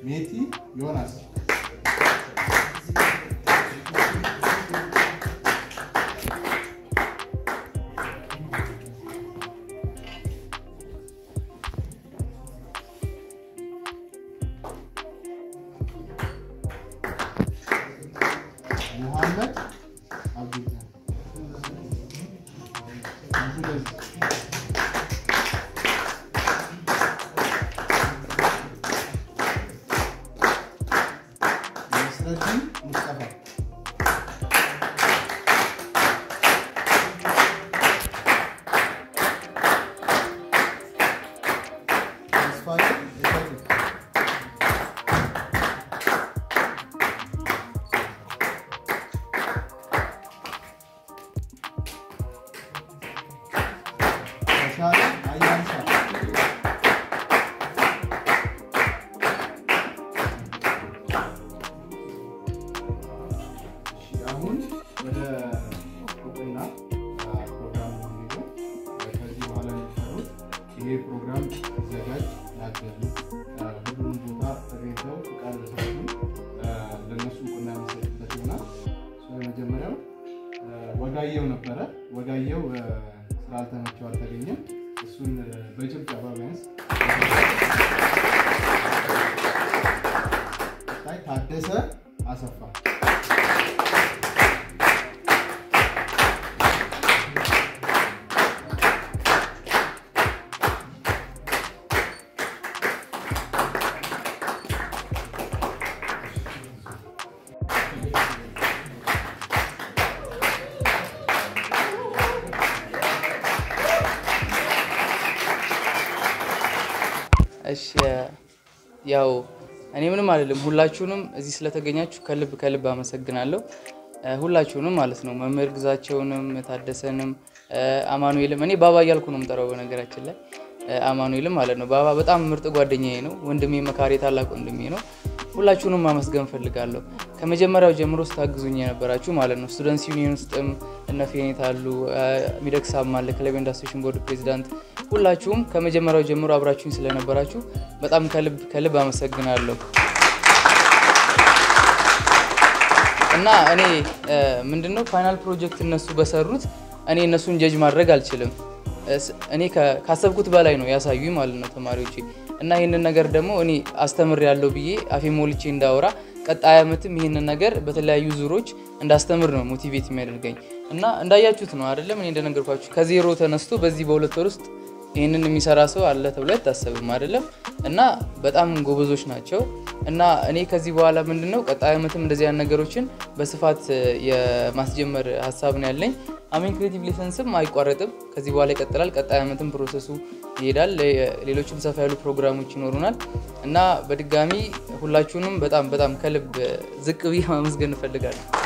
Meti Jonas. Muhammed Abdullah. Nasreddin Mustafa. Asfari Efendi. Başarı Ayyansa. አሁን ወደ እውቅና ፕሮግራም ነው የሚሄደው። ከዚህ በኋላ የሚሰሩት ይሄ ፕሮግራም ሲዘጋጅ ያገዙ ሁሉም ቦታ ተገኝተው ፍቃድ በሰጡ ለነሱ እውቅና የሚሰጥበት ይሆናል። መጀመሪያው ወጋየው ነበረ። ወጋየው ስላልተመቸው አልተገኘም። እሱን በጭብጨባ ቢያንስ ታደሰ አሰፋ እሺ ያው እኔ ምንም አይደለም ሁላችሁንም እዚህ ስለተገኛችሁ ከልብ አመሰግናለሁ ሁላችሁንም ማለት ነው መምህር ግዛቸውንም ታደሰንም አማኑኤልም እኔ ባባ እያልኩ ነው የምጠራው በነገራችን ላይ አማኑኤልም ማለት ነው ባባ በጣም ምርጥ ጓደኛዬ ነው ወንድሜ መካሪ ታላቅ ወንድሜ ነው ሁላችሁንም ማመስገን ፈልጋለሁ ከመጀመሪያው ጀምሮ ስታግዙኝ የነበራችሁ ማለት ነው ስቱደንትስ ዩኒየን ውስጥም እነ ፌኔት አሉ ሚደክሳም አለ ክለብ ኤንድ አሶሲዬሽን ቦርድ ፕሬዝዳንት ሁላችሁም ከመጀመሪያው ጀምሮ አብራችሁኝ ስለነበራችሁ በጣም ከልብ አመሰግናለሁ እና እኔ ምንድነው ፋይናል ፕሮጀክት እነሱ በሰሩት እኔ እነሱን ጀጅ ማድረግ አልችልም እኔ ካሰብኩት በላይ ነው ያሳዩኝ ማለት ነው ተማሪዎቼ እና ይሄንን ነገር ደግሞ እኔ አስተምር ያለው ብዬ አፌ ሞልቼ እንዳወራ ቀጣይ አመትም ይሄንን ነገር በተለያዩ ዙሮች እንዳስተምር ነው ሞቲቬት የሚያደርገኝ እና እንዳያችሁት ነው አይደለም እኔ እንደነገርኳችሁ ከዜሮ ተነስቶ በዚህ በሁለት ወር ውስጥ ይሄንን የሚሰራ ሰው አለ ተብሎ አይታሰብም አይደለም እና በጣም ጎበዞች ናቸው እና እኔ ከዚህ በኋላ ምንድነው ቀጣይ አመትም እንደዚህ ያን ነገሮችን በስፋት የማስጀመር ሐሳብ ነው ያለኝ አሜን ክሬቲቭ ሌሰንስም አይቋረጥም ከዚህ በኋላ ይቀጥላል ቀጣይ አመትም ፕሮሰሱ ይሄዳል ሌሎችም ሰፋ ያሉ ፕሮግራሞች ይኖሩናል እና በድጋሚ ሁላችሁንም በጣም ከልብ ዝቅ ብዬ ማመስገን እፈልጋለሁ